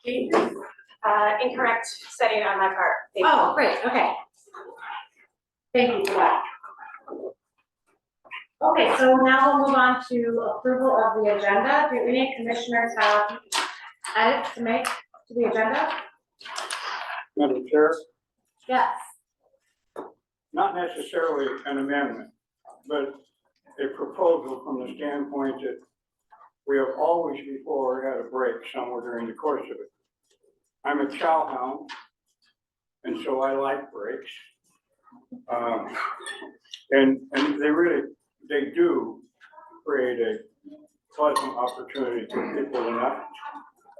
Incorrect setting on my part. Thank you. Oh, great, okay. Thank you for that. Okay, so now we'll move on to approval of the agenda. Do any commissioners have edits to make to the agenda? Madam Chair, Yes. not necessarily an amendment, but a proposal from the standpoint that we have always before had a break somewhere during the course of it. I'm a chow hound, and so I like breaks. And they do create a pleasant opportunity for people enough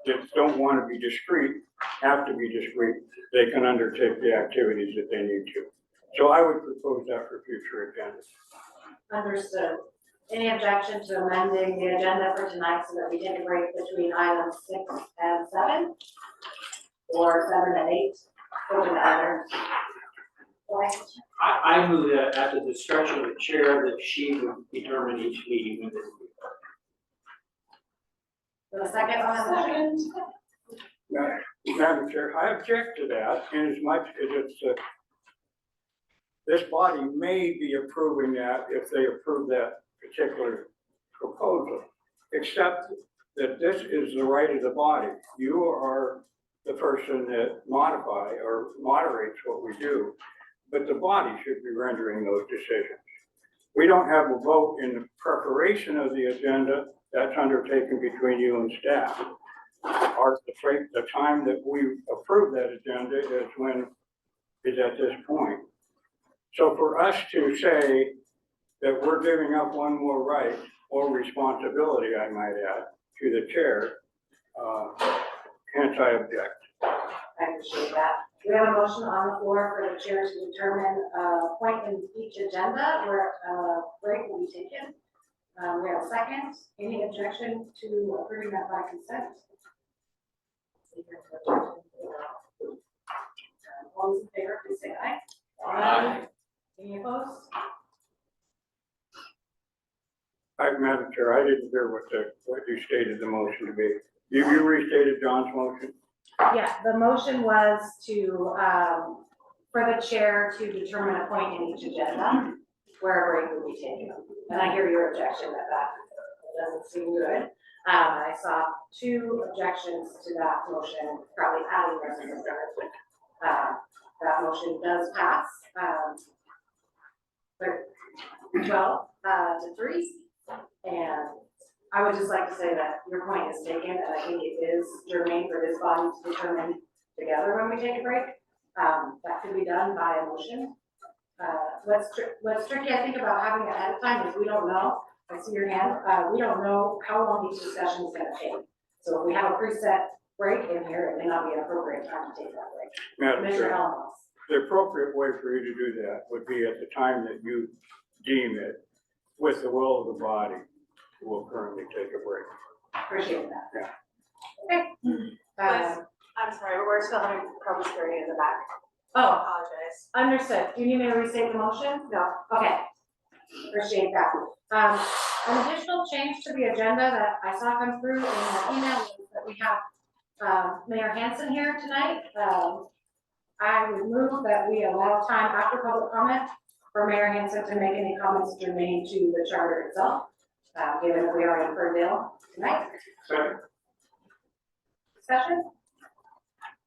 that don't want to be discreet, have to be discreet, they can undertake the activities that they need to. So I would propose that for future agendas. Understood. Any objection to amending the agenda for tonight so that we take a break between items 6 and 7? Or 7 and 8? Or either? I move that at the discretion of the chair that she would determine each meeting when it will be. For a second on the motion? Now, Madam Chair, I object to that in as much as it's, this body may be approving that if they approve that particular proposal, except that this is the right of the body. You are the person that modify or moderates what we do, but the body should be rendering those decisions. We don't have a vote in the preparation of the agenda. That's undertaken between you and staff. The time that we approve that agenda is at this point. So for us to say that we're giving up one more right or responsibility, I might add, to the chair, hence I object. I appreciate that. We have a motion on the floor for the chair to determine a point in each agenda where a break will be taken. We have a second. Any objection to approving that by consent? All those in favor, please say aye. Aye. Any opposed? Madam Chair, I didn't hear what you stated the motion to be. You restated John's motion? Yeah, the motion was to, for the chair to determine a point in each agenda where a break will be taken. And I hear your objection that doesn't seem good. I saw 2 objections to that motion, probably adding residents. That motion does pass, 12 to 3. And I would just like to say that your point is taken, and I think it is germane for this body to determine together when we take a break. That could be done by a motion. What's tricky, I think, about having it ahead of time is we don't know. I see your hand. We don't know how long each discussion is going to take. So if we have a preset break in here, it may not be an appropriate time to take that break. Madam Commissioner Chair, Ellis. the appropriate way for you to do that would be at the time that you deem it with the will of the body. We'll currently take a break. Appreciate that. Yeah. Okay. I'm sorry, but we're still having public hearing in the back. I Oh, apologize. understood. Do you need me to restate the motion? No. Okay. Appreciate that. An additional change to the agenda that I saw come through in the email is that we have Mayor Hansen here tonight. I would move that we allow time after public comment for Mayor Hansen to make any comments germane to the charter itself, given that we are in Ferndale tonight. Second. Discussion?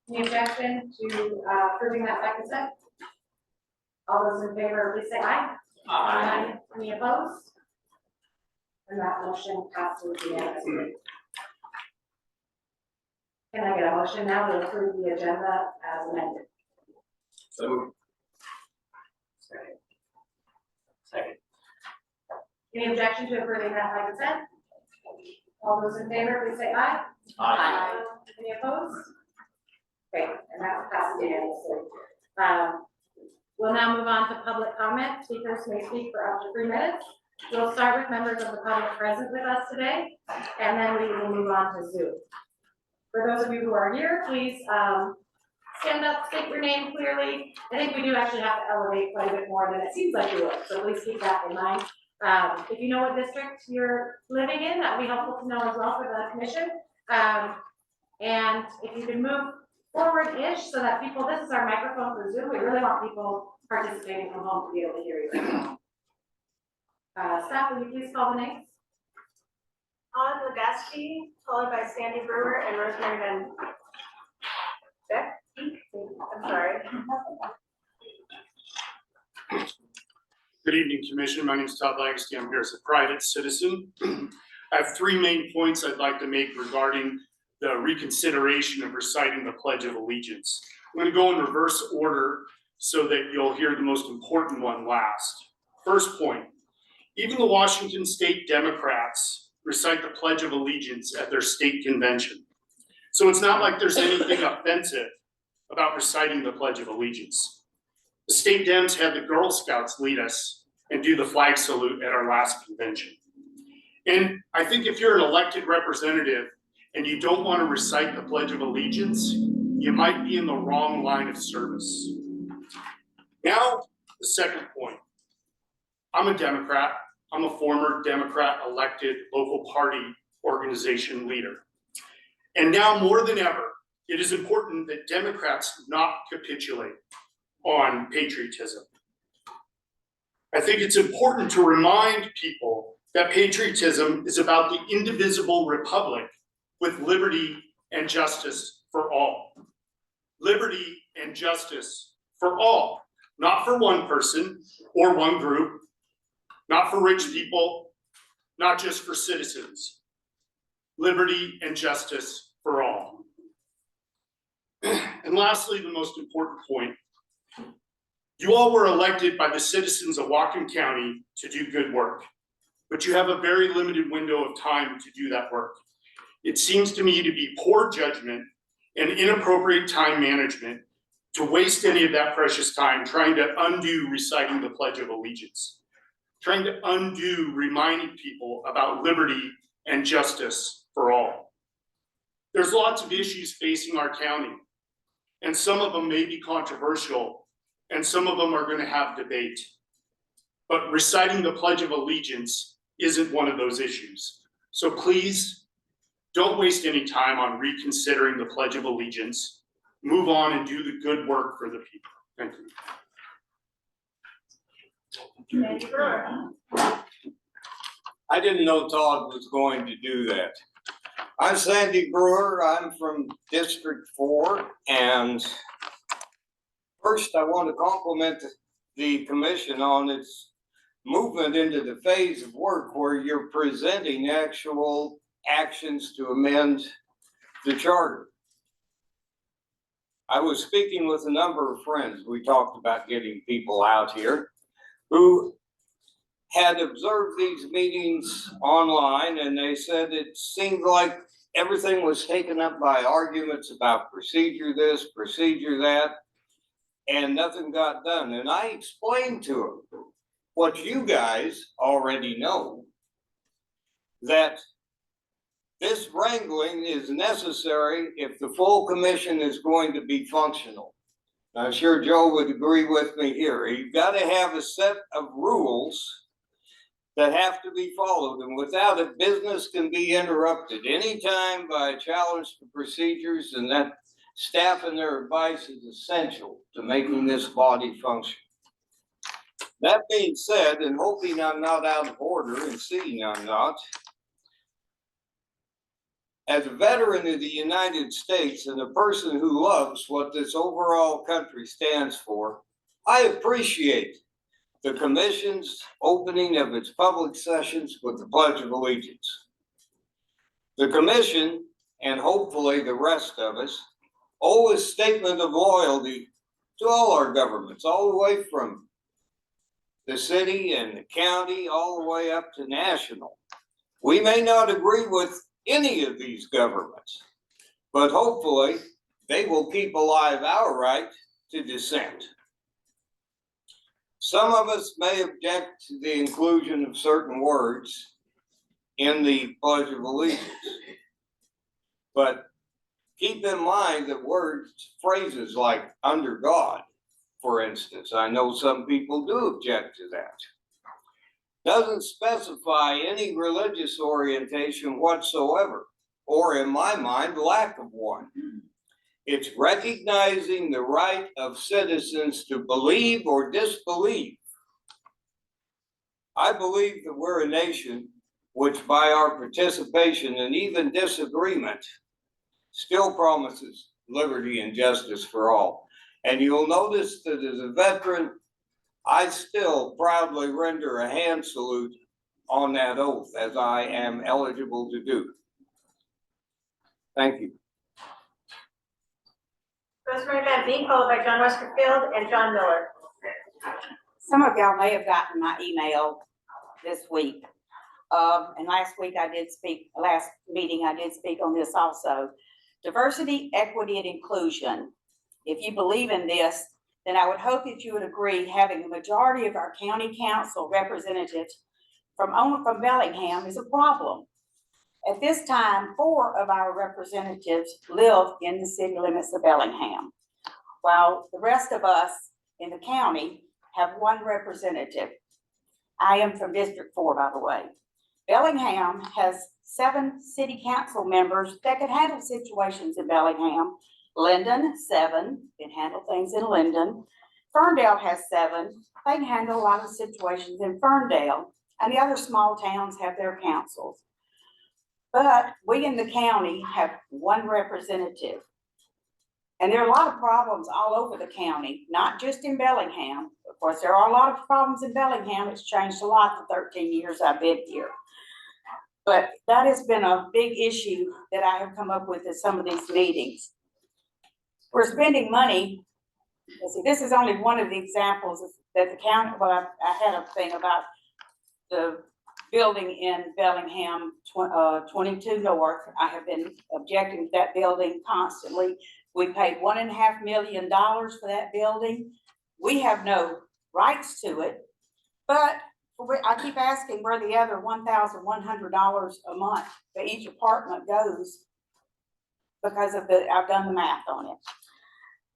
Any objection to approving that by consent? All those in favor, please say aye. Aye. Any opposed? And that motion passes unanimously. Can I get a motion now to approve the agenda as amended? So. Second. Any objection to approving that by consent? All those in favor, please say aye. Any opposed? Great, and that passes unanimously. We'll now move on to public comment. Speakers may speak for up to 3 minutes. We'll start with members of the public present with us today, and then we will move on to Zoom. For those of you who are here, please stand up, state your name clearly. I think we do actually have to elevate quite a bit more than it seems like we would, so please keep that in mind. If you know what district you're living in, that would be helpful to know as well for the commission. And if you can move forward-ish so that people, this is our microphone for Zoom, we really want people participating from home to be able to hear you. Staff, will you please call the names? On Legaspi, followed by Sandy Brewer and Rosemary Van Beck. I'm sorry. Good evening, Commissioner. My name is Todd Lagsty. I'm here as a private citizen. I have three main points I'd like to make regarding the reconsideration of reciting the Pledge of Allegiance. I'm going to go in reverse order so that you'll hear the most important one last. First point, even the Washington State Democrats recite the Pledge of Allegiance at their state convention. So it's not like there's anything offensive about reciting the Pledge of Allegiance. The state Dems had the Girl Scouts lead us and do the flag salute at our last convention. And I think if you're an elected representative and you don't want to recite the Pledge of Allegiance, you might be in the wrong line of service. Now, the second point. I'm a Democrat. I'm a former Democrat elected local party organization leader. And now more than ever, it is important that Democrats not capitulate on patriotism. I think it's important to remind people that patriotism is about the indivisible republic with liberty and justice for all. Liberty and justice for all, not for one person or one group, not for rich people, not just for citizens. Liberty and justice for all. And lastly, the most important point. You all were elected by the citizens of Whatcom County to do good work, but you have a very limited window of time to do that work. It seems to me to be poor judgment and inappropriate time management to waste any of that precious time trying to undo reciting the Pledge of Allegiance, trying to undo reminding people about liberty and justice for all. There's lots of issues facing our county, and some of them may be controversial, and some of them are going to have debate. But reciting the Pledge of Allegiance isn't one of those issues. So please, don't waste any time on reconsidering the Pledge of Allegiance. Move on and do the good work for the people. Thank you. Sandy Brewer. I didn't know Todd was going to do that. I'm Sandy Brewer. I'm from District 4, and first I want to compliment the commission on its movement into the phase of work where you're presenting actual actions to amend the charter. I was speaking with a number of friends. We talked about getting people out here who had observed these meetings online, and they said it seemed like everything was taken up by arguments about procedure this, procedure that, and nothing got done. And I explained to them what you guys already know, that this wrangling is necessary if the full commission is going to be functional. I'm sure Joe would agree with me here. You've got to have a set of rules that have to be followed, and without it, business can be interrupted anytime by a challenge to procedures, and that staff and their advice is essential to making this body function. That being said, and hoping I'm not out of order and seeing I'm not, as a veteran of the United States and a person who loves what this overall country stands for, I appreciate the commission's opening of its public sessions with the Pledge of Allegiance. The commission, and hopefully the rest of us, owe a statement of loyalty to all our governments, all the way from the city and the county, all the way up to national. We may not agree with any of these governments, but hopefully they will keep alive our right to dissent. Some of us may object to the inclusion of certain words in the Pledge of Allegiance, but keep in mind that words, phrases like under God, for instance, I know some people do object to that, doesn't specify any religious orientation whatsoever. or in my mind, lack of one. It's recognizing the right of citizens to believe or disbelieve. I believe that we're a nation which by our participation and even disagreement still promises liberty and justice for all. And you'll notice that as a veteran, I still proudly render a hand salute on that oath as I am eligible to do. Thank you. Rosemary Van Veen, followed by John Westerfield and John Miller. Some of y'all may have gotten my email this week. And last meeting, I did speak on this also. Diversity, equity, and inclusion. If you believe in this, then I would hope that you would agree having a majority of our county council representatives from Bellingham is a problem. At this time, 4 of our representatives live in the city limits of Bellingham, while the rest of us in the county have 1 representative. I am from District 4, by the way. Bellingham has 7 city council members that can handle situations in Bellingham. Linden, 7, can handle things in Linden. Ferndale has 7, they can handle a lot of situations in Ferndale. And the other small towns have their councils. But we in the county have 1 representative. And there are a lot of problems all over the county, not just in Bellingham. Of course, there are a lot of problems in Bellingham. It's changed a lot the 13 years I've been here. But that has been a big issue that I have come up with at some of these meetings. We're spending money. See, this is only one of the examples that the county, well, I had a thing about the building in Bellingham, 22 North. I have been objecting to that building constantly. We paid $1.5 million for that building. We have no rights to it, but I keep asking where the other $1,100 a month for each apartment goes because of I've done the math on it.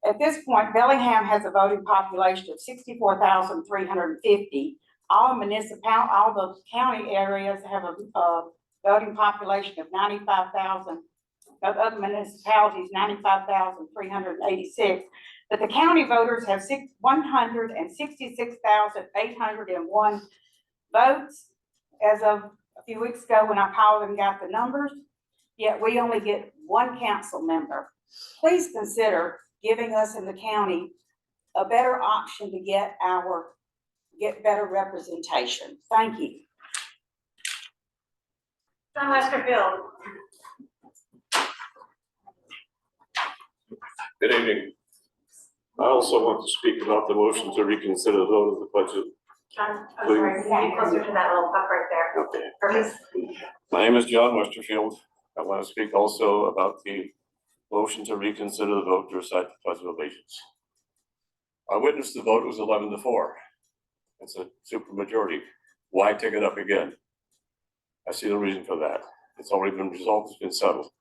At this point, Bellingham has a voting population of 64,350. All the county areas have a voting population of 95,000. Of other municipalities, 95,386. But the county voters have 166,801 votes as of a few weeks ago when I called and got the numbers. Yet we only get 1 council member. Please consider giving us in the county a better option to get better representation. Thank you. John Westerfield. Good evening. I also want to speak about the motion to reconsider the vote of the budget. John, I'm sorry, can you get closer to that little puck right there? Okay. Perfect. My name is John Westerfield. I want to speak also about the motion to reconsider the vote to recite the Pledge of Allegiance. I witnessed the vote was 11-4. It's a super majority. Why take it up again? I see no reason for that. It's already been resolved, it's been settled.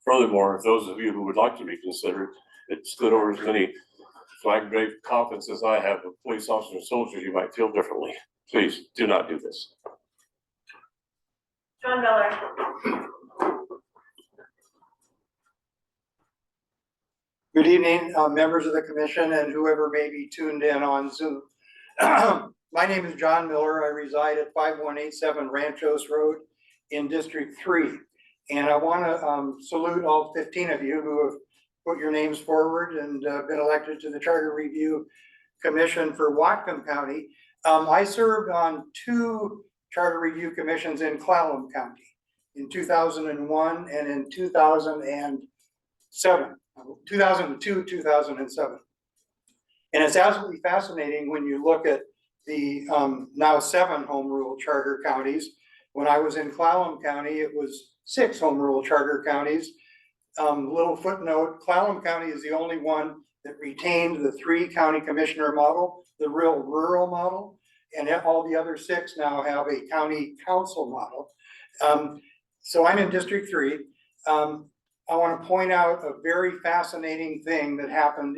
Furthermore, those of you who would like to reconsider it stood over as many flag brave coffins as I have with police officers and soldiers, you might feel differently. Please do not do this. John Miller. Good evening, members of the commission and whoever may be tuned in on Zoom. My name is John Miller. I reside at 5187 Ranchos Road in District 3. And I want to salute all 15 of you who have put your names forward and been elected to the Charter Review Commission for Whatcom County. I served on 2 Charter Review Commissions in Clallam County in 2001 and in 2007. 2002, 2007. And it's absolutely fascinating when you look at the now 7 home rule charter counties. When I was in Clallam County, it was 6 home rule charter counties. Little footnote, Clallam County is the only one that retained the 3 county commissioner model, the real rural model, and all the other 6 now have a county council model. So I'm in District 3. I want to point out a very fascinating thing that happened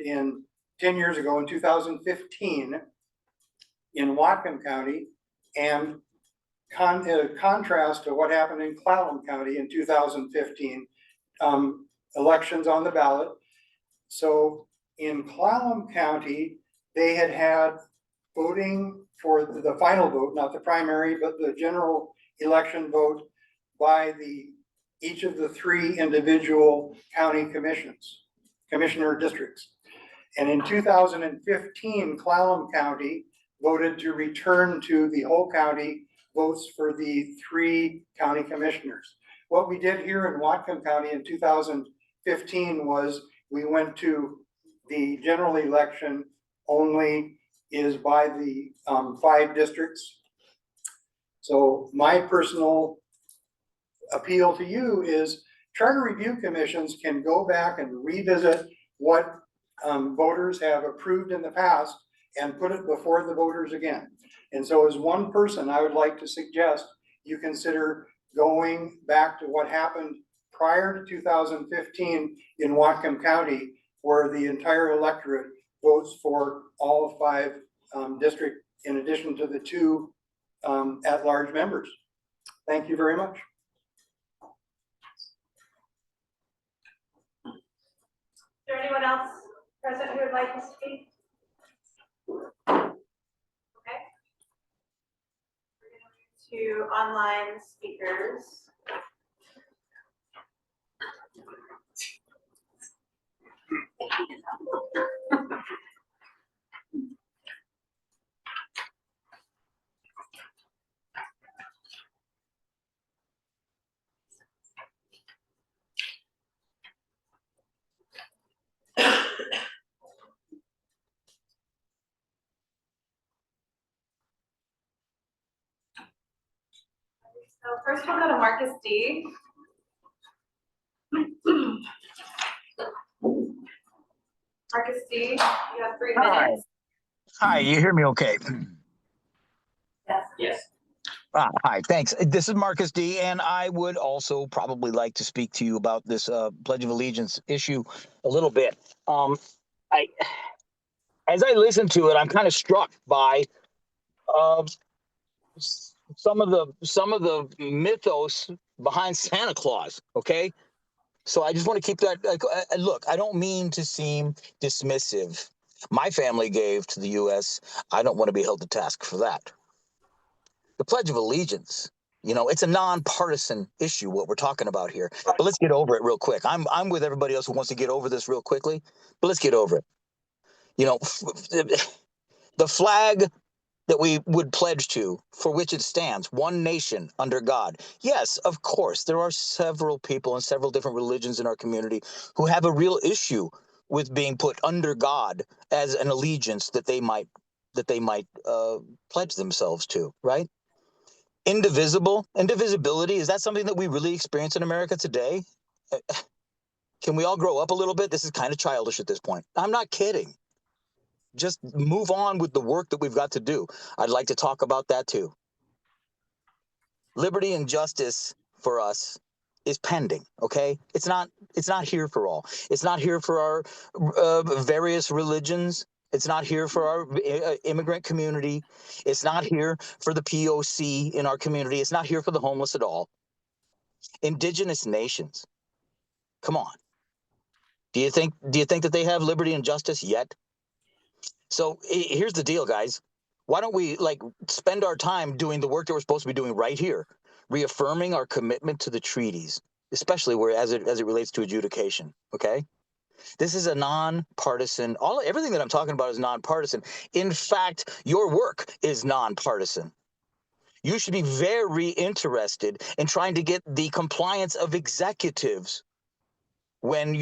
10 years ago in 2015 in Whatcom County and contrast to what happened in Clallam County in 2015, elections on the ballot. So in Clallam County, they had voting for the final vote, not the primary, but the general election vote by each of the 3 individual county commissioner districts. And in 2015, Clallam County voted to return to the whole county votes for the 3 county commissioners. What we did here in Whatcom County in 2015 was we went to the general election only is by the 5 districts. So my personal appeal to you is charter review commissions can go back and revisit what voters have approved in the past and put it before the voters again. And so as one person, I would like to suggest you consider going back to what happened prior to 2015 in Whatcom County, where the entire electorate votes for all 5 districts in addition to the 2 at-large members. Thank you very much. Is there anyone else present who would like to speak? Okay. We're gonna move to online speakers. So first we'll go to Marcus D. Marcus D, you have 3 minutes. Hi, you hear me okay? Yes. Yes. Hi, thanks. This is Marcus D, and I would also probably like to speak to you about this Pledge of Allegiance issue a little bit. As I listen to it, I'm kind of struck by some of the mythos behind Santa Claus. Okay, so I just want to keep that. Look, I don't mean to seem dismissive. My family gave to the U.S. I don't want to be held to task for that. The Pledge of Allegiance, it's a nonpartisan issue, what we're talking about here. But let's get over it real quick. I'm with everybody else who wants to get over this real quickly, but let's get over it. The flag that we would pledge to, for which it stands, one nation under God. Yes, of course, there are several people and several different religions in our community who have a real issue with being put under God as an allegiance that they might pledge themselves to, right? Indivisibility, is that something that we really experience in America today? Can we all grow up a little bit? This is kind of childish at this point. I'm not kidding. Just move on with the work that we've got to do. I'd like to talk about that too. Liberty and justice for us is pending, okay? It's not here for all. It's not here for our various religions. It's not here for our immigrant community. It's not here for the POC in our community. It's not here for the homeless at all. Indigenous nations, come on. Do you think that they have liberty and justice yet? So here's the deal, guys. Why don't we spend our time doing the work that we're supposed to be doing right here, reaffirming our commitment to the treaties, especially as it relates to adjudication, okay? This is a nonpartisan, everything that I'm talking about is nonpartisan. In fact, your work is nonpartisan. You should be very interested in trying to get the compliance of executives when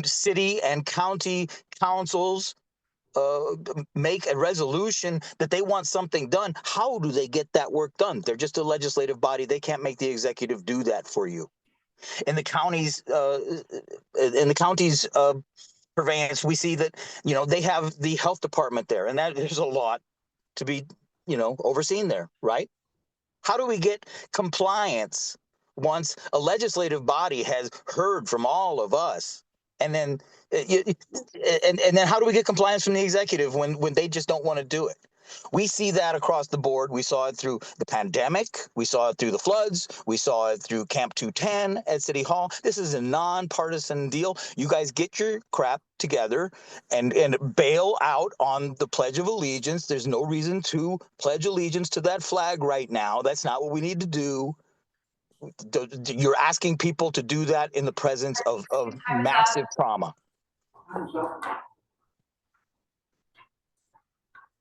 city and county councils make a resolution that they want something done. How do they get that work done? They're just a legislative body. They can't make the executive do that for you. In the counties, purveyance, we see that they have the health department there, and that there's a lot to be overseen there, right? How do we get compliance once a legislative body has heard from all of us, and then how do we get compliance from the executive when they just don't want to do it? We see that across the board. We saw it through the pandemic. We saw it through the floods. We saw it through Camp 210 at City Hall. This is a nonpartisan deal. You guys get your crap together and bail out on the Pledge of Allegiance. There's no reason to pledge allegiance to that flag right now. That's not what we need to do. You're asking people to do that in the presence of massive trauma.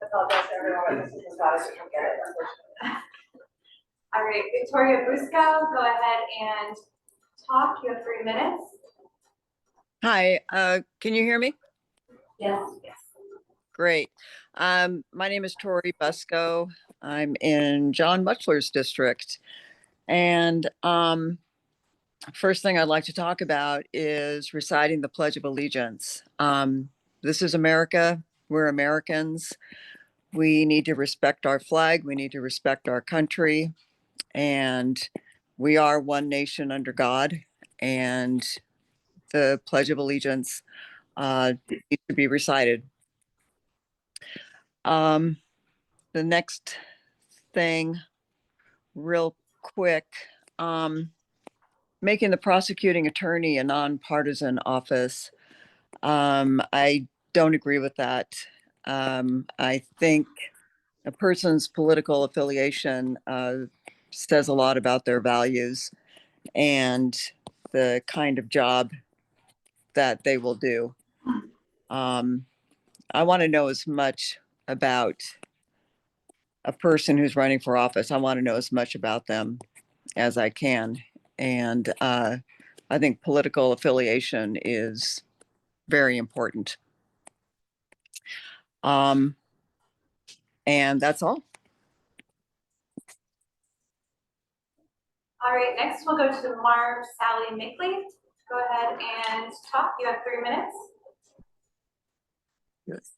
Apologize to everyone, this is not as you can get it, unfortunately. All right, Victoria Busco, go ahead and talk. You have 3 minutes. Hi, can you hear me? Yes. Yes. Great. My name is Tori Busco. I'm in John Mutchler's district. And first thing I'd like to talk about is reciting the Pledge of Allegiance. This is America. We're Americans. We need to respect our flag. We need to respect our country. And we are one nation under God. And the Pledge of Allegiance needs to be recited. The next thing, real quick, making the prosecuting attorney a nonpartisan office. I don't agree with that. I think a person's political affiliation says a lot about their values and the kind of job that they will do. I want to know as much about a person who's running for office. I want to know as much about them as I can. And I think political affiliation is very important. And that's all. All right, next we'll go to Marv Sally Mickley. Go ahead and talk. You have 3 minutes. Yes.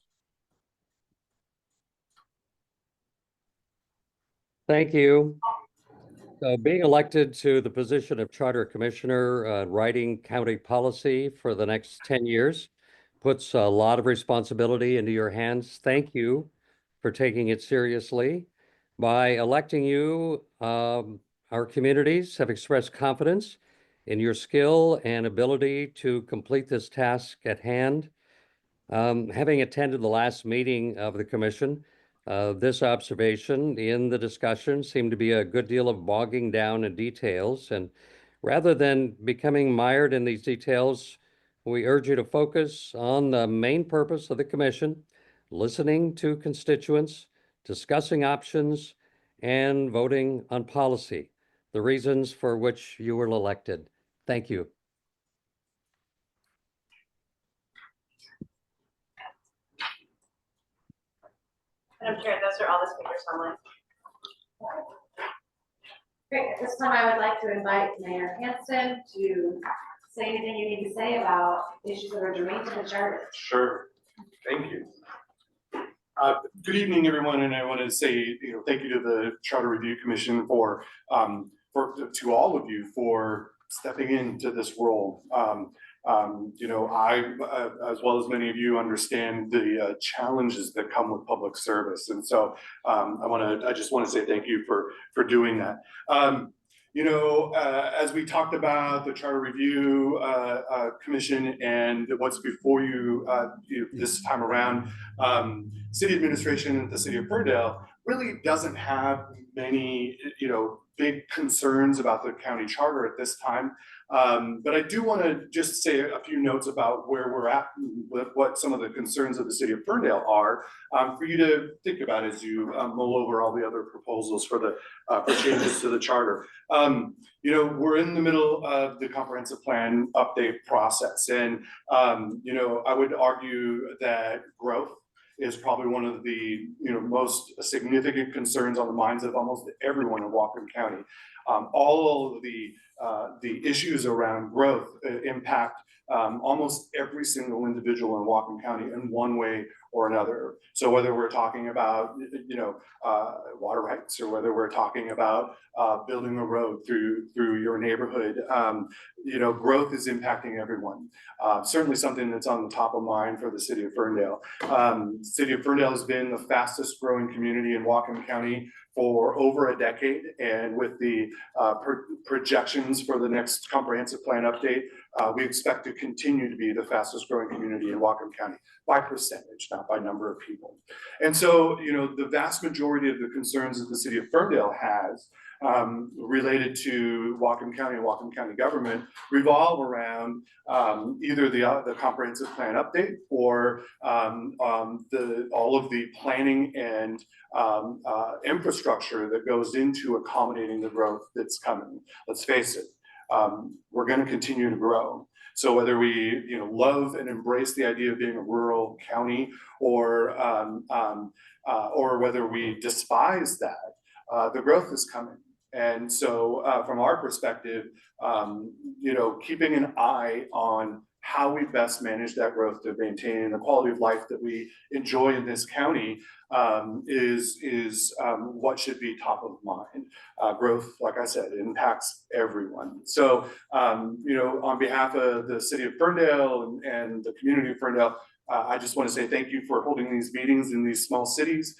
Thank you. So being elected to the position of Charter Commissioner, writing county policy for the next 10 years puts a lot of responsibility into your hands. Thank you for taking it seriously. By electing you, our communities have expressed confidence in your skill and ability to complete this task at hand. Having attended the last meeting of the commission, this observation in the discussion seemed to be a good deal of bogging down in details. And rather than becoming mired in these details, we urge you to focus on the main purpose of the commission, listening to constituents, discussing options, and voting on policy, the reasons for which you were elected. Thank you. Madam Chair, those are all the speakers online. Great, at this time, I would like to invite Mayor Hanson to say anything you need to say about issues that are germane to the charter. Sure, thank you. Good evening, everyone, and I want to say, thank you to the Charter Review Commission for to all of you for stepping into this role. I, as well as many of you, understand the challenges that come with public service, and so I just want to say thank you for doing that. As we talked about the Charter Review Commission and what's before you, this time around, city administration at the city of Ferndale really doesn't have many, big concerns about the county charter at this time. But I do want to just say a few notes about where we're at, what some of the concerns of the city of Ferndale are, for you to think about as you mull over all the other proposals for changes to the charter. We're in the middle of the comprehensive plan update process, and I would argue that growth is probably one of the most significant concerns on the minds of almost everyone in Whatcom County. All of the issues around growth impact almost every single individual in Whatcom County in one way or another. So whether we're talking about, water rights, or whether we're talking about building a road through your neighborhood, growth is impacting everyone. Certainly something that's on the top of mind for the city of Ferndale. City of Ferndale has been the fastest growing community in Whatcom County for over a decade, and with the projections for the next comprehensive plan update, we expect to continue to be the fastest growing community in Whatcom County by percentage, not by number of people. And so, the vast majority of the concerns that the city of Ferndale has related to Whatcom County and Whatcom County government revolve around either the comprehensive plan update or all of the planning and infrastructure that goes into accommodating the growth that's coming. Let's face it, we're going to continue to grow. So whether we love and embrace the idea of being a rural county, or whether we despise that, the growth is coming. And so from our perspective, keeping an eye on how we best manage that growth to maintain the quality of life that we enjoy in this county is what should be top of mind. Growth, like I said, impacts everyone. So, on behalf of the city of Ferndale and the community of Ferndale, I just want to say thank you for holding these meetings in these small cities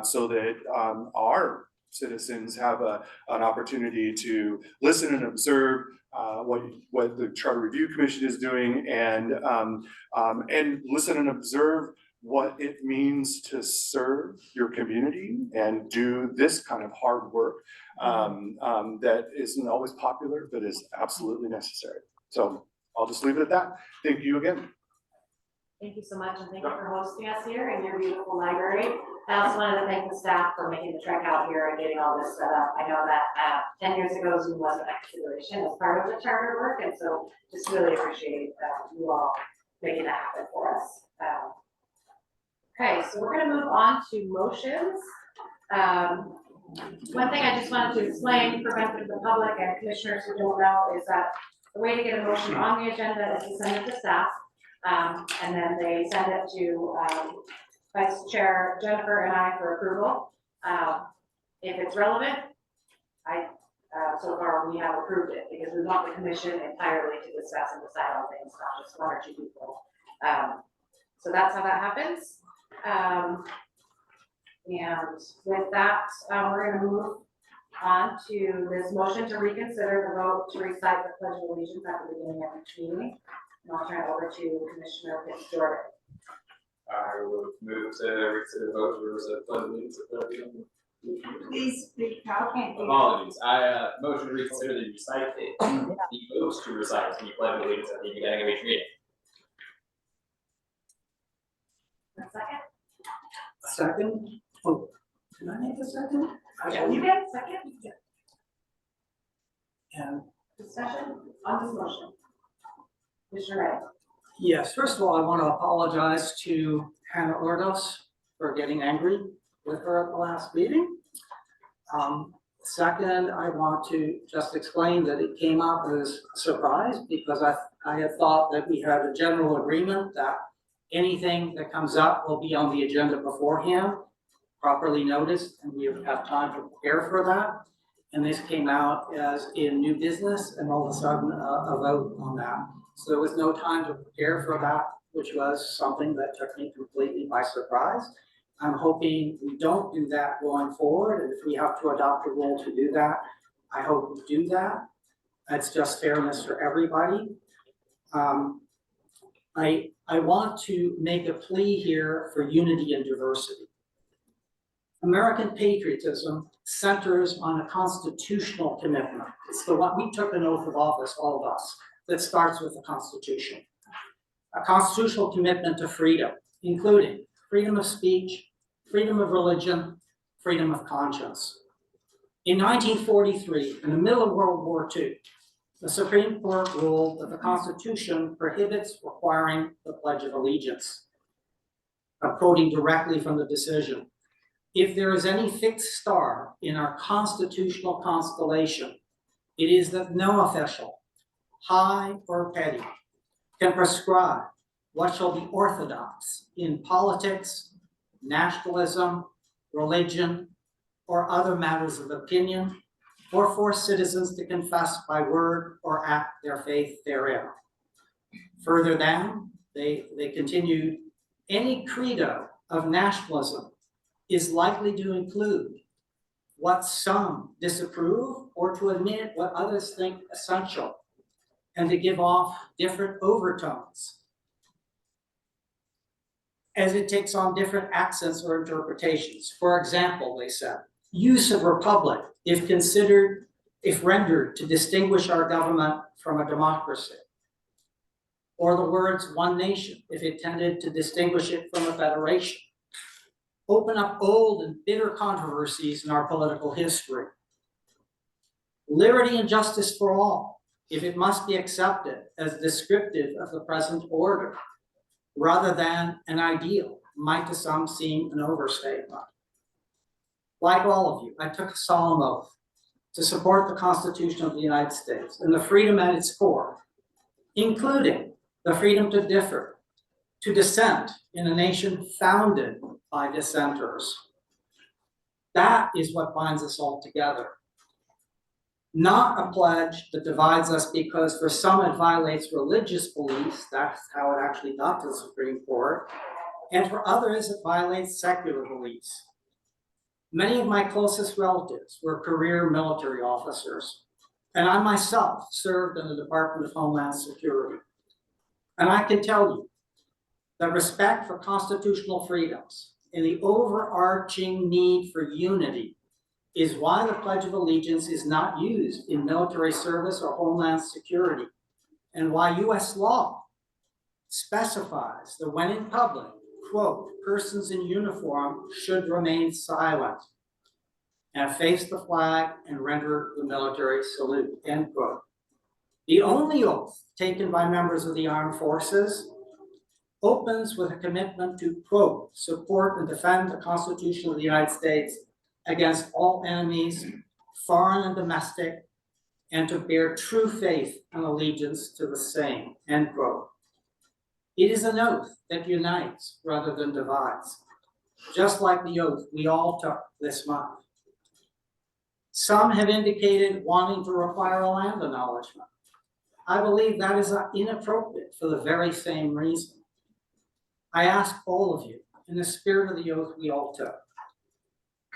so that our citizens have an opportunity to listen and observe what the Charter Review Commission is doing, and listen and observe what it means to serve your community and do this kind of hard work that isn't always popular, but is absolutely necessary. So I'll just leave it at that. Thank you again. Thank you so much, and thank you for hosting us here in your beautiful library. I also wanted to thank the staff for making the trek out here and getting all this set up. I know that 10 years ago, Zoom wasn't a consideration as part of the charter work, and so just really appreciate you all making that happen for us. Okay, so we're going to move on to motions. One thing I just wanted to explain for benefit of the public and commissioners who don't know is that the way to get a motion on the agenda is to send it to staff, and then they send it to Vice Chair Jennifer and I for approval. If it's relevant, so far we have approved it because we want the commission entirely to discuss and decide on things, not just one or two people. So that's how that happens. And with that, we're going to move on to this motion to reconsider the vote to recite the Pledge of Allegiance at the beginning of each meeting. And I'll turn it over to Commissioner Fitzgerald. I will move to reconsider the vote to recite the Pledge of Allegiance at the beginning. Please speak out. Apologies. I motion to reconsider the vote to recite the Pledge of Allegiance at the beginning of each meeting. A second? Second? Oh, can I make a second? Yeah, you get a second. And Discussion on this motion. Commissioner Ray. yes, first of all, I want to apologize to Hannah Ordos for getting angry with her at the last meeting. Second, I want to just explain that it came up as a surprise because I had thought that we had a general agreement that anything that comes up will be on the agenda beforehand, properly noticed, and we have time to prepare for that. And this came out as in new business, and all of a sudden a vote on that. So there was no time to prepare for that, which was something that took me completely by surprise. I'm hoping we don't do that going forward, and if we have to adopt a rule to do that, I hope we do that. That's just fairness for everybody. I want to make a plea here for unity and diversity. American patriotism centers on a constitutional commitment. It's the one, we took an oath of office, all of us, that starts with the Constitution. A constitutional commitment to freedom, including freedom of speech, freedom of religion, freedom of conscience. In 1943, in the middle of World War II, the Supreme Court ruled that the Constitution prohibits requiring the Pledge of Allegiance. I'm quoting directly from the decision. If there is any fixed star in our constitutional constellation, it is that no official, high or petty, can prescribe what shall be orthodox in politics, nationalism, religion, or other matters of opinion, or force citizens to confess by word or act their faith therein. Further down, they continued, any credo of nationalism is likely to include what some disapprove or to admit what others think essential, and to give off different overtones as it takes on different accents or interpretations. For example, they said, use of republic if rendered to distinguish our government from a democracy. Or the words one nation if it tended to distinguish it from a federation. Open up old and bitter controversies in our political history. Liberty and justice for all if it must be accepted as descriptive of the present order, rather than an ideal, might to some seem an overstatement. Like all of you, I took a solemn oath to support the Constitution of the United States and the freedom at its core, including the freedom to differ, to dissent in a nation founded by dissenters. That is what binds us all together. Not a pledge that divides us because for some it violates religious beliefs, that's how it actually got to the Supreme Court, and for others it violates secular beliefs. Many of my closest relatives were career military officers, and I myself served in the Department of Homeland Security. And I can tell you that respect for constitutional freedoms and the overarching need for unity is why the Pledge of Allegiance is not used in military service or Homeland Security, and why US law specifies that when in public, quote, persons in uniform should remain silent and face the flag and render the military salute, end quote. The only oath taken by members of the armed forces opens with a commitment to, quote, support and defend the Constitution of the United States against all enemies, foreign and domestic, and to bear true faith and allegiance to the same, end quote. It is an oath that unites rather than divides, just like the oath we all took this month. Some have indicated wanting to require a land acknowledgement. I believe that is inappropriate for the very same reason. I ask all of you, in the spirit of the oath we all took,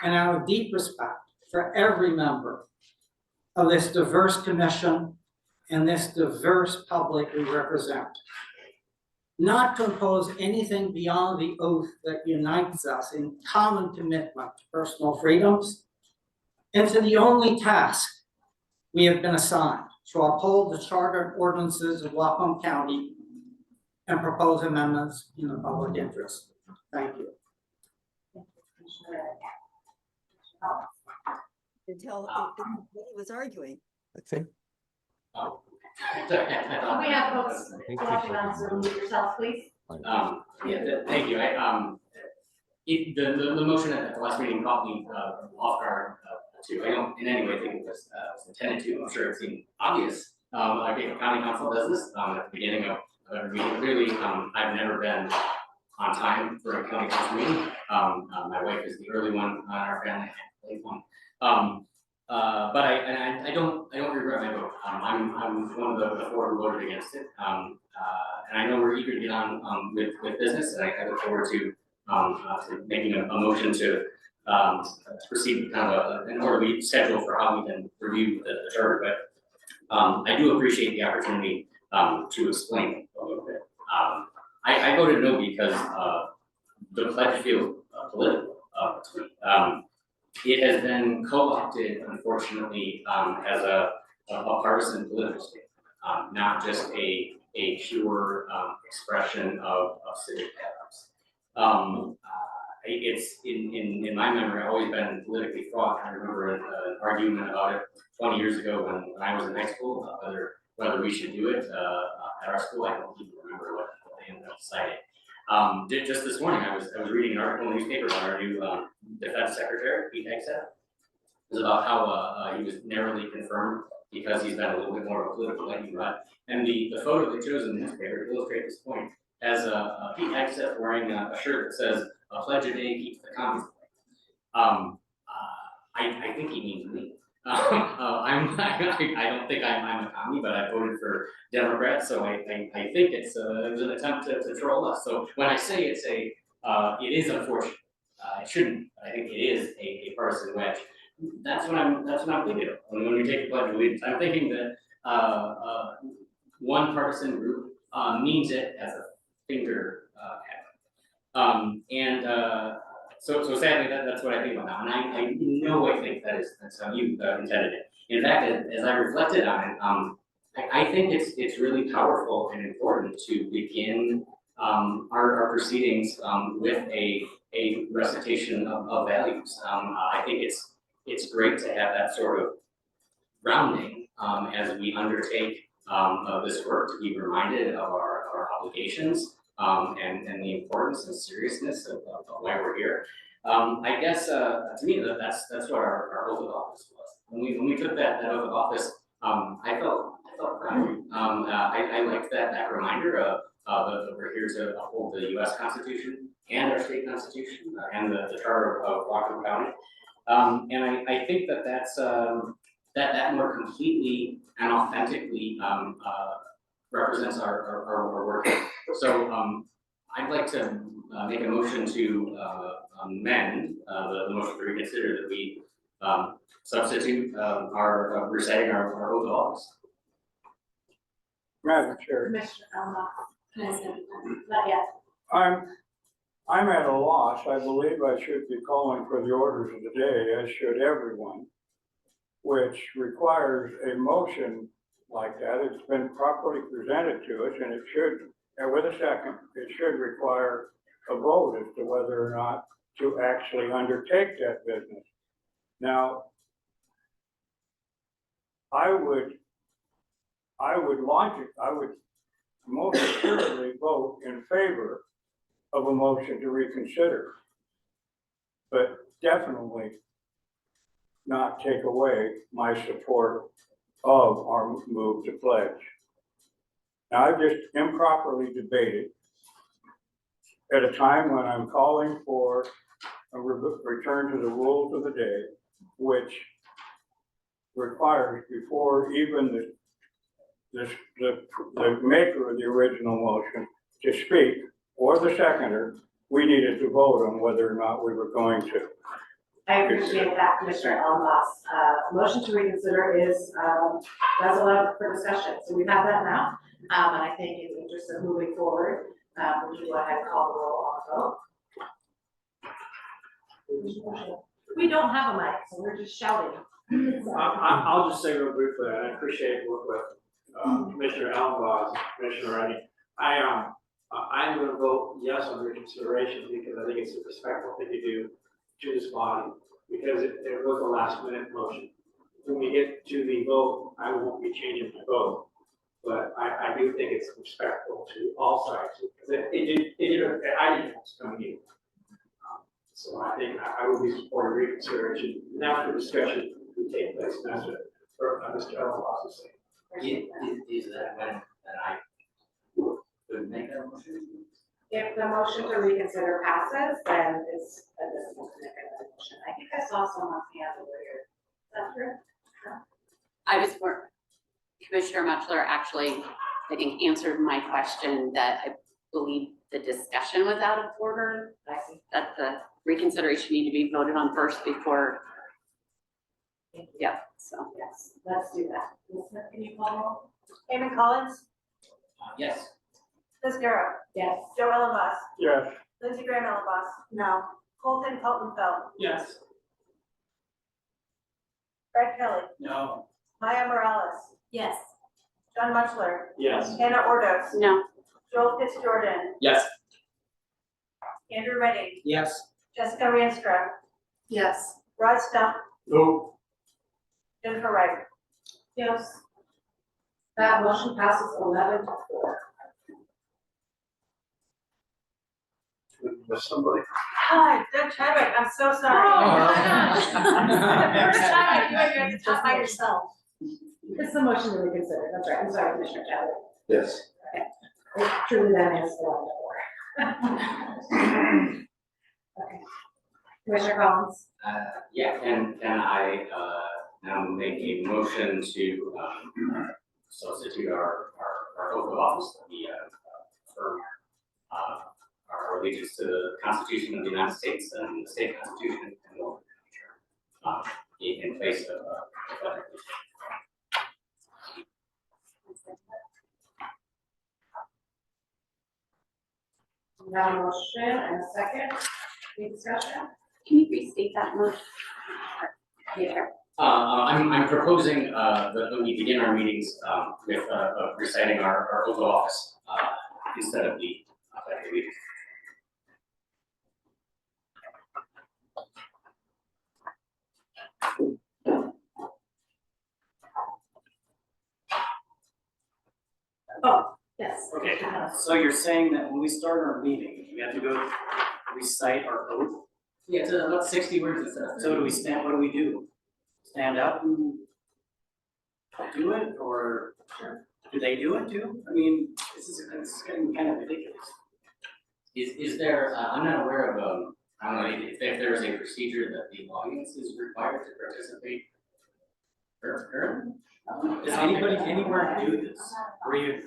and out of deep respect for every member of this diverse commission and this diverse public we represent, not to impose anything beyond the oath that unites us in common commitment to personal freedoms, and to the only task we have been assigned, to uphold the charter and ordinances of Whatcom County and propose amendments in the public interest. Thank you. Until he was arguing. I think. Oh. Can we have folks Thank you. watching on Zoom, mute yourself, please? Thank you. The motion at the last meeting caught me off guard too. I don't in any way think it was intended to. I'm sure it seemed obvious. I think county council does this at the beginning of every meeting. Clearly, I've never been on time for a county council meeting. My wife is the early one in our family, late one. But I don't regret my vote. I'm one of the four who voted against it. And I know we're eager to get on with business, and I look forward to making a motion to proceed with kind of an orderly schedule for how we can review the charter. But I do appreciate the opportunity to explain a little bit. I voted no because the pledge feels political to me. It has been co-opted, unfortunately, as a partisan political statement, not just a pure expression of civic values. It's in my memory, I've always been politically fraught. I remember an argument about it 20 years ago when I was in high school about whether we should do it at our school. I don't even remember what they ended up deciding. Just this morning, I was reading an article in the newspaper about our new defense secretary, Pete Hegseth. It was about how he was narrowly confirmed because he's been a little bit more of a political lightning rod. And the photo they chose in the newspaper to illustrate this point has Pete Hegseth wearing a shirt that says, "A pledge a day keeps the commies away." I think he means me. I don't think I'm a commie, but I voted for Democrats, so I think it was an attempt to troll us. So when I say it is unfortunate, it shouldn't, but I think it is a partisan wedge. That's what I'm thinking of when we take the Pledge of Allegiance. I'm thinking that one partisan group means it as a finger So sadly, that's what I think about now, and I know I think that's how you intended it. In fact, as I reflected on it, I think it's really powerful and important to begin our proceedings with a recitation of values. I think it's great to have that sort of grounding as we undertake this work, to be reminded of our obligations and the importance and seriousness of why we're here. I guess to me that's what our oath of office was. When we took that oath of office, I felt proud. I liked that reminder of that we're here to uphold the U.S. Constitution and our state constitution and the Charter of Whatcom County. And I think that's that more completely and authentically represents our work. So I'd like to make a motion to amend the motion to reconsider that we substitute our reciting our oath of office. Madam Chair, Commissioner not yet. I'm at a loss. I believe I should be calling for the orders of the day, as should everyone, which requires a motion like that. It's been properly presented to us, and it should, and with a second, it should require a vote as to whether or not to actually undertake that business. Now, I would most assuredly vote in favor of a motion to reconsider, but definitely not take away my support of our move to pledge. Now, I've just improperly debated at a time when I'm calling for a return to the rules of the day, which requires, before even the maker of the original motion to speak, or the seconder, we needed to vote on whether or not we were going to. I appreciate that, Commissioner Ellenboss. Motion to reconsider is that's allowed for discussion, so we have that now. And I think in the interest of moving forward, would you go ahead and call the roll on the vote? We don't have a mic, so we're just shouting. I'll just say real briefly, and I appreciate work with Commissioner Ellenboss, Commissioner Reddy. I'm going to vote yes on reconsideration because I think it's a respectful thing to do to this body, because it was a last minute motion. When we get to the vote, I won't be changing my vote, but I do think it's respectful to all sides, because I didn't know it's coming in. So I think I would be supporting reconsideration. Now for discussion we take place, and that's what Mr. Ellenboss is saying. Is that when that I would make that motion? If the motion to reconsider passes, then it's a motion. I think I saw someone's hand over here. Is that true? I was for Commissioner Muchler actually, I think, answered my question that I believe the discussion was out of order. That the reconsideration need to be voted on first before. Yeah, so. Yes, let's do that. Lisa, can you call roll? Eamon Collins? Yes. Liz Garrett. Yes. Joe Ellenboss. Yes. Lindsey Graham Ellenboss. No. Colton Felton. Yes. Greg Kelly. No. Maya Morales. Yes. John Muchler. Yes. Hannah Ordos. No. Joel Fitzjordan. Yes. Andrew Redding. Yes. Jessica Ranstra. Yes. Rod Stump. No. Jennifer Wright. Yes. That motion passes 11-4. Somebody. Hi, Doug Chadwick, I'm so sorry. Oh, my gosh. The first time I do it, you have to talk by yourself. This is a motion to reconsider, that's right, I'm sorry, Commissioner Chadwick. Yes. It truly then is the one before. Okay. Commissioner Collins? Yeah, can I, now make a motion to, substitute our oath of office, for, our allegiance to the Constitution of the United States and the state constitution and the Charter, in place of, We have a motion and a second, any discussion? Can you restate that motion? Yeah. I'm proposing, that we begin our meetings, with, reciting our oath of office, instead of the, allegiance. Oh, yes. Okay, so you're saying that when we start our meeting, we have to go recite our oath? Yeah, it's about 60 words instead of. So do we stand, what do we do? Stand up and do it, or do they do it too? I mean, it's getting kind of ridiculous. Is there, I'm not aware of, I don't know if there's a procedure that the audience is required to participate. Does anybody anywhere do this, where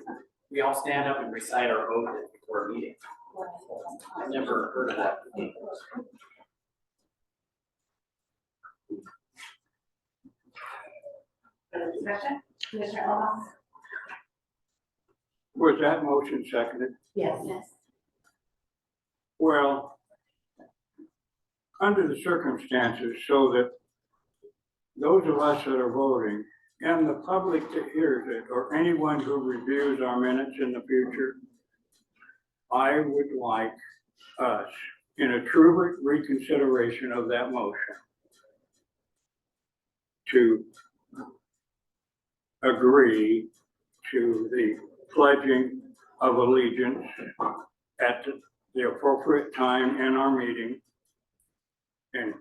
we all stand up and recite our oath before a meeting? I've never heard of that. Further discussion? Commissioner Elmas? Was that motion seconded? Yes. Yes. Well, under the circumstances, so that those of us that are voting and the public that hears it, or anyone who reviews our minutes in the future, I would like us, in a true reconsideration of that motion, to agree to the pledging of allegiance at the appropriate time in our meeting. And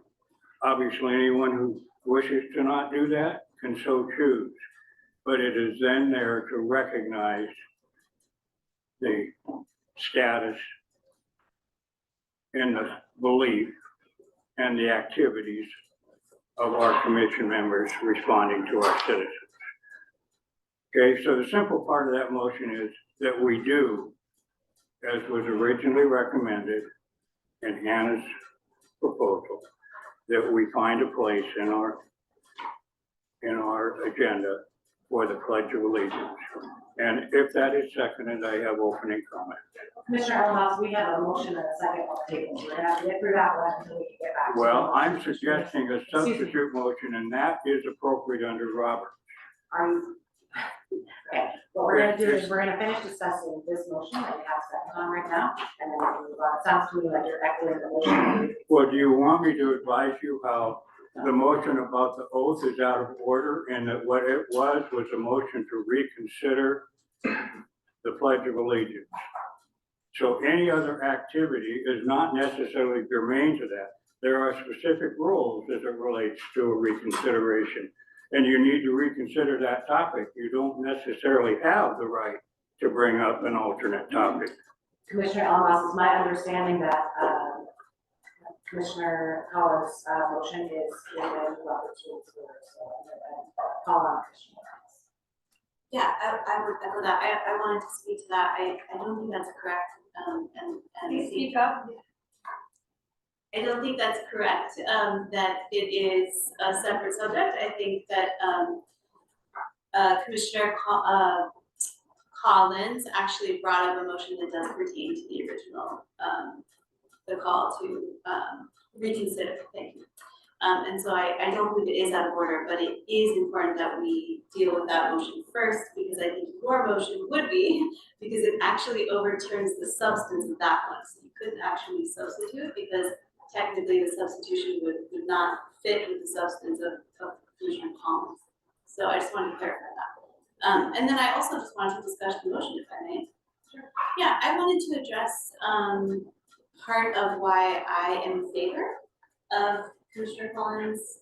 obviously, anyone who wishes to not do that can so choose. But it is then there to recognize the status and the belief and the activities of our commission members responding to our citizens. Okay, so the simple part of that motion is that we do, as was originally recommended in Hannah's proposal, that we find a place in our agenda for the Pledge of Allegiance. And if that is seconded, I have opening comments. Commissioner Elmas, we have a motion and a second on the table, we're gonna have to get through that one until we can get back to. Well, I'm suggesting a substitute motion, and that is appropriate under Robert. Are you? Okay, what we're gonna do is we're gonna finish discussing this motion that we have second on right now, and then we can move on. It sounds to me like you're echoing the motion. Well, do you want me to advise you how the motion about the oath is out of order, and that what it was a motion to reconsider the Pledge of Allegiance? So any other activity is not necessarily germane to that. There are specific rules as it relates to a reconsideration, and you need to reconsider that topic. You don't necessarily have the right to bring up an alternate topic. Commissioner Elmas, it's my understanding that, Commissioner Collins' motion is given Robert's rules of order, so I'm gonna call on Commissioner Collins. Yeah, I would echo that. I wanted to speak to that. I don't think that's correct. And Please speak up. I don't think that's correct, that it is a separate subject. I think that, Commissioner Collins actually brought up a motion that does pertain to the original, the call to, reconsider, thank you. And so I don't believe it is out of order, but it is important that we deal with that motion first, because I think your motion would be, because it actually overturns the substance of that one. So you couldn't actually substitute, because technically the substitution would not fit with the substance of Commissioner Collins. So I just wanted to clarify that. And then I also just wanted to discuss the motion, if I may. Sure. Yeah, I wanted to address part of why I am in favor of Commissioner Collins'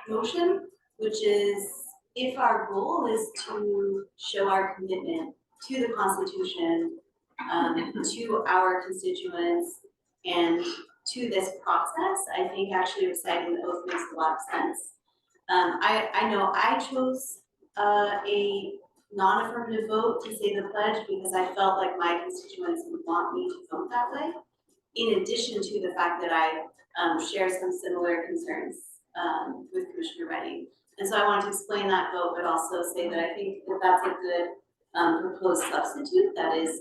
motion, which is if our goal is to show our commitment to the Constitution, to our constituents, and to this process, I think actually reciting the oath makes a lot of sense. I know I chose a non-affirmative vote to say the pledge because I felt like my constituents would want me to vote that way. In addition to the fact that I share some similar concerns with Commissioner Redding. And so I want to explain that vote, but also say that I think that that's a good proposed substitute that is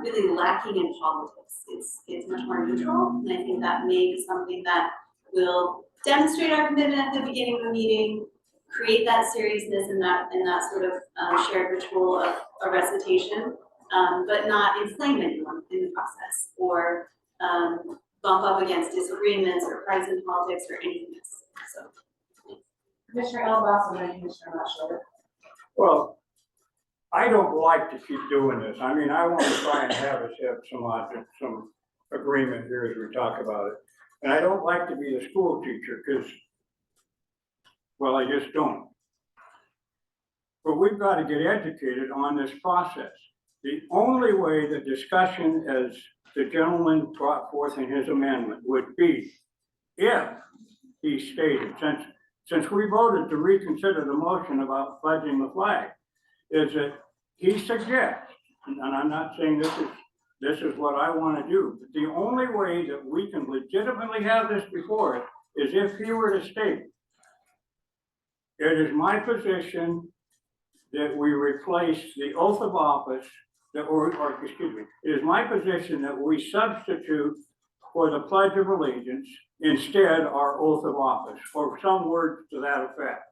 really lacking in politics. It's much more neutral, and I think that may be something that will demonstrate our commitment at the beginning of the meeting, create that seriousness and that sort of shared ritual of a recitation, but not inflame anyone in the process or bump up against disagreements or partisan politics or anything else. So, Commissioner Ellenboss and then Commissioner Mushler. Well, I don't like to keep doing this. I mean, I want to try and have us have some agreement here as we talk about it. And I don't like to be the school teacher because, well, I just don't. But we've got to get educated on this process. The only way the discussion, as the gentleman brought forth in his amendment, would be if he stated, since we voted to reconsider the motion about pledging the flag, is that he suggests, and I'm not saying this is what I want to do, but the only way that we can legitimately have this before us is if he were to state, it is my position that we replace the oath of office, it is my position that we substitute for the Pledge of Allegiance instead our oath of office, or some words to that effect.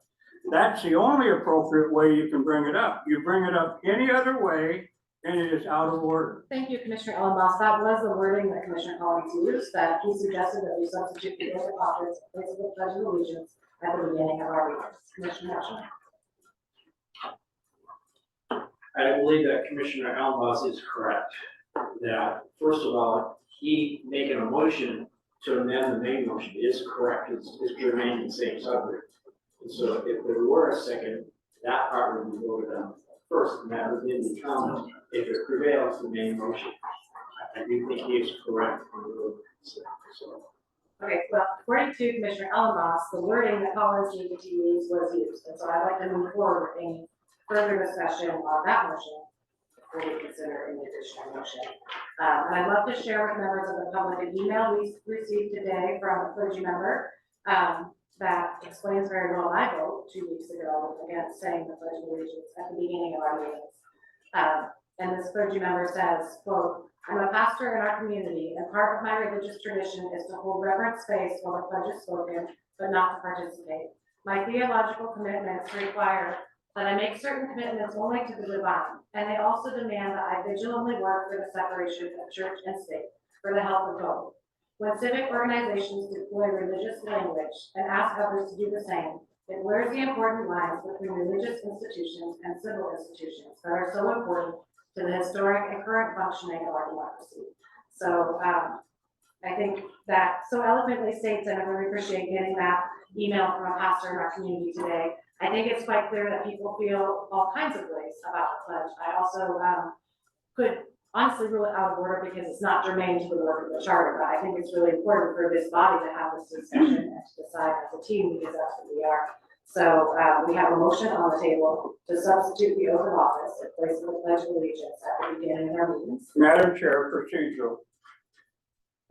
That's the only appropriate way you can bring it up. You bring it up any other way, and it is out of order. Thank you, Commissioner Ellenboss. That was the wording that Commissioner Collins used, that he suggested that we substitute the oath of office in place of the Pledge of Allegiance at the beginning of our meetings. Commissioner Mushler. I believe that Commissioner Ellenboss is correct, that first of all, he making a motion to amend the main motion is correct, it's remain the same subject. And so if there were a second, that part would be voted on first, and that would then become, if it prevails, the main motion. I do think he is correct on the vote. So. Okay, well, according to Commissioner Ellenboss, the wording that Collins needed to use was used, and so I'd like to move forward with any further discussion on that motion before we consider any additional motion. And I'd love to share with members of the public an email we received today from a clergy member that explains very well my vote 2 weeks ago against saying the Pledge of Allegiance at the beginning of our meetings. And this clergy member says, quote, I'm a pastor in our community, and part of my religious tradition is to hold reverent space while the pledge is spoken, but not to participate. My theological commitments require that I make certain commitments only to the divine, and they also demand that I vigilantly work for the separation of church and state, for the health of both. When civic organizations deploy religious language and ask others to do the same, it blurs the important lines between religious institutions and civil institutions that are so important to the historic and current functioning of our democracy. So I think that so eloquently states, and I really appreciate getting that email from a pastor in our community today. I think it's quite clear that people feel all kinds of ways about the pledge. I also could honestly rule it out of order because it's not germane to the work of the charter, but I think it's really important for this body to have this discussion and to decide as a team, because that's what we are. So we have a motion on the table to substitute the oath of office in place of the Pledge of Allegiance at the beginning of our meetings. Madam Chair, procedural.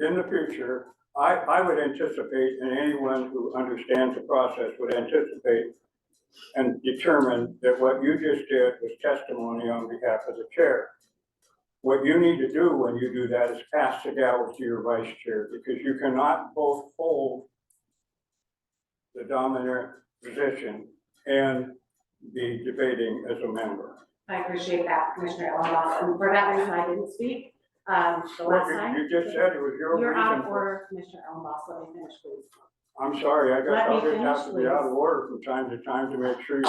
In the future, I would anticipate, and anyone who understands the process would anticipate and determine that what you just did was testimony on behalf of the chair. What you need to do when you do that is pass the gavel to your vice chair, because you cannot both hold the dominant position and be debating as a member. I appreciate that, Commissioner Ellenboss, and for that reason I didn't speak the last time. You just said it was your reason. You're out of order, Commissioner Ellenboss. Let me finish, please. I'm sorry, I guess I'll just have to be out of please. order from time to time to make sure you.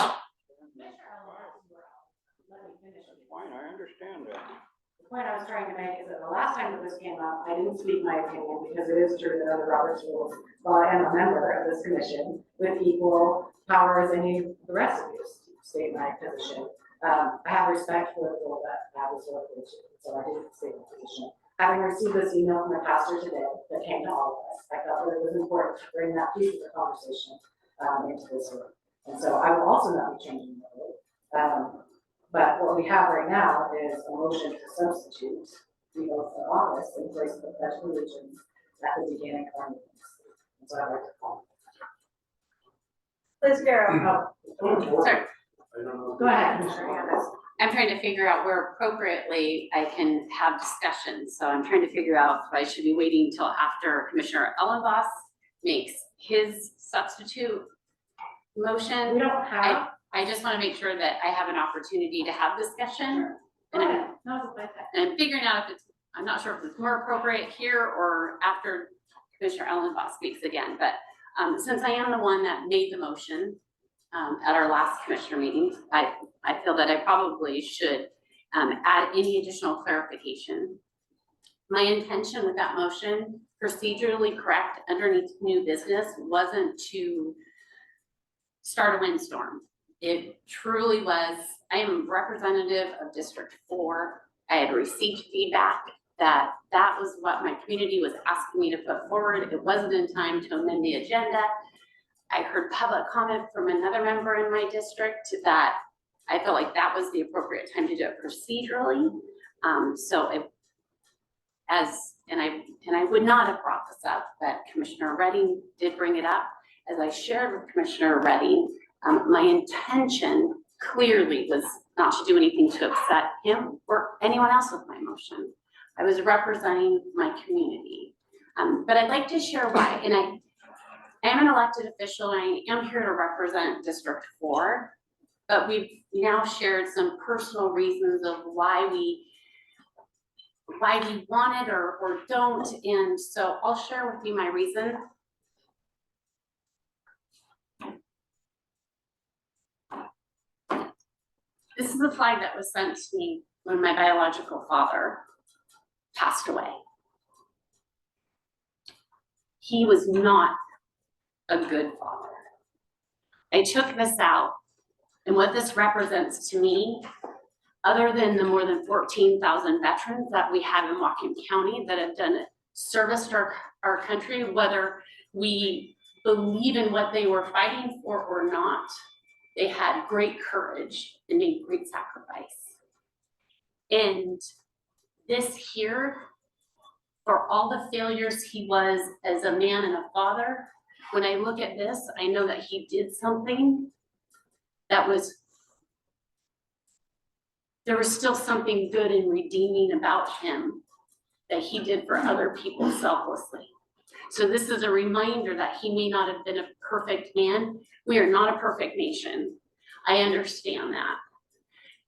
Commissioner Ellenboss, you're out. Let me finish. Fine, I understand that. The point I was trying to make is that the last time that this came up, I didn't speak my opinion because it is true that under Robert's rules, while I am a member of this commission, with equal power as any of the rest of you state my position. I have respect for the role that was elected to, so I didn't state my position. Having received this email from the pastor today that came to all of us, I felt that it was important to bring that piece of the conversation into this room. And so I will also not be changing the vote. But what we have right now is a motion to substitute the oath of office in place of the pledge of allegiance at the beginning of our meetings. That's what I'd like to call. Liz Garrow. Sorry. Go ahead, Commissioner Anderson. I'm trying to figure out where appropriately I can have discussions. So I'm trying to figure out if I should be waiting until after Commissioner Ellenboss makes his substitute motion. We don't have. I just want to make sure that I have an opportunity to have discussion. And I'm figuring out if it's, I'm not sure if it's more appropriate here or after Commissioner Ellenboss speaks again. But since I am the one that made the motion at our last commissioner meeting, I feel that I probably should add any additional clarification. My intention with that motion, procedurally correct underneath new business, wasn't to start a windstorm. It truly was, I am a representative of District 4. I had received feedback that that was what my community was asking me to put forward. It wasn't in time to amend the agenda. I heard public comment from another member in my district that I felt like that was the appropriate time to do it procedurally. I would not have brought this up, but Commissioner Redding did bring it up. As I shared with Commissioner Redding, my intention clearly was not to do anything to upset him or anyone else with my motion. I was representing my community. But I'd like to share why, and I am an elected official and I am here to represent District 4, but we've now shared some personal reasons of why we want it or don't, and so I'll share with you my reason. This is the flag that was sent to me when my biological father passed away. He was not a good father. I took this out, and what this represents to me, other than the more than 14,000 veterans that we have in Whatcom County that have done service to our country, whether we believe in what they were fighting for or not, they had great courage and made great sacrifice. And this here, for all the failures he was as a man and a father, when I look at this, I know that he did something that was, there was still something good and redeeming about him that he did for other people selflessly. So this is a reminder that he may not have been a perfect man. We are not a perfect nation. I understand that.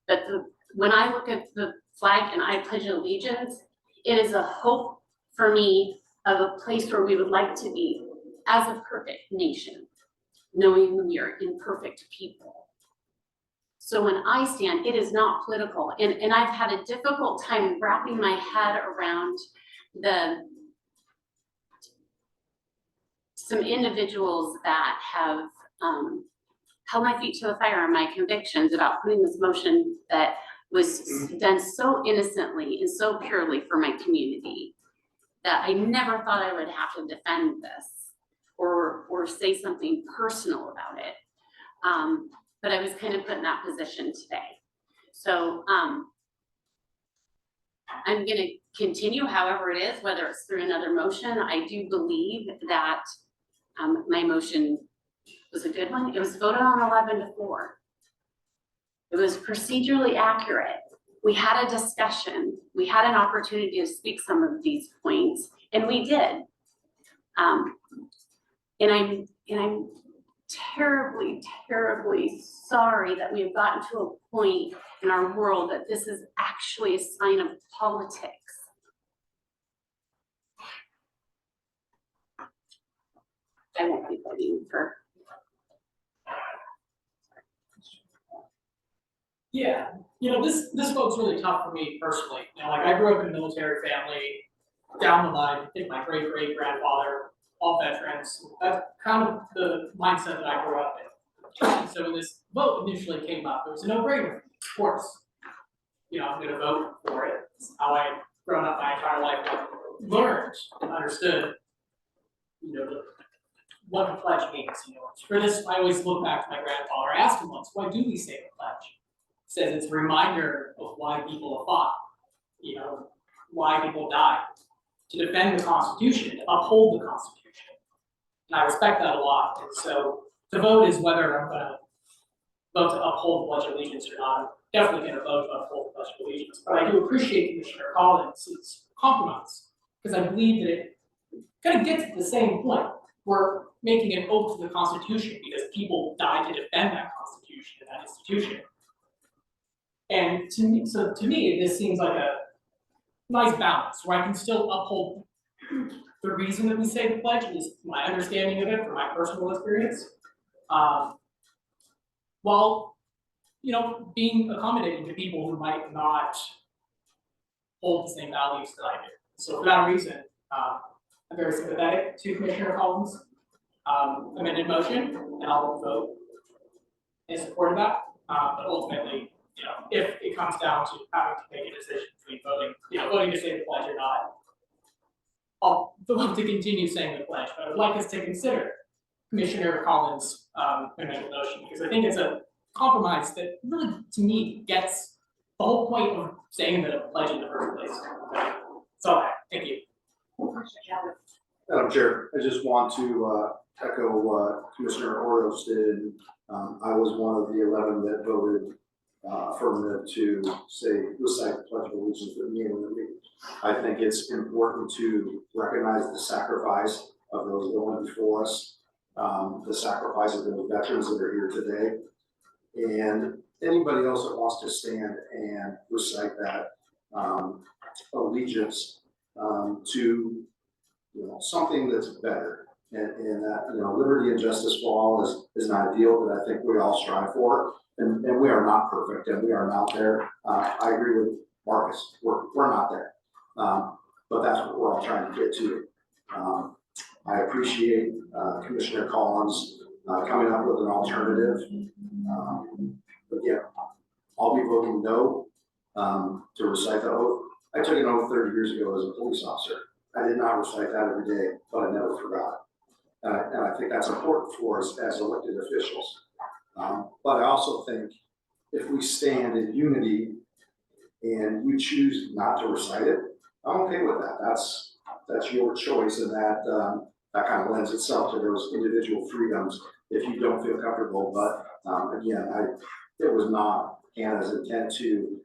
But when I look at the flag and I pledge allegiance, it is a hope for me of a place where we would like to be as a perfect nation, knowing we are imperfect people. So when I stand, it is not political. And I've had a difficult time wrapping my head around some individuals that have held my feet to the fire on my convictions about putting this motion that was done so innocently and so purely for my community that I never thought I would have to defend this or say something personal about it. But I was kind of put in that position today. So I'm gonna continue however it is, whether it's through another motion. I do believe that my motion was a good one. It was voted on 11-4. It was procedurally accurate. We had a discussion. We had an opportunity to speak some of these points, and we did. And I'm terribly, terribly sorry that we have gotten to a point in our world that this is actually a sign of politics. I won't be voting for. Yeah, this vote's really tough for me personally. Like I grew up in a military family. Down the line, I think my great-great-grandfather all veterans. That's kind of the mindset that I grew up in. So when this vote initially came up, it was a no-brainer, of course. You know, I'm gonna vote for it. It's how I've grown up my entire life, I've learned and understood, you know, what the pledge means, you know. For this, I always look back to my grandfather. I asked him once, why do we say the pledge? He says it's a reminder of why people have fought, you know, why people died, to defend the Constitution, to uphold the Constitution. And I respect that a lot. And so the vote is whether I'm gonna vote to uphold the Pledge of Allegiance or not. I'm definitely gonna vote to uphold the Pledge of Allegiance. But I do appreciate Commissioner Collins' compromise, because I believe that it kind of gets to the same point. We're making an oath to the Constitution because people died to defend that Constitution and that institution. And to me, this seems like a nice balance where I can still uphold the reason that we say the pledge, at least my understanding of it from my personal experience, while, you know, being accommodating to people who might not hold the same values that I do. So for that reason, I'm very sympathetic to Commissioner Collins' amended motion, and I'll vote in support of that. But ultimately, you know, if it comes down to having to make a decision between voting to say the pledge or not, I'll vote to continue saying the pledge. But I'd like us to consider Commissioner Collins' amended motion, because I think it's a compromise that really, to me, gets the whole point of saying the pledge in the first place. So, thank you. Madam Chair, I just want to echo what Commissioner Orioles did. I was one of the 11 that voted affirmative to recite the Pledge of Allegiance at the beginning of the meeting. I think it's important to recognize the sacrifice of those that went before us, the sacrifice of those veterans that are here today, and anybody else that wants to stand and recite that allegiance to, you know, something that's better, and that, you know, liberty and justice for all is an ideal that I think we all strive for, and we are not perfect, and we are not there. I agree with Marcus, we're not there, but that's what we're all trying to get to. I appreciate Commissioner Collins coming up with an alternative, but yeah, I'll be voting no to recite the oath. I took an oath 30 years ago as a police officer. I did not recite that every day, but I never forgot. And I think that's important for us as elected officials. But I also think if we stand in unity and you choose not to recite it, I'm okay with that. That's your choice, and that kind of lends itself to those individual freedoms if you don't feel comfortable. But again, it was not Hannah's intent to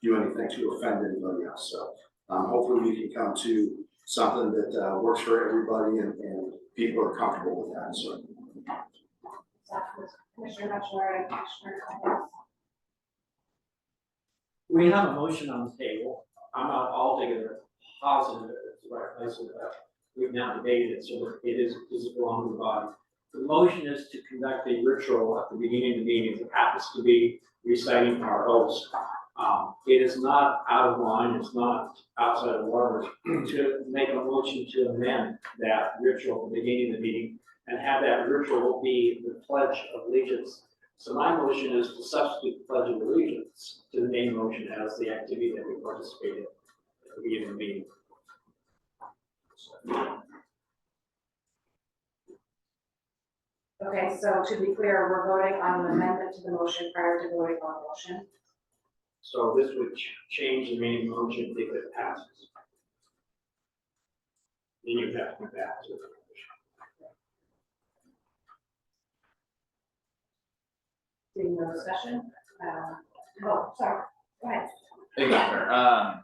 do anything to offend anybody else. So hopefully we can come to something that works for everybody, and people are comfortable with that. So. Commissioner Bachelor and Commissioner Collins. We have a motion on the table. I'm not altogether positive that it's the right place for that. We've now debated it, so it is belong to the body. The motion is to conduct a ritual at the beginning of the meeting. It happens to be reciting our oaths. It is not out of line, it's not outside of order to make a motion to amend that ritual at the beginning of the meeting and have that ritual be the Pledge of Allegiance. So my motion is to substitute the Pledge of Allegiance to the main motion as the activity that we participated at the beginning of the meeting. Okay, so to be clear, we're voting on an amendment to the motion prior to voting on the motion. So this would change the main motion if it passes. Then you have to come back to the motion. Seeing no discussion, oh, sorry, go ahead. Thank you, sir.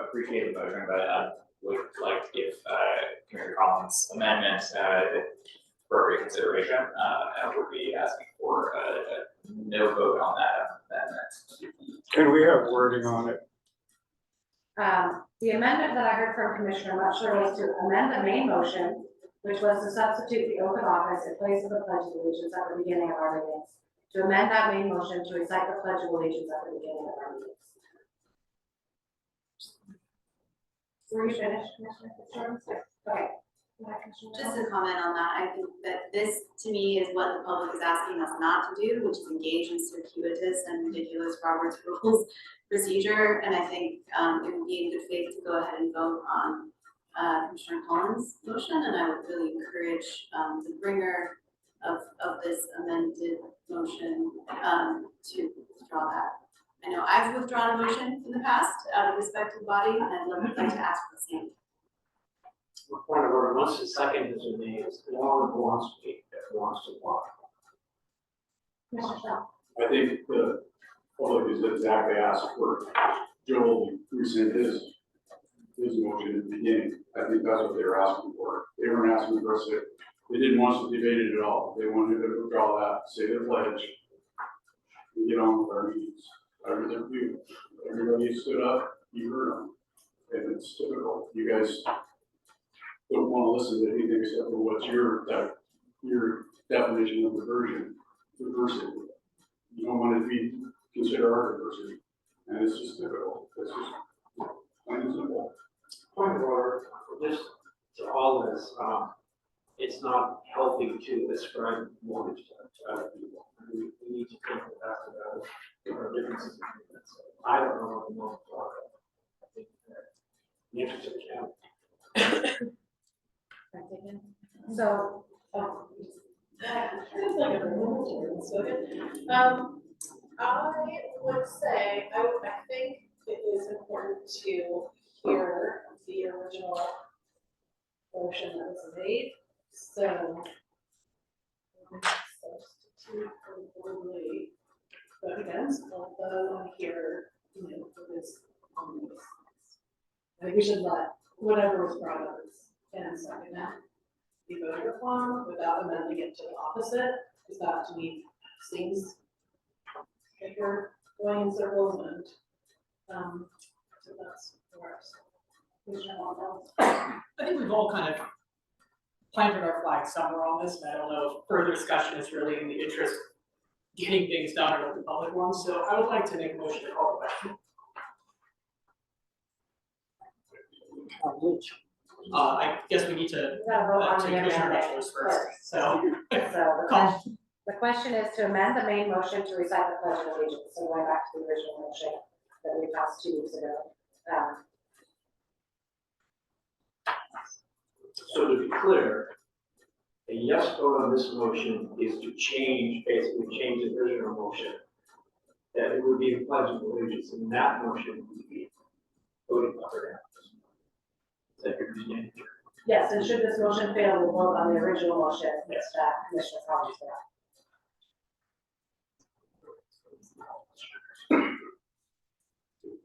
Appreciate the motion, but I would like to give Commissioner Collins' amendment for reconsideration. And would be asking for a no vote on that amendment. Can we have wording on it? The amendment that I heard from Commissioner Butler was to amend the main motion, which was to substitute the oath of office in place of the Pledge of Allegiance at the beginning of our meetings. To amend that main motion to recite the Pledge of Allegiance at the beginning of our meetings. Were you finished, Commissioner Fitzgerald? Okay. Just to comment on that, I think that this, to me, is what the public is asking us not to do, which is engage in circuitous and ridiculous Robert's Rules procedure. And I think it would be in good faith to go ahead and vote on Commissioner Collins' motion, and I would really encourage the bringer of this amended motion to withdraw that. I know I've withdrawn a motion in the past out of respect to the body, and I'd like to ask for the same. Point of order, once the second is made, it's no longer belongs to me, it belongs to the law. I think the public is exactly asked for Joel to rescind his motion at the beginning. I think that's what they were asking for. They weren't asking for us to, they didn't want us to debate it at all. They wanted to withdraw that, say their pledge, and get on with our meetings. Everybody stood up, you heard them, and it's typical. You guys don't want to listen to anything except for what's your definition of diversity. You don't want it to be consider our diversity, and it's just difficult. It's just plain and simple. Point of order, just to all this, it's not healthy to ascribe mortgage to other people. We need to think about our differences. I don't know what the mortgage are. I think that the interest of the county. So, I would say, I think it is important to hear the original motion that was made, so. Substitute probably vote against, although I hear, for this on this. I think we should let whatever was brought up and second that be voted upon without amending it to the opposite, because that to me seems like we're going in circles and, so that's worse. I think we've all kind of planted our flag somewhere on this, and I don't know if further discussion is really in the interest of getting things done or the public wants, so I would like to make a motion to call the question. I guess we need to take Commissioner Bachelor's first, so. The question is to amend the main motion to recite the pledge of allegiance, so going back to the original motion that we passed 2 weeks ago. So to be clear, a yes vote on this motion is to basically change the original motion. That it would be a pledge of allegiance, and that motion would be voted up or down. Is that your understanding? Yes, and should this motion fail, we'll vote on the original motion that Commissioner Collins put out.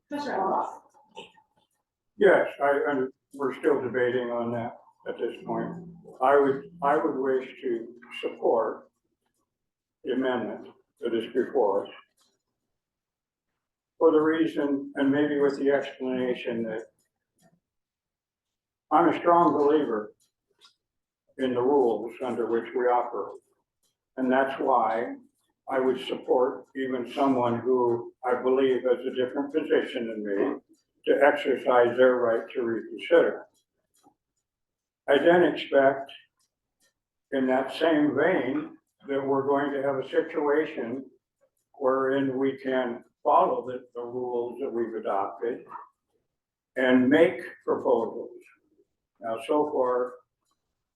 Commissioner Elmos. Yes, we're still debating on that at this point. I would wish to support the amendment that is before us for the reason, and maybe with the explanation, that I'm a strong believer in the rules under which we operate. And that's why I would support even someone who I believe has a different position than me to exercise their right to reconsider. I then expect, in that same vein, that we're going to have a situation wherein we can follow the rules that we've adopted and make proposals. Now, so far,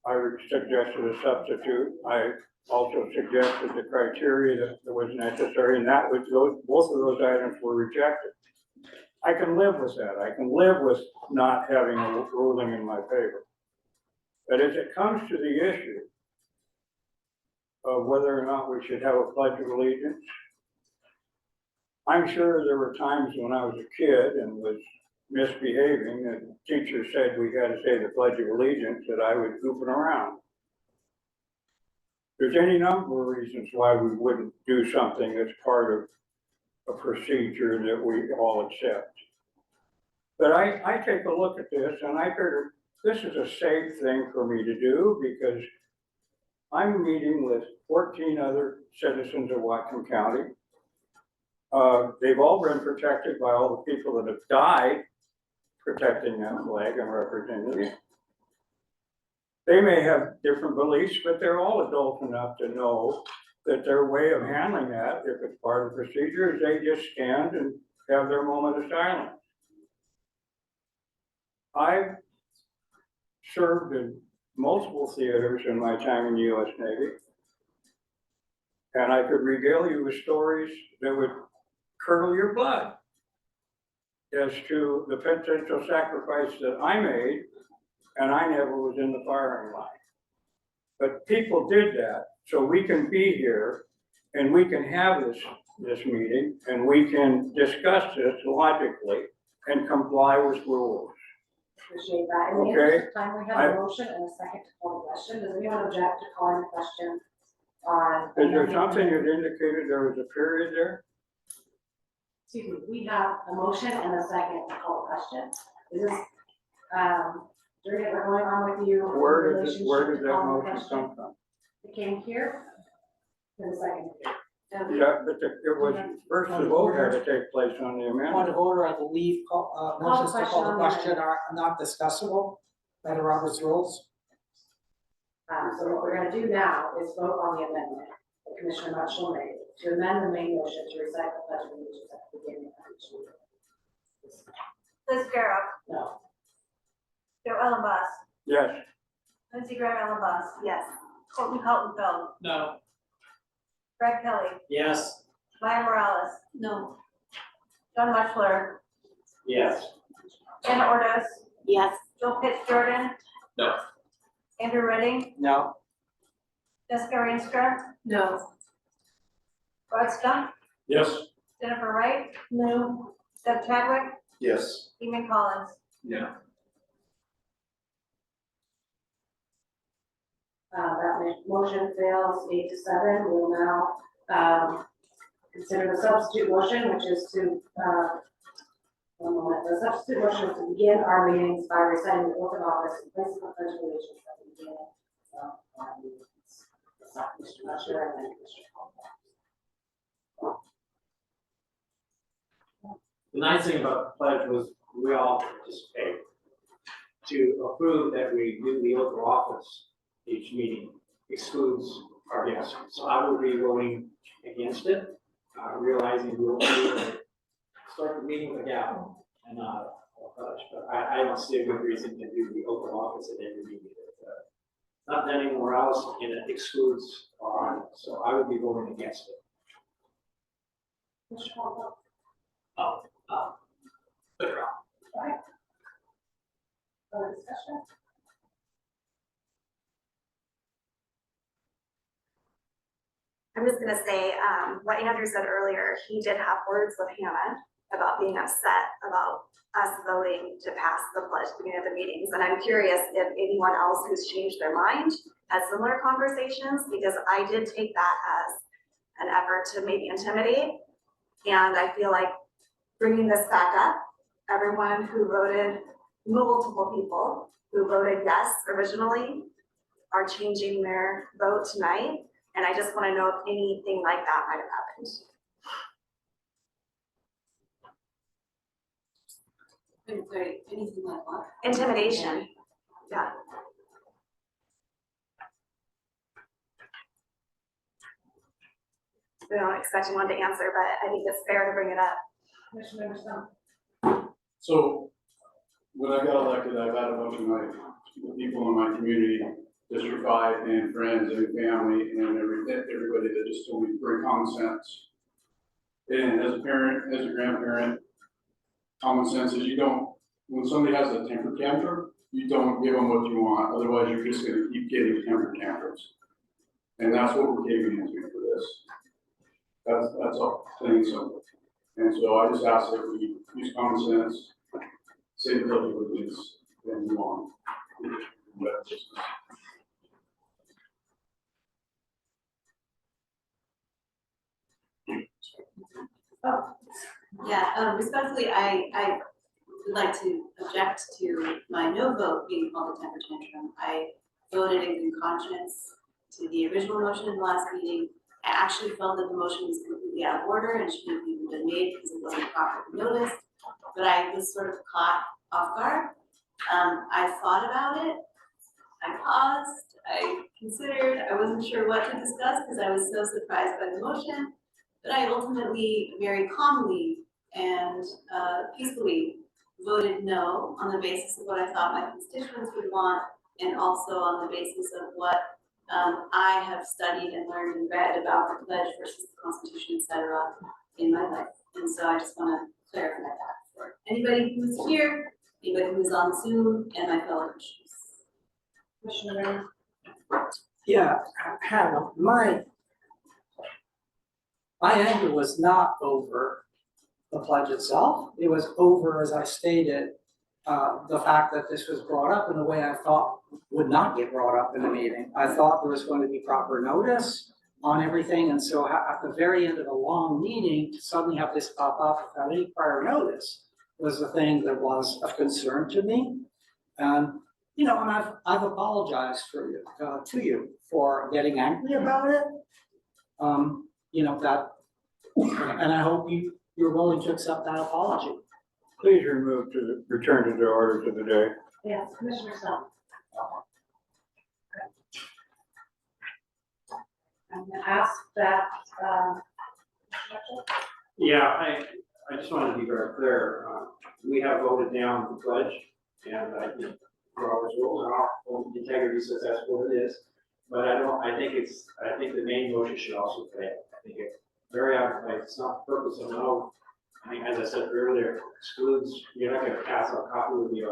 I would suggest a substitute. I also suggested the criteria that was necessary, and that was both of those items were rejected. I can live with that. I can live with not having a ruling in my favor. But as it comes to the issue of whether or not we should have a pledge of allegiance, I'm sure there were times when I was a kid and was misbehaving, and the teacher said we had to say the Pledge of Allegiance, that I was goofing around. There's any number of reasons why we wouldn't do something that's part of a procedure that we all accept. But I take a look at this and I figure this is a safe thing for me to do, because I'm meeting with 14 other citizens of Whatcom County. They've all been protected by all the people that have died protecting that flag and representing it. They may have different beliefs, but they're all adult enough to know that their way of handling that, if it's part of the procedure, is they just stand and have their moment of silence. I've served in multiple theaters in my time in the U.S. Navy. And I could regale you with stories that would curdle your blood as to the potential sacrifice that I made, and I never was in the firing line. But people did that, so we can be here and we can have this meeting and we can discuss this logically and comply with rules. Appreciate that. In the interest of time, we have a motion and a second to call the question. Does anyone object to calling the question on? Is there something that indicated there was a period there? Excuse me, we have a motion and a second to call the question. Is this, during it, we're going on with you. Where did that motion come from? It came here, then the second here. Yeah, but it was, first the vote had to take place on the amendment. Point of order, I believe, motions to call the question are not discussable by the Robert's rules. So what we're gonna do now is vote on the amendment that Commissioner Mutchler made to amend the main motion to recite the pledge of allegiance at the beginning of each meeting. Liz Garrett, No. Joe Ellenboss, Yes. Lindsey Graham Ellenboss, yes. Colton Heltenfeld, No. Greg Kelly, Yes. Maya Morales, No. John Mutchler, Yes. Anna Ordos, Yes. Joel Pitts Jordan, No. Andrew Redding, No. Jessica Rienstra, No. Rod Stump, Yes. Jennifer Wright, No. Deb Chadwick, Yes. Eamon Collins. No. That motion fails 8-7. We will now, consider the substitute motion, which is to, one moment, the substitute motion is to begin our meetings by reciting the oath of office and place of the pledge of allegiance at the beginning of our meetings. Mr. Mutchler and then Commissioner Hall. The nice thing about the pledge was we all participate. To approve that we do the oath of office each meeting excludes our guests. So I will be voting against it, realizing we'll start the meeting with a gavel and not a pledge. But I don't see a good reason to do the oath of office at every meeting. Not done anywhere else, and it excludes our audience. So I would be voting against it. Commissioner Hall. Good job. All right. Other discussion? I'm just gonna say, what Andrew said earlier, he did have words with Hannah about being upset about us voting to pass the pledge at the beginning of the meetings. And I'm curious if anyone else who's changed their mind has similar conversations, because I did take that as an effort to maybe intimidate. And I feel like bringing this back up, everyone who voted, multiple people who voted yes originally are changing their vote tonight. And I just want to know if anything like that might have happened. Sorry, anything like what? Intimidation, yeah. We don't expect anyone to answer, but I think it's fair to bring it up. Commissioner Stump. So when I got elected, I've had a bunch of my people in my community, District 5 and friends and family and everybody that just told me bring common sense. And as a parent, as a grandparent, common sense is you don't, when somebody has a temper tantrum, you don't give them what you want, otherwise you're just gonna keep getting temper tantrums. And that's what we're giving into for this. That's all, plain and simple. And so I just ask that we use common sense, say the pledge of allegiance, and move on. That's just. Yeah, respectfully, I would like to object to my no vote being called a temper tantrum. I voted in good conscience to the original motion in the last meeting. I actually felt that the motion was completely out of order and shouldn't have even been made because it wasn't properly noticed, but I was sort of caught off guard. I thought about it, I paused, I considered, I wasn't sure what to discuss because I was so surprised by the motion. But I ultimately, very calmly and peacefully voted no on the basis of what I thought my constituents would want, and also on the basis of what I have studied and learned and read about the pledge versus the Constitution, et cetera, in my life. And so I just want to clarify that for anybody who's here, anybody who's on Zoom, and my fellow Christians. Commissioner Yeah, Hannah, my anger was not over the pledge itself. It was over, as I stated, the fact that this was brought up in a way I thought would not get brought up in the meeting. I thought there was going to be proper notice on everything, and so at the very end of a long meeting, to suddenly have this pop up without any prior notice was the thing that was of concern to me. And you know, and I've apologized for you to you for getting angry about it. You know that, and I hope you're willing to accept that apology. Please return to the orders of the day. Yes, Commissioner Sell. I'm gonna ask that, Yeah, I just wanted to be very clear. We have voted down the pledge, and I think Robert's rules and our own integrity says that's what it is. But I think the main motion should also fail. I think it's very obvious, it's not the purpose of no. I think, as I said earlier, excludes, you're not gonna pass a copy of the,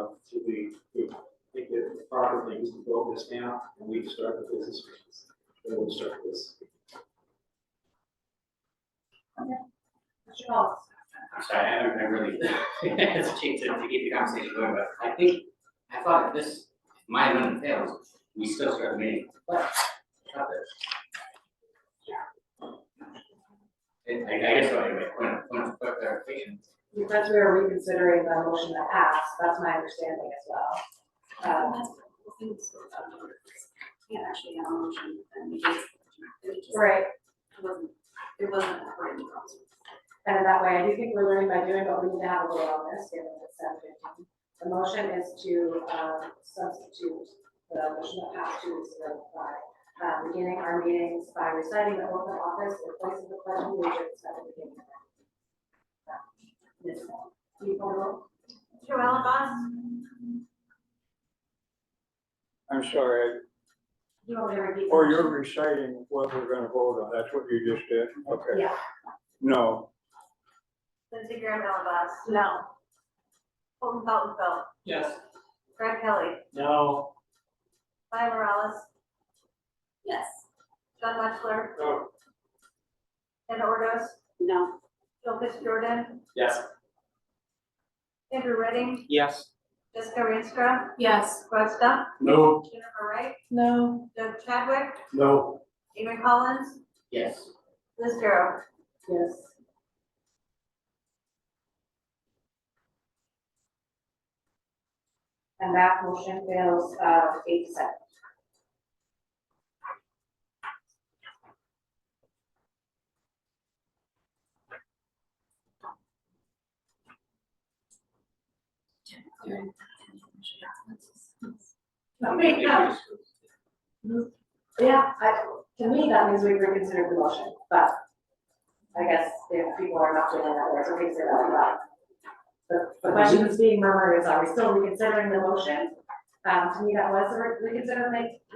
I think the proper thing is to vote this down, and we start the business. Then we'll start this. Mr. Collins. I'm sorry, I really hesitate to keep the conversation going, but I thought if my amendment fails, we still start the meeting. But, stop this. I guess I would make point of clarification. Because we are reconsidering the motion that passed, that's my understanding as well. Can't actually have a motion and it just. Right. It wasn't according to council. And in that way, I do think we're learning by doing, but we need to have a vote on this, given it's 7:15. The motion is to substitute the motion that passed 2 weeks ago by beginning our meetings by reciting the oath of office in place of the pledge of allegiance at the beginning. This one. Can you call the roll? Mr. Allenboss? I'm sorry, You want me to repeat? or you're reciting what we're gonna vote on, that's what you just did? Okay. Yeah. No. Lindsey Graham Allenboss? No. Colton Feltonfeld? Yes. Greg Kelly? No. Maya Morales? Yes. John Wetchler? No. Anna Ordos? No. Joe Fitzgerald? Yes. Andrew Redding? Yes. Jessica Rienstra? Yes. Rod Stuck? No. Jennifer Wright? No. Doug Chadwick? No. Eamon Collins? Yes. Liz Darrow? Yes. And that motion fails 8-7. Yeah, to me, that means we reconsidered the motion, but I guess if people are not doing that, it's okay to say that like that. The question that's being murmured is, are we still reconsidering the motion? To me, that was a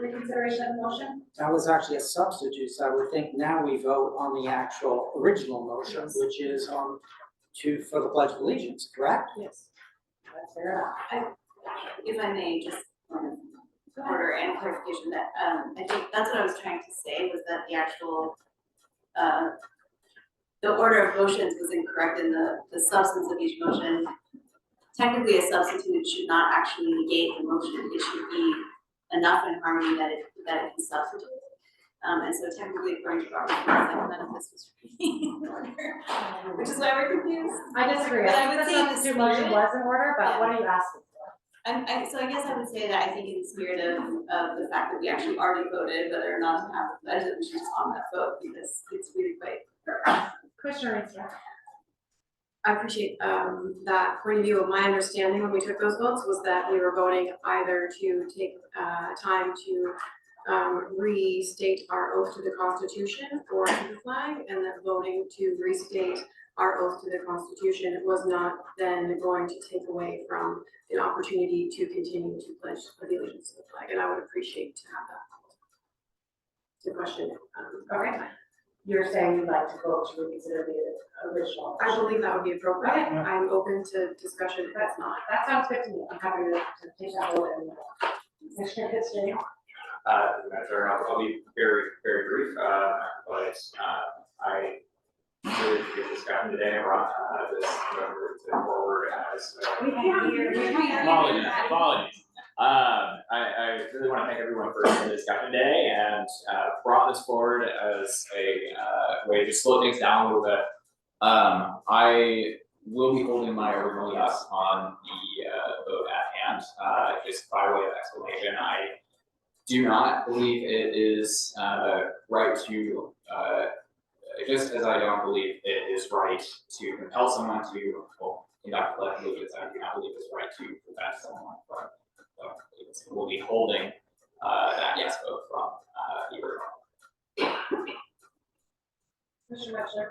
reconsideration of the motion. That was actually a substitute, so I would think now we vote on the actual original motion, which is for the Pledge of Allegiance, correct? Yes. That's fair enough. If I may, just order and clarification that, I think that's what I was trying to say, was that the actual, the order of motions was incorrect in the substance of each motion. Technically, a substitute should not actually negate the motion, it should be enough in harmony that it can substitute. And so technically, according to Robert, none of this was in order, which is why we're confused. I disagree. But I I would think say the substitute motion was in order, but Yeah. what are you asking for? So I guess I would say that I think in the spirit of the fact that we actually already voted whether or not to have the pledge, that we should just on that vote, because it's really quite. Commissioner Rienstra. I appreciate that point of view. My understanding when we took those votes was that we were voting either to take time to restate our oath to the Constitution or to the flag, and then voting to restate our oath to the Constitution. It was not then going to take away from the opportunity to continue to pledge the allegiance to the flag, and I would appreciate to have that. The question. Okay. You're saying you'd like to vote to reconsider the original? I believe that would be appropriate. I'm open to discussion if that's not. That sounds good to me. I'm happy to take that vote and Commissioner Fitzgerald. Madam, I'll be very, very brief, but I really appreciate the discussion today. I brought this forward as. We can't hear you. Apologies. I really want to thank everyone for the discussion today and brought this forward as a way to slow things down a little bit. I will be holding my original yes on the vote at hand, just by way of explanation. I do not believe it is right to, just as I don't believe it is right to compel someone to conduct pledge allegiance, I do not believe it's right to prevent someone from. We'll be holding that yes vote from either. Commissioner Wexler.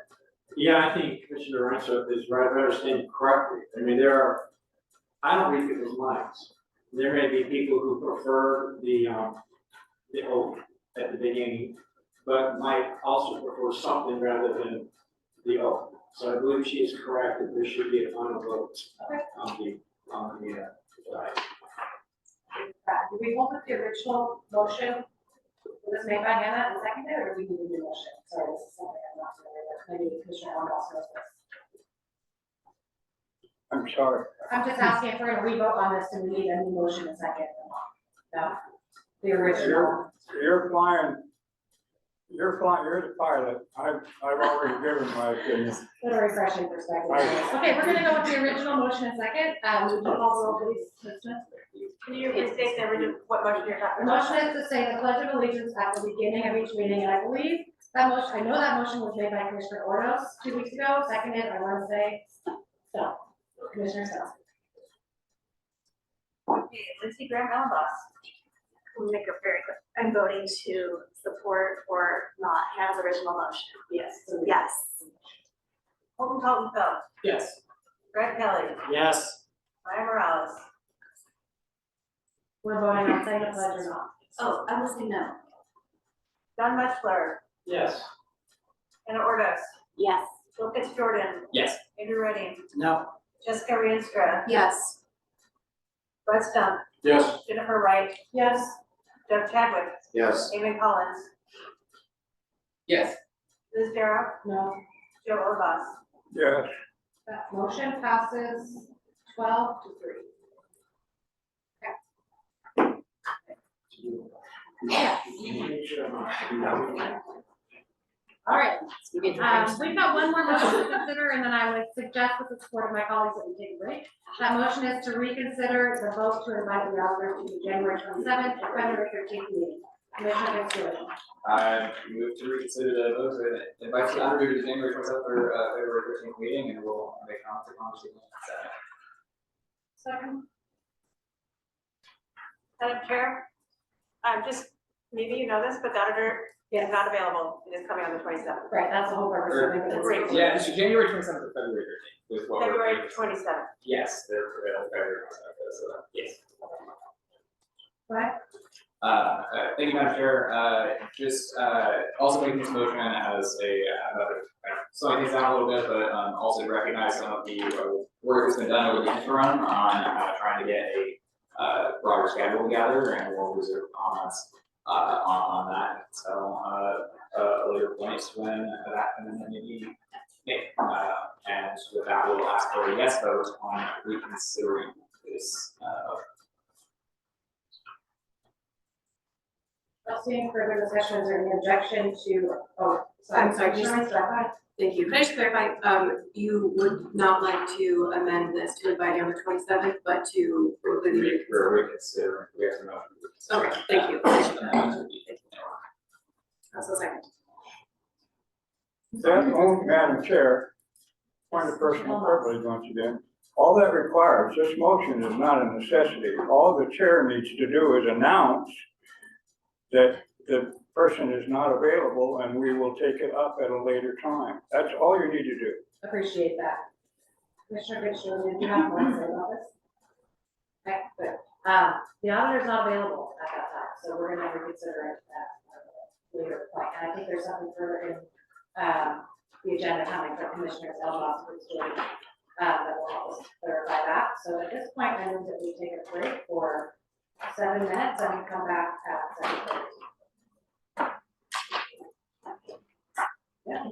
Yeah, I think Commissioner Reinstrup is right, if I understand you correctly. I mean, I don't read people's minds. There may be people who prefer the oath at the beginning, but might also prefer something rather than the oath. So I believe she is correct that there should be a final vote on the side. Did we hold with the original motion? Was made by Hannah and seconded, or did we do a new motion? Sorry, this is something I'm not familiar with. Maybe Commissioner Alvarez knows this. I'm sorry. I'm just asking if we're gonna re-vote on this, do we need a new motion and second? No, the original. You're fine. You're the pilot. I've already given my opinion. What a refreshing perspective. Okay, we're gonna go with the original motion and second. Would you call the roll, please, Ms. Smith? Can you restate the original, what motion you're talking The about? motion is to say the pledge of allegiance at the beginning of each meeting, and I believe that motion, I know that motion was made by Commissioner Ordos 2 weeks ago, seconded, I want to say, so, Commissioner Sells. Okay, Lindsey Graham Allenboss. We'll make it very quick. I'm voting to support or not Hannah's original motion. Yes. Yes. Holden Colton Phil. Yes. Greg Kelly. Yes. Ryan Morales. We're voting on saying the pledge or not. Oh, I'm listening no. John Mutchler. Yes. Anna Ordos. Yes. Bill Fitzgerald. Yes. Andrew Redding. No. Jessica Rienstra. Yes. Brett Stump. Yes. Jennifer Wright. Yes. Jeff Chadwick. Yes. Amy Collins. Yes. Liz Darrow. No. Joe Obas. Yes. That motion passes 12 to 3. Yeah. All right, we've got one more motion to consider, and then I would suggest with the support of my colleagues that we take a break. That motion is to reconsider the vote to invite the auditor to the January 27th or February 13th meeting. Commissioner Fitzgerald. I move to reconsider the vote to invite the auditor to the January 27th or February 13th meeting, and we'll make comments on the Second. Madam Chair, just, maybe you know this, but the auditor is not available. It is coming on the 27th. Right, that's the whole purpose. I think it's Great. Yeah, it's January 27th or February 13th. With what we're- February 27th. Yes, they're February 27th, so yes. Right. Thank you, Madam Chair. Just also making this motion as slowing things down a little bit, but also to recognize some of the work that's been done over the interim on trying to get a broader schedule together, and we'll reserve comments on that. So a later point when that can maybe made. And with that, we'll ask for a yes vote on reconsidering this. Seeing further discussion, is there any objection to, I'm sorry, Commissioner Reinstrup? Thank you. Can I just clarify, you would not like to amend this to invite you on the 27th, but to include We're reconsidering, we have to know. Okay, thank you. That's the second. That, Madam Chair, Point of personal privilege once again. All that requires, this motion is not a necessity. All the chair needs to do is announce that the person is not available and we will take it up at a later time. That's all you need to do. Appreciate that. Commissioner Fitzgerald, did you have more to say about this? Okay, good. The auditor's not available at that time, so we're gonna reconsider it at a later point. And I think there's something further in, the agenda coming from Commissioners Elbach and Fitzgerald, that will help us clarify that. So at this point, I move that we take a break for 7 minutes and we come back at 7:30. Yeah.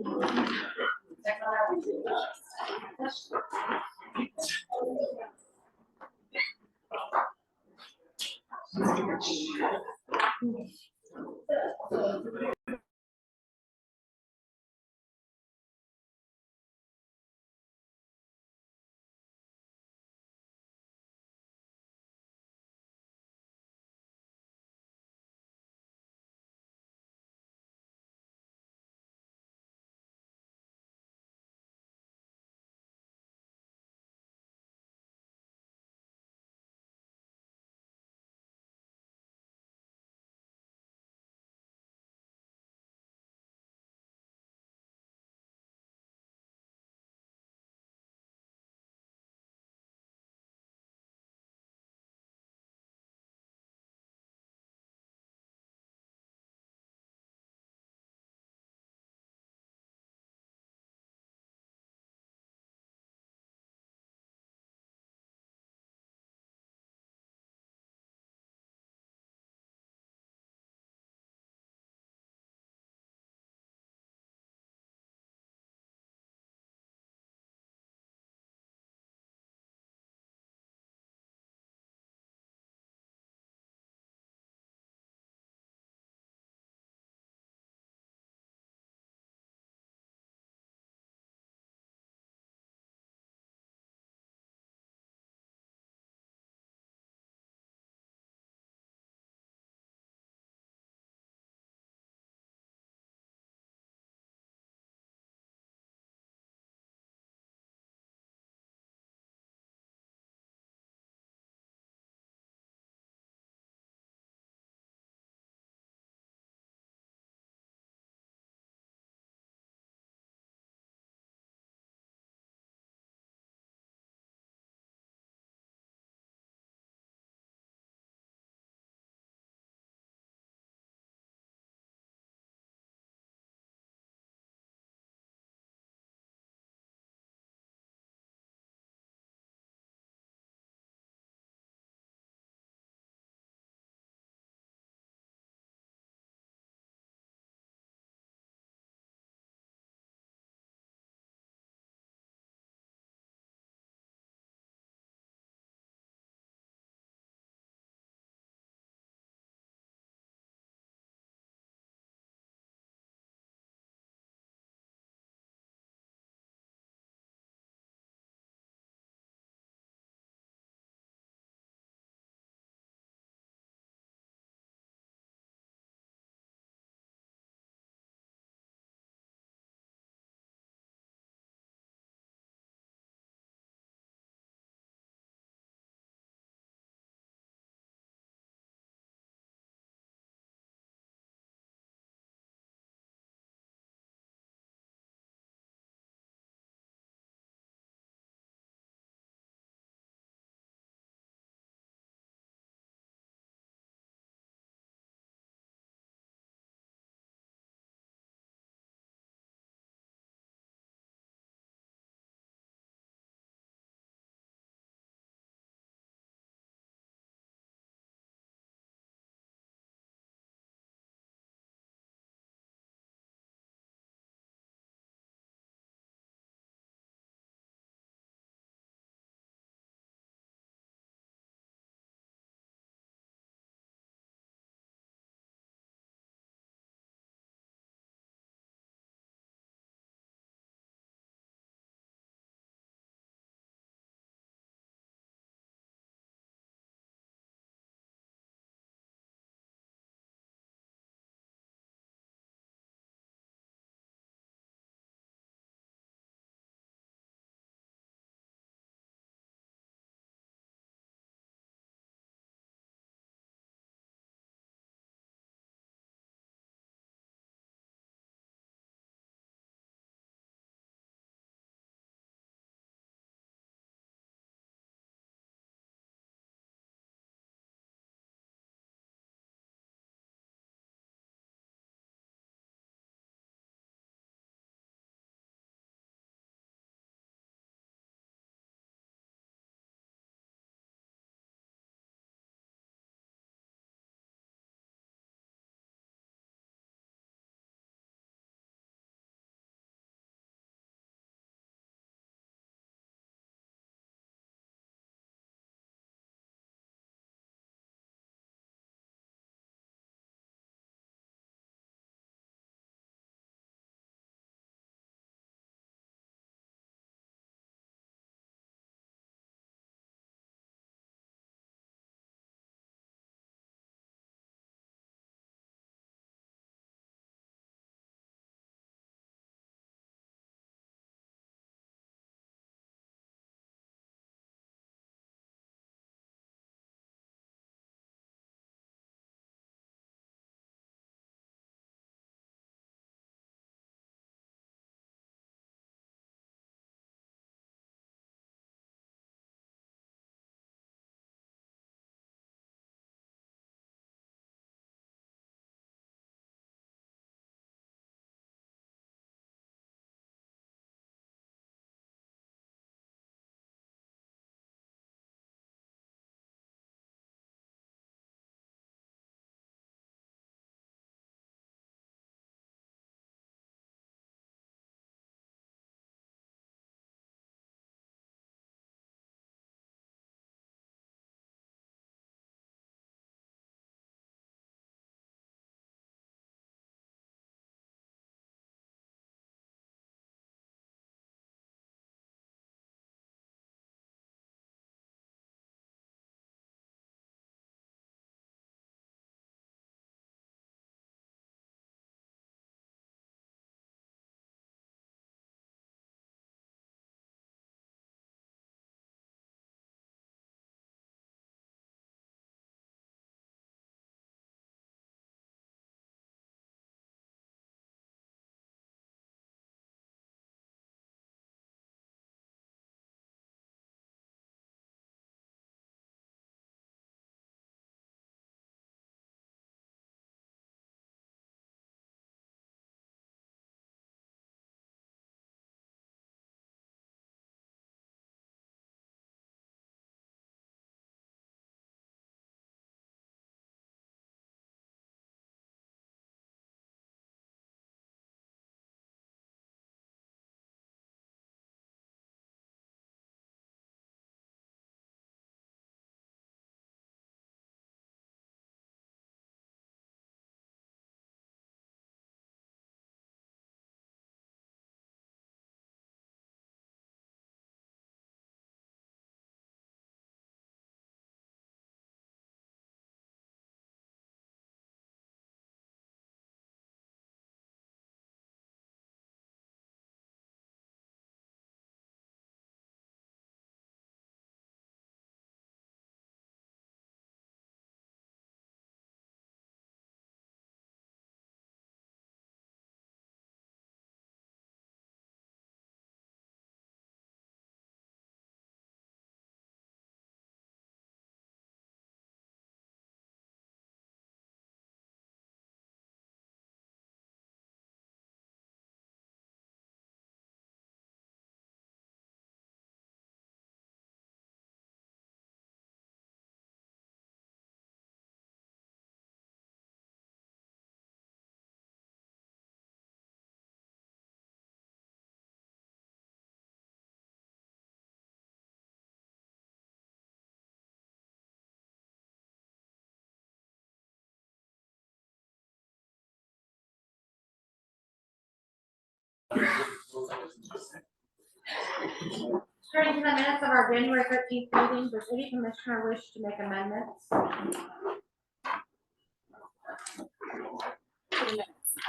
Turning to the minutes of our January 13th meeting, does any commissioner wish to make amendments?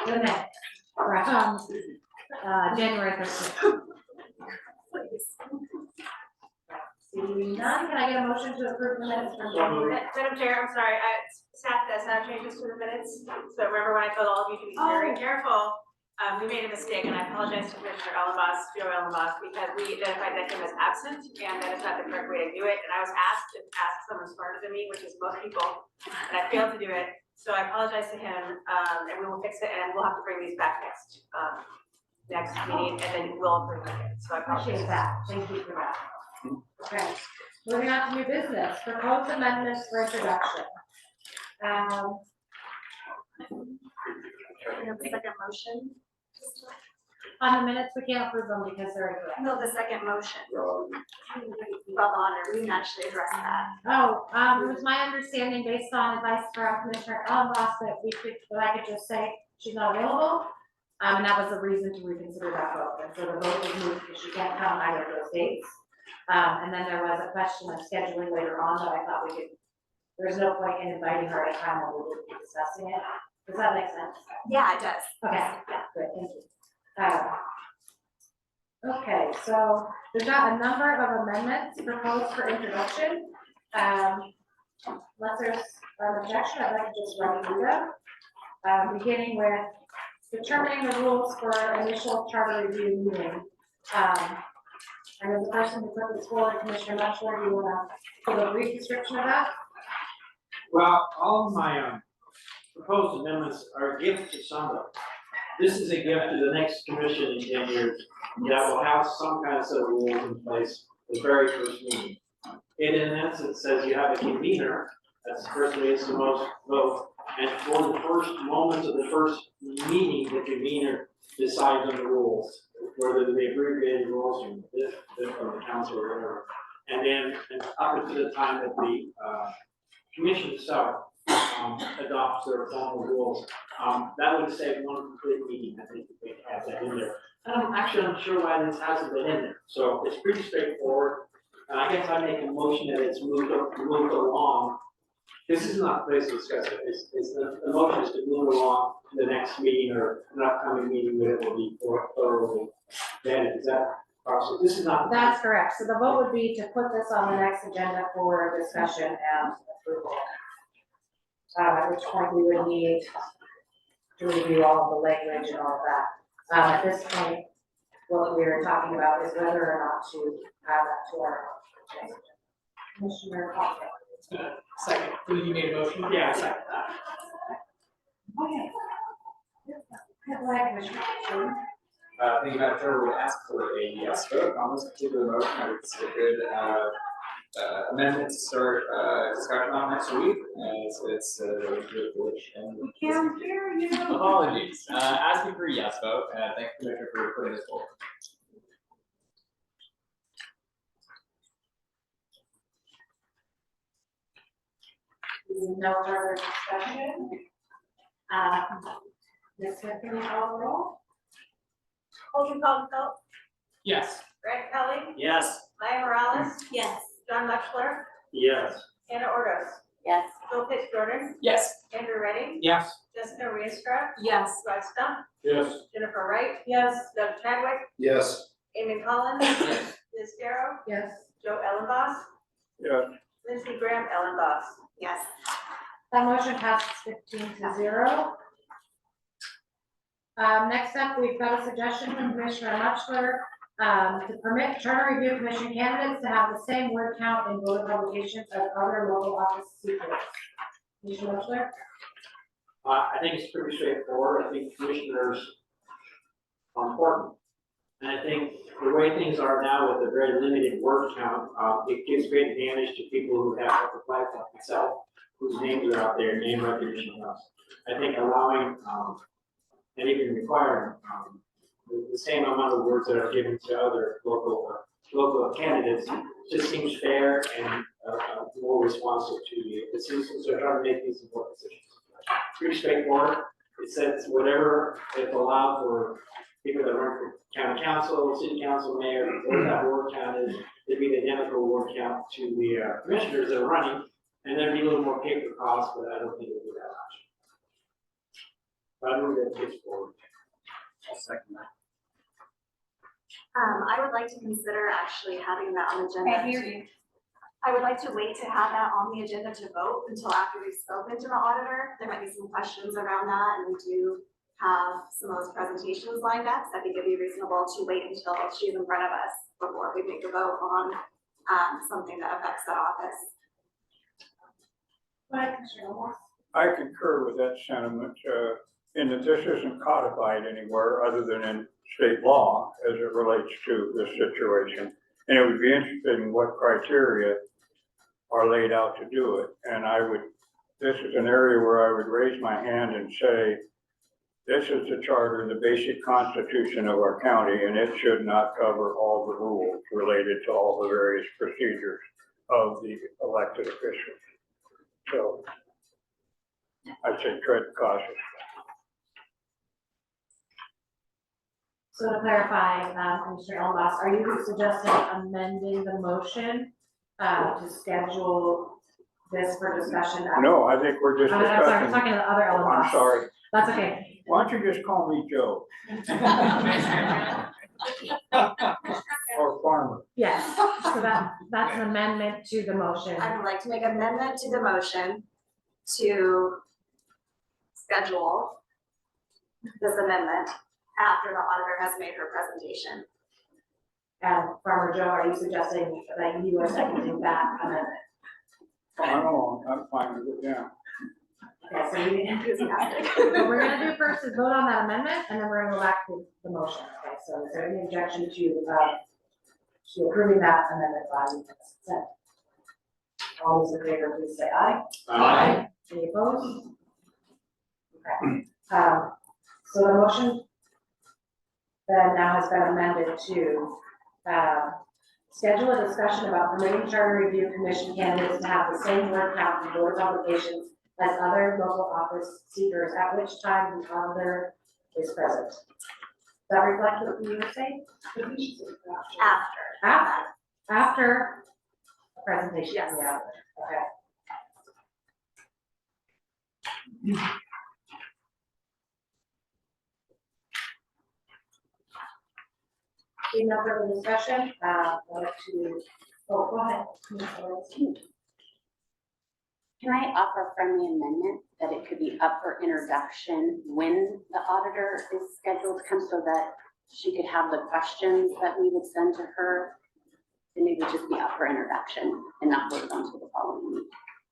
The minutes. January 13th. Seeing none, can I get a motion to approve the minutes from January? Madam Chair, I'm sorry, staff does have changes to the minutes, so remember when I told all of you to be very careful, we made a mistake, and I apologize to Commissioner Ellenboss, Joe Ellenboss, because we identified that him as absent, and that is not the correct way to do it, and I was asked to ask someone smarter than me, which is most people, and I failed to do it, so I apologize to him, and we will fix it, and we'll have to bring these back next meeting, and then we'll approve it, so I apologize. Appreciate that, thank you for that. Okay, moving on to new business, proposed amendments for introduction. Second motion. On the minutes, we can't approve them because they're incorrect. No, the second motion. Well, honor, we didn't actually address that. Oh, it was my understanding based on advice from Commissioner Ellenboss that I could just say she's not available. And that was the reason to reconsider that vote. And so the vote was moved because she can't come either of those dates. And then there was a question of scheduling later on that I thought we could, there's no point in inviting her at a time when we would be discussing it. Does that make sense? Yeah, it does. Okay, good, thank you. Okay, so we've got a number of amendments proposed for introduction. Unless there's an objection, I'd like to just run through them. Beginning with determining the rules for initial charter review meeting. And as the person who put this forward, Commissioner Muchler, do you want to give a brief description of that? Well, all of my proposed amendments are a gift to somebody. This is a gift to the next commission in 10 years that will have some kind of set of rules in place the very first meeting. It in essence says you have a convener, that's the person who gets the most vote, and for the first moments of the first meeting, the convener decides on the rules, whether they abbreviated rules from this from the council or whatever. And then up until the time that the commission itself adopts their formal rules. That would save one complete meeting. I think we have that in there. And I'm actually unsure why this hasn't been in there. So it's pretty straightforward. And I guess I make a motion that it's moved along. This is not the place to discuss it. The motion is to move along to the next meeting or an upcoming meeting where it will be thoroughly vetted. Is that possible? This is not. That's correct. So the vote would be to put this on the next agenda for discussion and approval. At which point we would need to review all of the language and all of that. At this point, what we're talking about is whether or not to add that to our agenda. Commissioner Cochran. Second, you made a motion? Yeah, second. Okay. Go ahead, Commissioner Cochran. Thank you, Madam Chair. We would ask for a yes vote on this particular motion. I think it's a good amendment to start discussion on next week, as it's We can't hear you. apologies. Asking for a yes vote, and thank you, Commissioner, for putting this forward. No further discussion. Ms. Smith, can you call the roll? Colton Colville, Yes. Greg Kelly, Yes. Maya Morales, Yes. John Muchler, Yes. Anna Ordos, Yes. Bill Fitzgerald, Yes. Andrew Redding, Yes. Jessica Riestra, Yes. Rod Stump, Yes. Jennifer Wright, Yes. Doug Chadwick, Yes. Amy Collins, Liz Darrow, Yes. Joe Ellenboss, Yes. Lindsey Graham Ellenboss. Yes. That motion passes 15-0. Next up, we've got a suggestion from Commissioner Muchler to permit Charter Review Commission candidates to have the same word count in voter publications as other local office seekers. Commissioner Muchler? I think it's pretty straightforward. I think commissioners are important. And I think the way things are now with a very limited word count, it gives great advantage to people who have upper flags like myself, whose names are out there, name recognition laws. I think allowing, and even requiring, the same amount of words that are given to other local candidates just seems fair and more responsive to the citizens who are trying to make these important decisions. Pretty straightforward. It says whatever, if allowed for people that run for county council, city council, mayor, or that ward count is, it'd be the identical ward count to the commissioners that are running, and there'd be a little more paper cost, but I don't think it'd be that much. But I move that takes forward. I'll second that. I would like to consider actually having that on the agenda. I hear you. I would like to wait to have that on the agenda to vote until after we've spoken to the auditor. There might be some questions around that, and we do have some of those presentations lined up, so I think it'd be reasonable to wait until she's in front of us before we make a vote on something that affects that office. I concur with that sentiment, in that this isn't codified anywhere other than in state law as it relates to this situation. And it would be interesting in what criteria are laid out to do it. And this is an area where I would raise my hand and say, this is the charter, the basic constitution of our county, and it should not cover all the rules related to all the various procedures of the elected officials. So I'd say tread cautious. So to clarify, Commissioner Ellenboss, are you suggesting amending the motion to schedule this for discussion? No, I think we're just I'm sorry, discussing. I'm talking to the other Ellenboss. I'm sorry. That's okay. Why don't you just call me Joe? Or Farmer? Yes, so that's an amendment to the motion. I would like to make an amendment to the motion to schedule this amendment after the auditor has made her presentation. And Farmer Joe, are you suggesting that you are seconding that amendment? I don't know, I'm fine with it, yeah. Okay, so what we're gonna do first is vote on that amendment, and then we're gonna go back to the motion. Okay, so is there any objection to approving that amendment by consent? All those in favor, please say aye. Aye. Any opposed? Okay, so the motion then now has been amended to, schedule a discussion about permitting charter review commission candidates to have the same word count in board publications as other local office seekers, at which time the auditor is present. Does that reflect what you were saying? After presentation. Yes. From the auditor. Okay. Seeing no further discussion, I'd like to, go ahead. Can I offer a friendly amendment that it could be up for introduction when the auditor is scheduled to come so that she could have the questions that we would send to her? And it would just be up for introduction and not voted on to the following week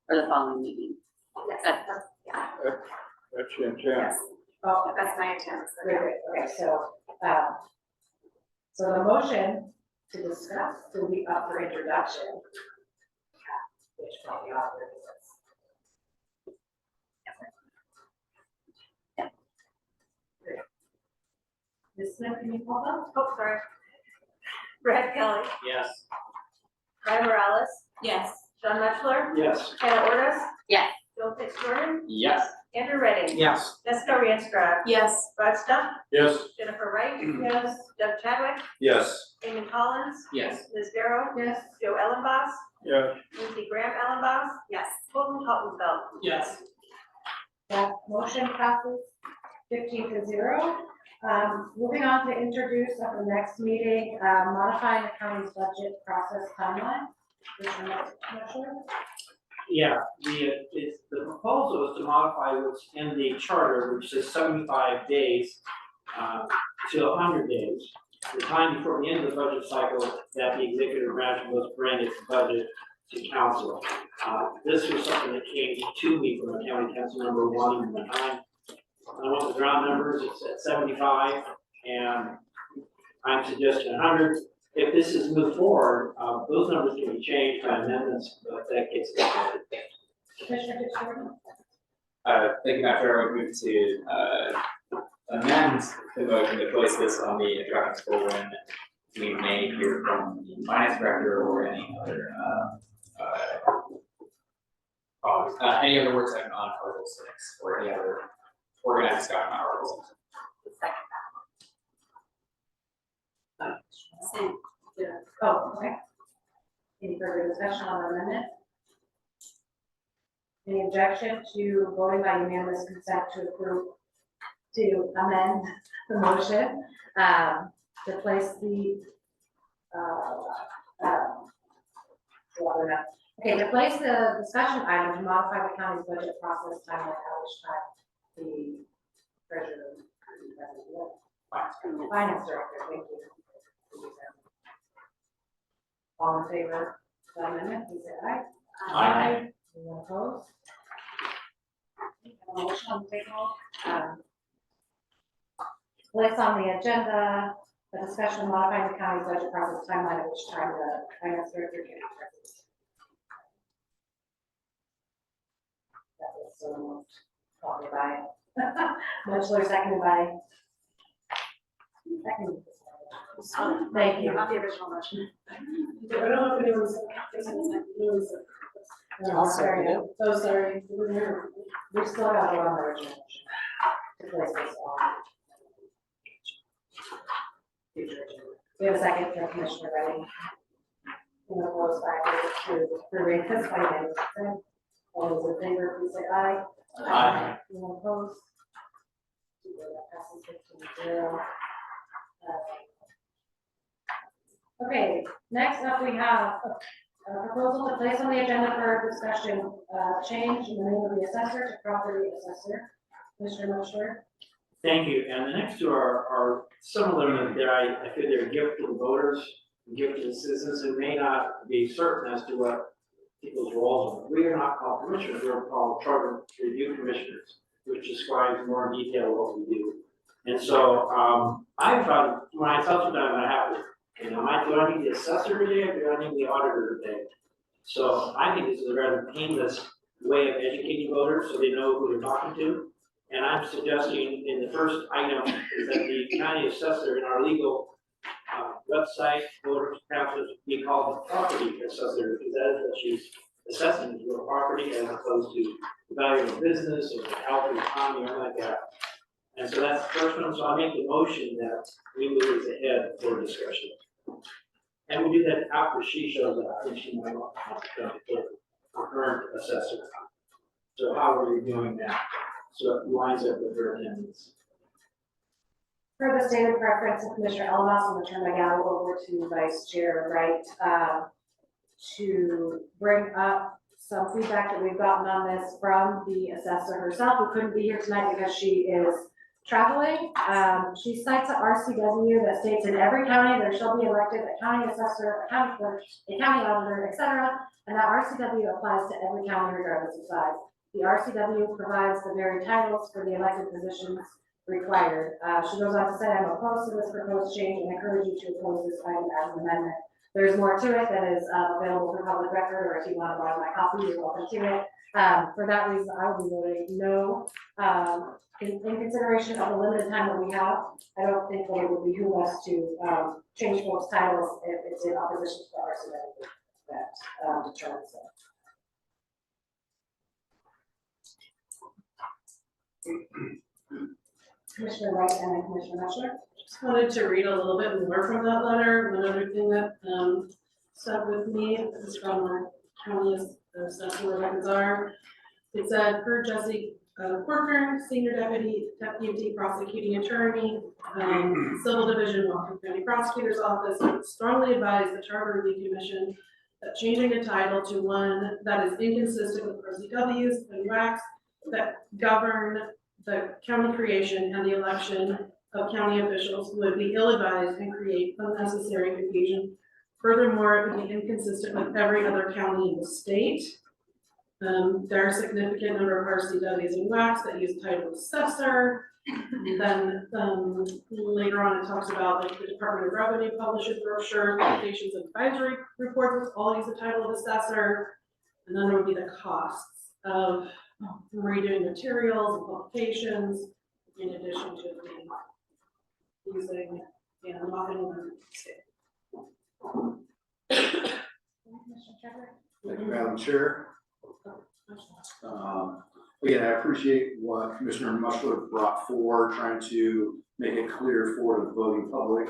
or the following meeting. Yes, yeah. That's the intent. Yes. Oh, That's my intent. great, okay, so the motion to discuss will be up for introduction. Which probably auditor is. Ms. Smith, can you call them? Oh, sorry. Brad Kelly, Yes. Ryan Morales, Yes. John Mutchler, Yes. Hannah Ortis, Yes. Bill Fitzgerald, Yes. Andrew Redding. Yes. Jessica Rienstra, Yes. Rod Stump, Yes. Jennifer Wright. Yes. Doug Chadwick, Yes. Eamon Collins, Yes. Liz Darrow, Yes. Joe Ellenboss, Yes. Lindsey Graham Ellenboss, Yes. Colton Tottenfeld. Yes. That motion passes 15-0. Moving on to introduce at the next meeting, modifying the county's budget process timeline. Yeah, the proposal is to modify what's in the charter, which is 75 days to 100 days. The time before the end of the budget cycle that the executive branch must bring its budget to council. This was something that came to me from a county council member wanting the time. I want the ground numbers, it's at 75, and I'm suggesting 100. If this is moved forward, those numbers can be changed by amendments, but that gets it. Commissioner Fitzgerald? Thank you, Madam Chair. I would move to amend the motion to place this on the agenda for when we may hear from the finance director or any other any other work session on Article 6 or any other organized discussion on Article 6. discussion on the amendment? Any objection to voting by unanimous consent to approve, to amend the motion, to place the, okay, to place the discussion item to modify the county's budget process timeline at which time the treasurer, finance director, thank you. All in favor of the amendment, please say aye. Aye. Anyone opposed? Motion on the table. Place on the agenda, the discussion of modifying the county's budget process timeline at which time the finance director can be present. That was so moved, probably by, Mutchler, seconded by. Thank you. Not the original motion. I don't know if anyone's. Oh, sorry. Oh, sorry. We still got to go on the original motion. To place this on. We have a second from Commissioner Redding. And those factors to approve this finance. All those in favor, please say aye. Aye. Anyone opposed? That passes 15-0. Okay, next up we have a proposal to place on the agenda for discussion, change in the name of the assessor to property assessor. Commissioner Mosher. Thank you, and the next two are similar in that I feel they're a gift to the voters, a gift to the citizens, who may not be certain as to what people's roles are. We are not called commissioners, we're called charter review commissioners, which describes more in detail what we do. And so, I found, when I talked to them, I have to, do I need the assessor today, or do I need the auditor today? So I think this is a rather painless way of educating voters, so they know who they're talking to. And I'm suggesting in the first item is that the county assessor in our legal website, voters council, be called the property assessor, because that is what she's assessing, real property, as opposed to the value of a business or the health of the economy or like that. And so that's the first one, so I make the motion that we move this ahead for discussion. And we do that after she shows up, and she might want to come to the current assessor. So how are we doing that? So it lines up with her attendance. For the stated preference of Commissioner Elmas, I'm going to turn my gavel over to Vice Chair Wright to bring up some feedback that we've gotten on this from the assessor herself, who couldn't be here tonight because she is traveling. She cites a RCW that states in every county there shall be elected a county assessor, a county clerk, a county auditor, etc. And that RCW applies to every county regardless of size. The RCW provides the very titles for the elected positions required. She goes on to say, I'm opposed to this proposed change and encourage you to oppose this item as an amendment. There's more to it that is available for public record, or if you want to borrow my copy, you're welcome to it. For that reason, I will be voting no. In consideration of the limited time that we have, I don't think that it would behoove us to change folks' titles if it's in opposition to the RCW that determines it. Commissioner Wright and then Commissioner Meshler. Just wanted to read a little bit more from that letter. Another thing that stuck with me is from our county assessor Rebecca Czar. It said, per Jesse Corcoran, Senior Deputy Prosecuting Attorney, Civil Division, Whatcom County Prosecutor's Office, strongly advise the Charter Review Commission that changing the title to one that is inconsistent with RCWs and WACs that govern the county creation and the election of county officials would be ill-advised and create unnecessary confusion. Furthermore, it would be inconsistent with every other county in the state. There are a significant number of RCWs and WACs that use the title assessor. Then later on, it talks about like the Department of Revenue publishes brochures, publications, and advisory reports, all use the title of assessor. And then there would be the costs of redoing materials and publications, in addition to using, nothing. Thank you, Madam Chair. Again, I appreciate what Commissioner Mushler brought forward, trying to make it clear for the voting public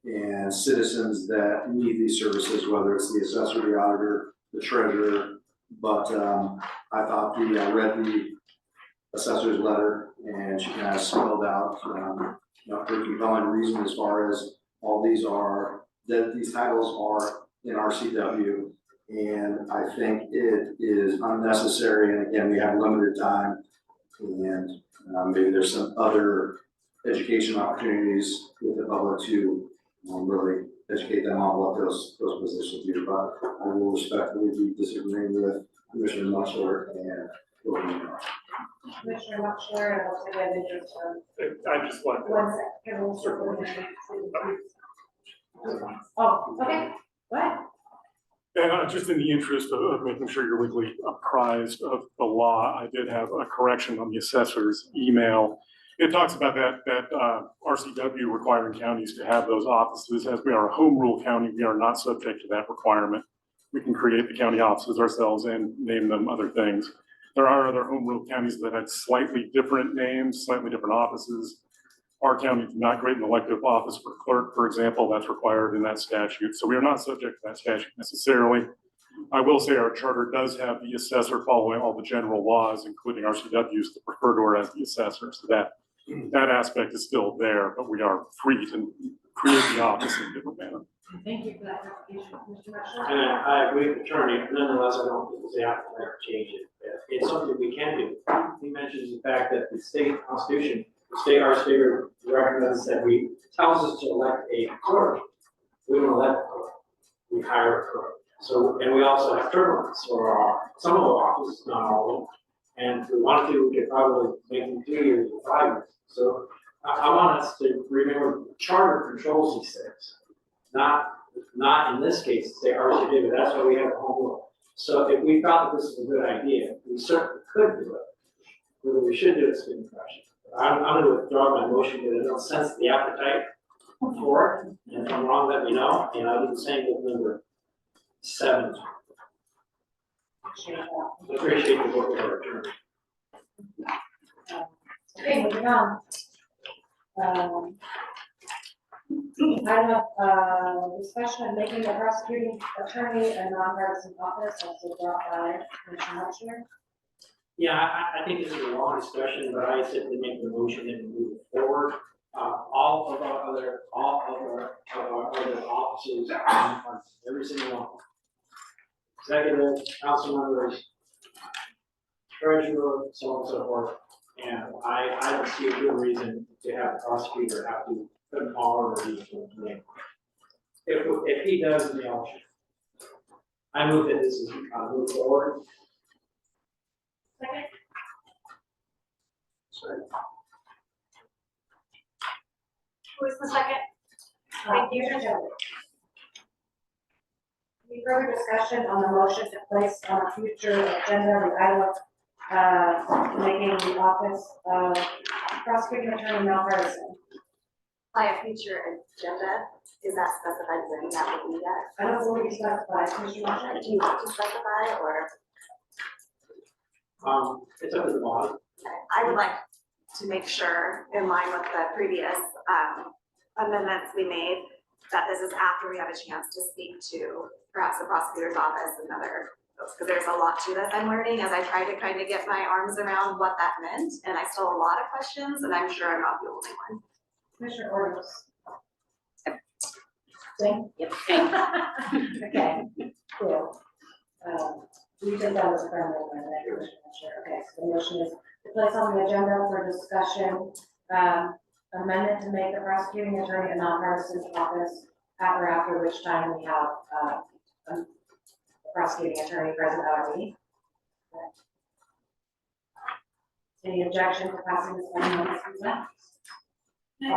and citizens that need these services, whether it's the assessor, the auditor, the treasurer. But, I thought I read the assessor's letter and she kind of spelled out, her compelling reason as far as all these titles are in RCW. And I think it is unnecessary, and again, we have limited time, and maybe there's some other education opportunities with the public to really educate them on what those positions do. But I will respectfully be disagreeing with Commissioner Muchler and Commissioner Muchler, and also have interest I just want. one second, we'll circle the Oh, okay, go ahead. And just in the interest of making sure you're legally apprised of the law, I did have a correction on the assessor's email. It talks about that RCW requiring counties to have those offices. As we are a home rule county, we are not subject to that requirement. We can create the county offices ourselves and name them other things. There are other home rule counties that had slightly different names, slightly different offices. Our county did not create an elective office for clerk, for example. That's required in that statute. So we are not subject to that statute necessarily. I will say our charter does have the assessor following all the general laws, including RCWs, to refer to her as the assessor. So that aspect is still there, but we are free to create the office in a different manner. Thank you for that clarification, Mr. Muchler. And I agree with the attorney, nonetheless, I don't think it's the applicant to change it. It's something we can do. He mentions the fact that the state constitution, the state RCW recommends that tells us to elect a clerk. We don't elect a clerk, we hire a clerk. So, and we also have term limits for some of our offices, not all of them. And if we wanted to, we could probably make them 2 years or 5 years. So I want us to remember the charter controls these things. Not in this case, the RCW, but that's why we have a home rule. So if we thought that this was a good idea, we certainly could do it. Whether we should do it is a good question. I'm going to withdraw my motion because I don't sense the appetite for it. And if I'm wrong, let me know. And I'll do the same with number 7. Appreciate the work of our attorney. Okay, moving on. I have discussion of making the prosecuting attorney a nonpartisan office, also brought by Commissioner Muchler. Yeah, I think this is a long discussion, but I simply make the motion and move it forward. All of our other offices, every single one. Executive, council members, treasurer, so on and so forth. And I don't see a good reason to have the prosecutor have to put an R or E to the name. If he does, then I'll. I move that this is move forward. Second. Who is the second? Thank you, Joe. Any further discussion on the motion to place on a future agenda the item of making the office of prosecuting attorney nonpartisan? By a future agenda, is that specified when that would be yet? I don't believe you specified, Commissioner Muchler. Do you want to specify or? It's up to the body. I would like to make sure, in line with the previous amendments we made, that this is after we have a chance to speak to perhaps the prosecutor's office and other folks, because there's a lot to this I'm learning as I try to kind of get my arms around what that meant, and I still have a lot of questions, and I'm sure I'm not the only one. Commissioner Ordos. Yep. Okay, cool. You think that was a friendly amendment, Commissioner Muchler. Okay, so the motion is to place on the agenda for discussion, amendment to make the prosecuting attorney a nonpartisan office after which time we have a prosecuting attorney present at our meeting. Any objection to passing this amendment as consent? I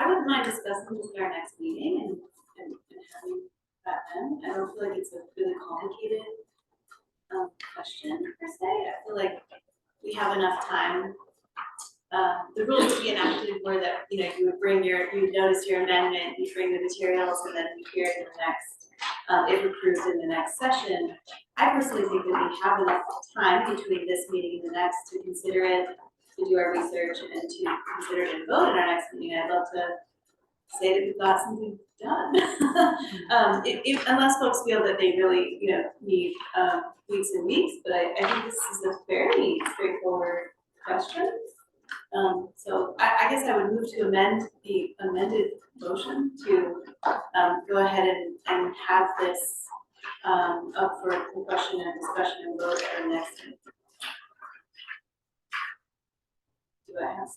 wouldn't mind discussing this at our next meeting and having that then. I don't feel like it's a really complicated question per se. I feel like we have enough time. The rules would be enacted where that, you would notice your amendment, you bring the materials, and then you hear it in the next, if approved in the next session. I personally think that we have enough time between this meeting and the next to consider it, to do our research, and to consider it and vote in our next meeting. I'd love to say that we've got something done. Unless folks feel that they really, need, weeks and weeks, but I think this is a very straightforward question. So I guess I would move to amend the amended motion to, go ahead and have this, up for question and discussion and vote at our next meeting. Do I have?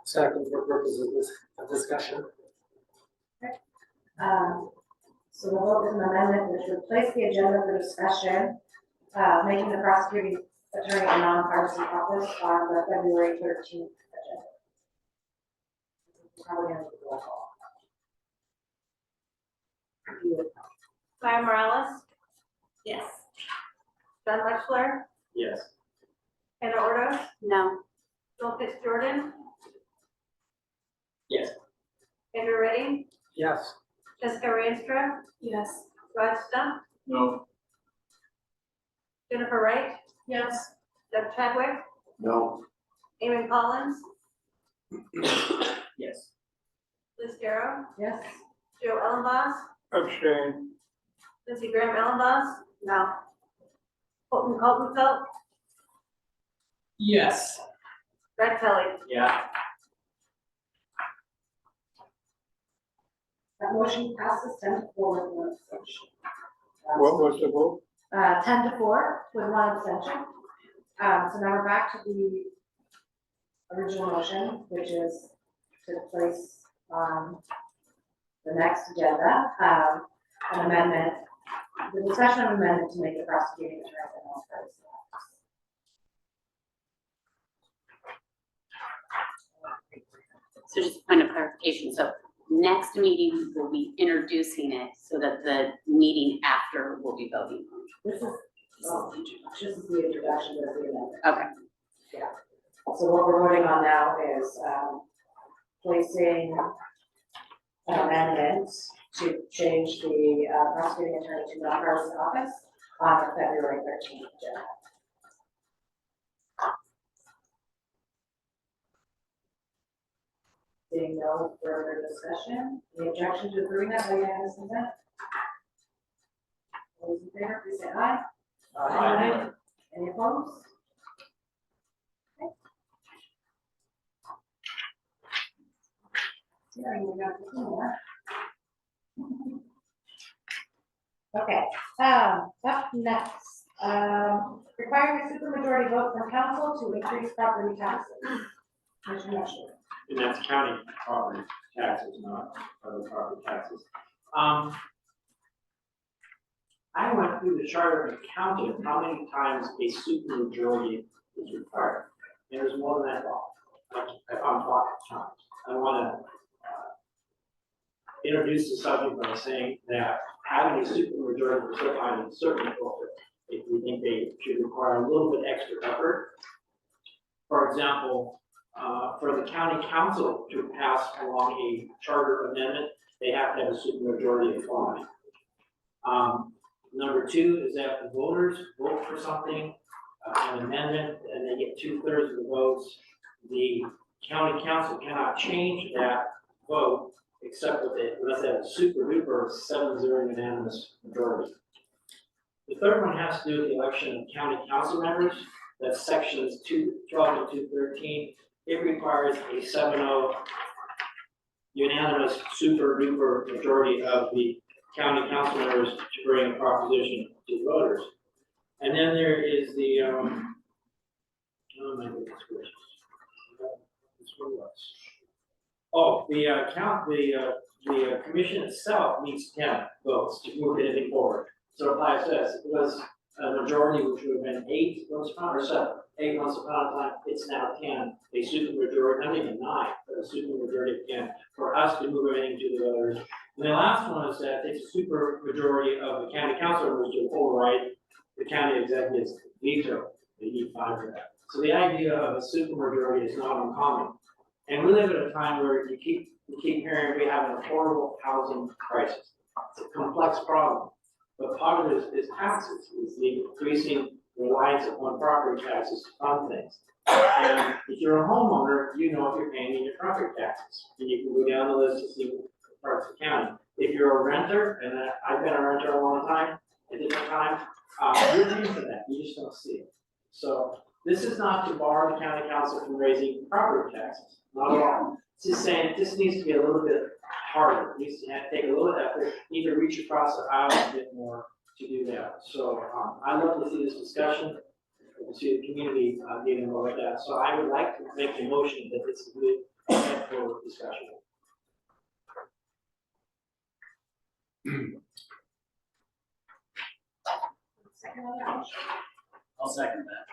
Second, for purposes of this discussion. So the vote is an amendment which would place the agenda for discussion, making the prosecuting attorney a non-partisan office on the February 13th agenda. Probably gonna do a roll call. Maya Morales, Yes. John Wexler, Yes. Hannah Ordos, No. Joel Fitzgerald, Yes. Andrew Redding, Yes. Jessica Ranstra, Yes. Rod Stump, No. Jennifer Wright, Yes. Doug Chadwick, No. Eamon Collins, Yes. Liz Darrow, Yes. Joe Ellenboss, Abstain. Lindsey Graham Ellenboss, no. Colton Coltonfeld, Yes. Brett Kelly. Yeah. That motion passes 10-4 with one abstention. What was the vote? 10-4 with one abstention. So now we're back to the original motion, which is to place on the next agenda, an amendment, the discussion of amendment to make the prosecuting attorney the non-partisan office. So just a point of clarification, so next meeting, we'll be introducing it so that the meeting after will be voting. This is the introduction of the amendment. Okay. Yeah. So what we're voting on now is, placing an amendment to change the prosecuting attorney to non-partisan office on the February 13th agenda. Seeing no further discussion, any objection to approving that by unanimous consent? All those in favor, please say aye. Aye. Any opposed? Okay. Hearing we got two more. Okay, up next, requiring a supermajority vote from council to increase property taxes. Commissioner Messer. And that's county property taxes, not other property taxes. I went through the charter and counted how many times a supermajority is required. There's more than I thought. I'm talking times. I want to introduce the subject by saying that having a supermajority for certain districts, if we think they should require a little bit extra effort. For example, for the county council to pass along a charter amendment, they have to have a supermajority of 5. Number 2 is that the voters vote for something, an amendment, and they get 2/3 of the votes. The county council cannot change that vote except with it, unless they have a super duper 7-0 unanimous majority. The third one has to do with the election of county council members. That's sections 212 and 213. It requires a 7-0 unanimous super duper majority of the county council members to bring a proposition to the voters. And then there is the, oh my goodness gracious. This one was. Oh, the commission itself needs 10 votes to move anything forward. So like I says, it was a majority, which would have been 8 once upon, or 7, 8 once upon a time, it's now 10. A super majority, not even 9, but a super majority again, for us to move everything to the voters. And the last one is that it's a super majority of the county council members to override the county executive's veto. They need 5 for that. So the idea of a super majority is not uncommon. And we live at a time where you keep hearing we have an affordable housing crisis. It's a complex problem. But part of it is taxes, is the increasing reliance upon property taxes to fund things. And if you're a homeowner, you know if you're paying in your property taxes, and you can go down the list to see what parts of the county. If you're a renter, and I've been a renter a long time, at different times, you're paying for that, you just don't see it. So this is not to bar the county council from raising property taxes, not at all. It's just saying this needs to be a little bit harder, it needs to take a little effort, need to reach across the aisle a bit more to do that. So I'd love to see this discussion, to see the community getting more like that. So I would like to make a motion that this is good for discussion. I'll second that.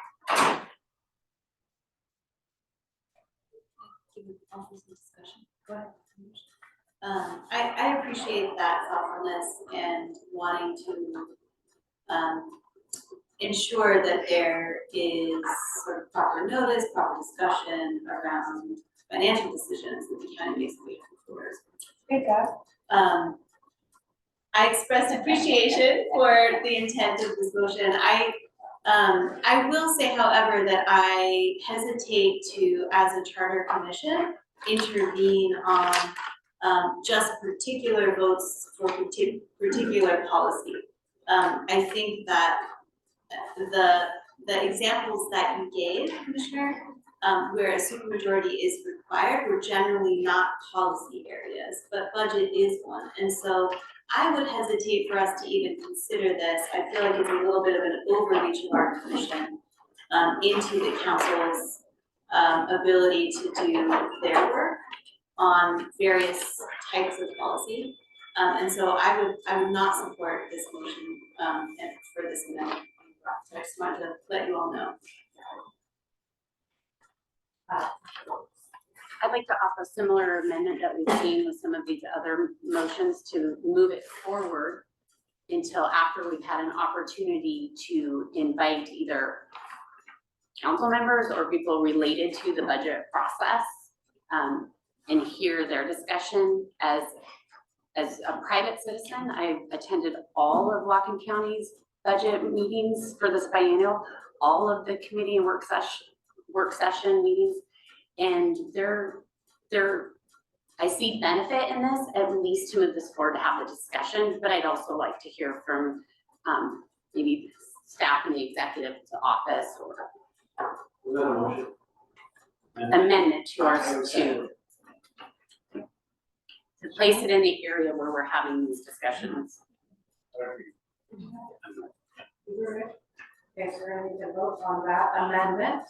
Go ahead. I appreciate that thoughtfulness and wanting to ensure that there is sort of proper notice, proper discussion around financial decisions that the county makes moving forward. Great job. I expressed appreciation for the intent of this motion. I will say, however, that I hesitate to, as a charter commission, intervene on just particular votes for particular policy. I think that the examples that you gave, Commissioner, where a supermajority is required, were generally not policy areas, but budget is one. And so I would hesitate for us to even consider this. I feel like it's a little bit of an overreach of our commission into the council's ability to do their work on various types of policy. And so I would not support this motion and for this amendment. I just wanted to let you all know. I'd like to offer a similar amendment that we've seen with some of these other motions to move it forward until after we've had an opportunity to invite either council members or people related to the budget process and hear their discussion. As a private citizen, I've attended all of Whatcom County's budget meetings for this biennial, all of the committee and work session meetings. And I see benefit in this, at least to move this forward to have the discussion, but I'd also like to hear from maybe staff in the executive office or amendment to ours to place it in the area where we're having these discussions. Okay, so we're gonna need to vote on that amendment.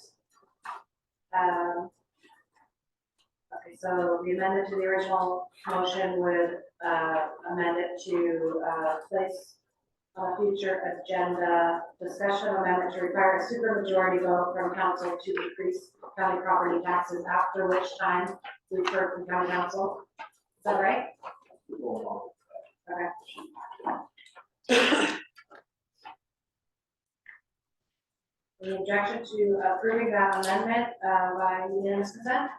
Okay, so the amendment to the original motion would amend it to place on a future agenda discussion amendment to require a supermajority vote from council to increase county property taxes, after which time we've heard from county council. Is that right? Okay. Any objection to approving that amendment by unanimous consent?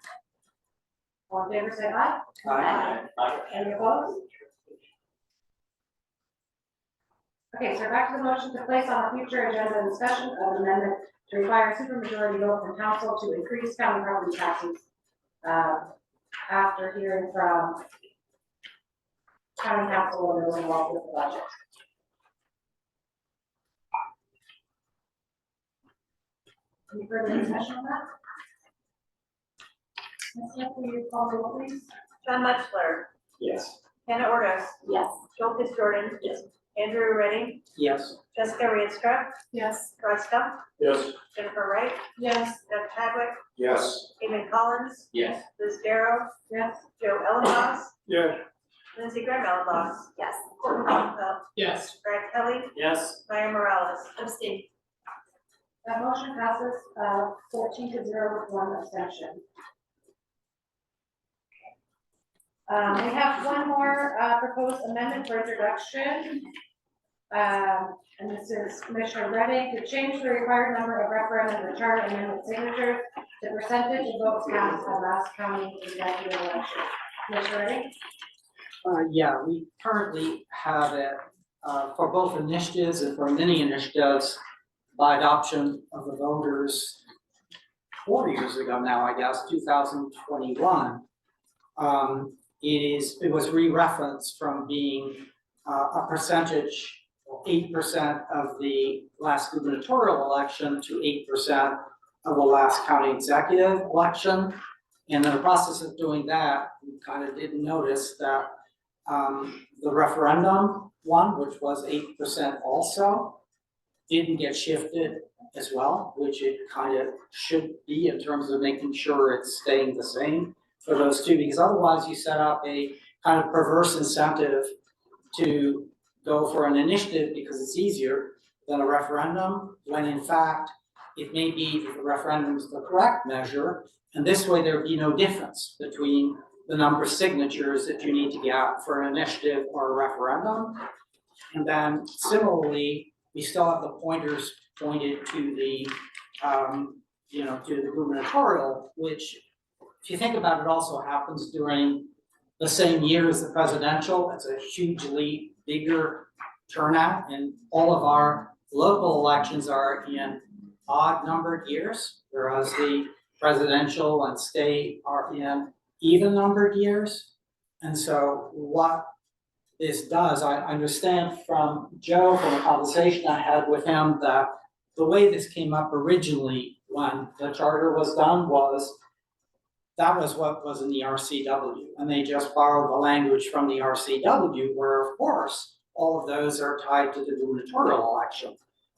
All in favor, say aye. Aye. Any opposed? Okay, so we're back to the motion to place on a future agenda discussion of amendment to require a supermajority vote from council to increase county property taxes after hearing from county council and those involved with the budget. Any further discussion on that? Ms. Smith, will you call the roll, please? John Mutchler, Yes. Hannah Ordos, Yes. Joel Jordan. Yes. Andrew Redding, Yes. Jessica Rienstra, Yes. Rod Stump, Yes. Jennifer Wright, Yes. Doug Chadwick, Yes. Eamon Collins, Yes. Liz Darrow, Yes. Joe Ellenboss, Yes. Lindsey Graham Ellenboss, Yes. Courtney Donahue, Yes. Brad Kelly, Yes. Maya Morales. Abstain. That motion passes 14-0 with one abstention. We have one more proposed amendment for introduction. And this is Commissioner Redding to change the required number of referendum and charter amendment signatures to percentage of votes cast at last county executive election. Commissioner Redding? Yeah, we currently have it for both initiatives and for mini initiatives. by adoption of the voters 4 years ago now, I guess, 2021. It was re-referenced from being a percentage, 8% of the last gubernatorial election to 8% of the last county executive election. And in the process of doing that, we kind of didn't notice that the referendum one, which was 8% also, didn't get shifted as well, which it kind of should be in terms of making sure it's staying the same for those two, because otherwise you set up a kind of perverse incentive to go for an initiative because it's easier than a referendum, when in fact, it may be that the referendum is the correct measure, and this way there'd be no difference between the number of signatures that you need to get for an initiative or a referendum. And then similarly, we still have the pointers pointed to the, to the gubernatorial, which, if you think about it, also happens during the same year as the presidential. It's a hugely bigger turnout, and all of our local elections are in odd numbered years, whereas the presidential and state are in even numbered years. And so what this does, I understand from Joe, from a conversation I had with him, that the way this came up originally when the charter was done was, that was what was in the RCW. And they just borrowed the language from the RCW, where of course, all of those are tied to the gubernatorial election.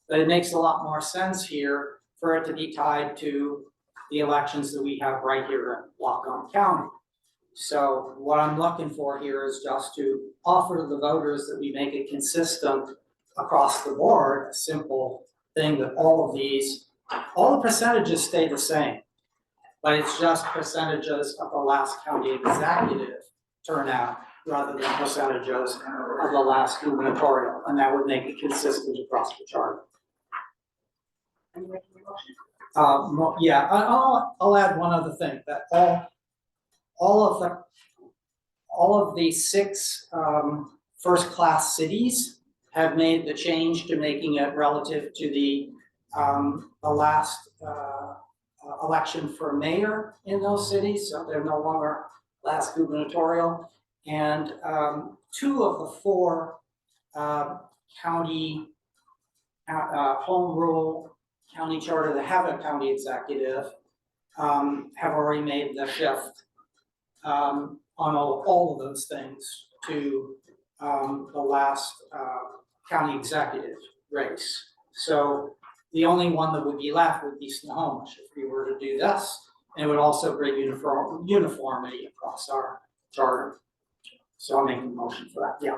But it makes a lot more sense here for it to be tied to the elections that we have right here in Whatcom County. So what I'm looking for here is just to offer to the voters that we make it consistent across the board, a simple thing that all the percentages stay the same, but it's just percentages of the last county executive turnout rather than percentages of the last gubernatorial, and that would make it consistent across the chart. Yeah, I'll add one other thing, that all of the 6 first-class cities have made the change to making it relative to the last election for mayor in those cities, so they're no longer last gubernatorial. And 2 of the 4 county home rule county charter that have a county executive have already made the shift on all of those things to the last county executive race. So the only one that would be left would be Snohomish if we were to do this. And it would also bring uniformity across our charter. So I'll make a motion for that, yeah.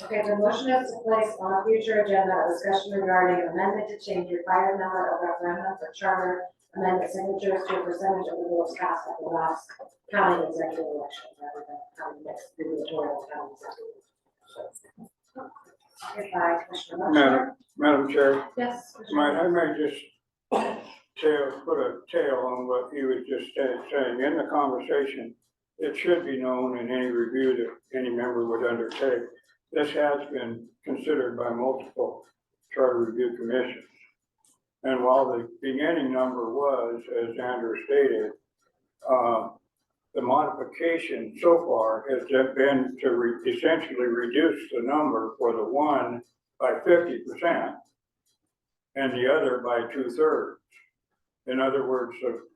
Okay, the motion is to place on a future agenda a discussion regarding amendment to change required number of referendum for charter amendment signatures to a percentage of the votes cast at the last county executive election rather than county next gubernatorial county executive. Okay, by Commissioner Muchler. Madam Chair, Yes. I may just put a tail on what he was just saying. In the conversation, it should be known in any review that any member would undertake. This has been considered by multiple charter review commissions. And while the beginning number was, as Andrew stated, the modification so far has been to essentially reduce the number for the one by 50% and the other by 2/3. In other words,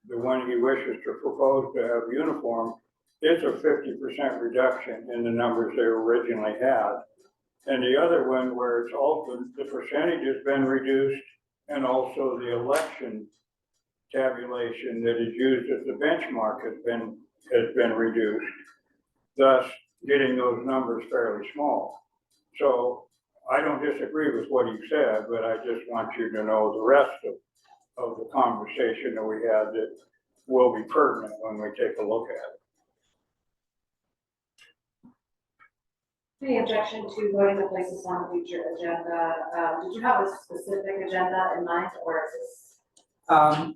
the one he wishes to propose to have uniform is a 50% reduction in the numbers they originally had. And the other one where it's also, the percentage has been reduced, and also the election tabulation that is used as the benchmark has been reduced, thus getting those numbers fairly small. So I don't disagree with what he said, but I just want you to know the rest of the conversation that we had that will be pertinent when we take a look at it. Any objection to voting to place this on a future agenda? Did you have a specific agenda in mind, or is this?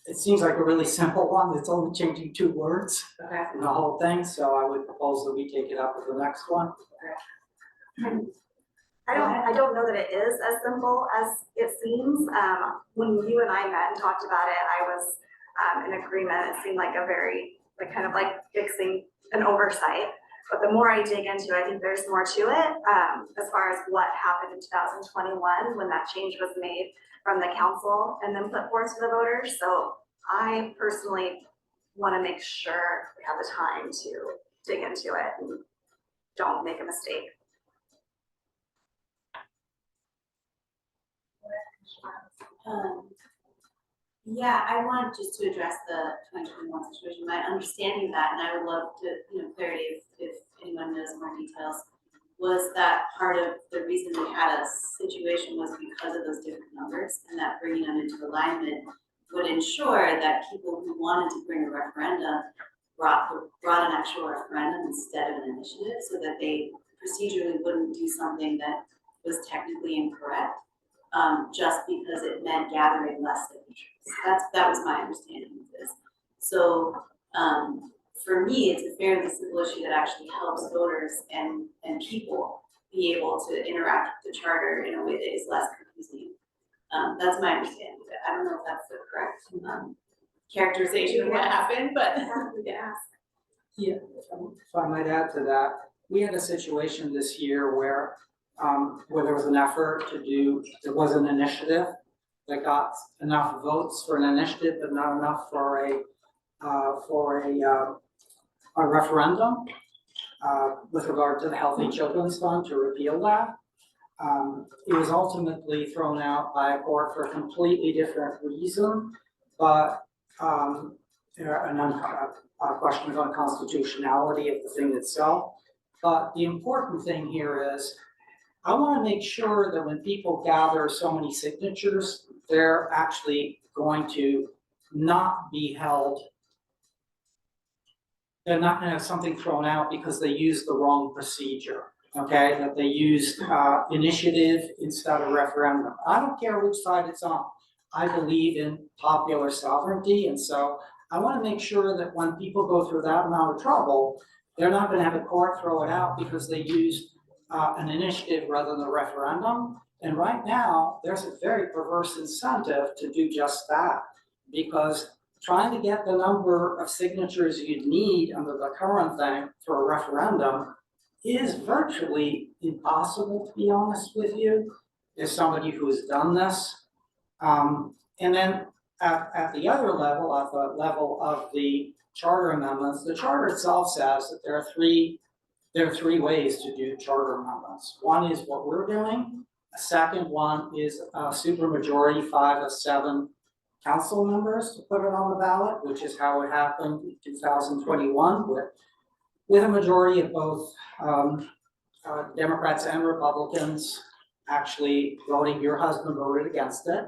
It seems like a really simple one. It's only changing 2 words Okay. in the whole thing, so I would propose that we take it up with the next one. Okay. I don't know that it is as simple as it seems. When you and I met and talked about it, I was in agreement. It seemed like a very, like kind of like fixing an oversight. But the more I dig into it, I think there's more to it, as far as what happened in 2021 when that change was made from the council and then put forth to the voters. So I personally want to make sure we have the time to dig into it and don't make a mistake. Yeah, I want just to address the 2021 situation, my understanding of that, and I would love to, clarity if anyone knows more details, was that part of the reason we had a situation was because of those different numbers, and that bringing them into alignment would ensure that people who wanted to bring a referendum brought an actual referendum instead of an initiative, so that they procedurally wouldn't do something that was technically incorrect, just because it meant gathering less signatures. That was my understanding of this. So for me, it's a fairly simple issue that actually helps voters and people be able to interact with the charter in a way that is less confusing. That's my understanding of it. I don't know if that's the correct characterization of what happened, but we can ask. Yeah, if I might add to that, we had a situation this year where there was an effort there was an initiative that got enough votes for an initiative, but not enough for a referendum with regard to the Healthy Children's Fund to repeal that. It was ultimately thrown out by a court for a completely different reason, but questions on constitutionality of the thing itself. But the important thing here is, I want to make sure that when people gather so many signatures, they're actually going to not be held. They're not going to have something thrown out because they used the wrong procedure, okay? That they used initiative instead of referendum. I don't care which side it's on. I believe in popular sovereignty, and so I want to make sure that when people go through that amount of trouble, they're not going to have a court throw it out because they used an initiative rather than a referendum. And right now, there's a very perverse incentive to do just that, because trying to get the number of signatures you need under the current thing for a referendum is virtually impossible, to be honest with you, as somebody who has done this. And then at the other level, at the level of the charter amendments, the charter itself says that there are three ways to do charter amendments. One is what we're doing. A second one is a supermajority, 5 of 7 council members to put it on the ballot, which is how it happened in 2021 with a majority of both Democrats and Republicans actually voting. Your husband voted against it.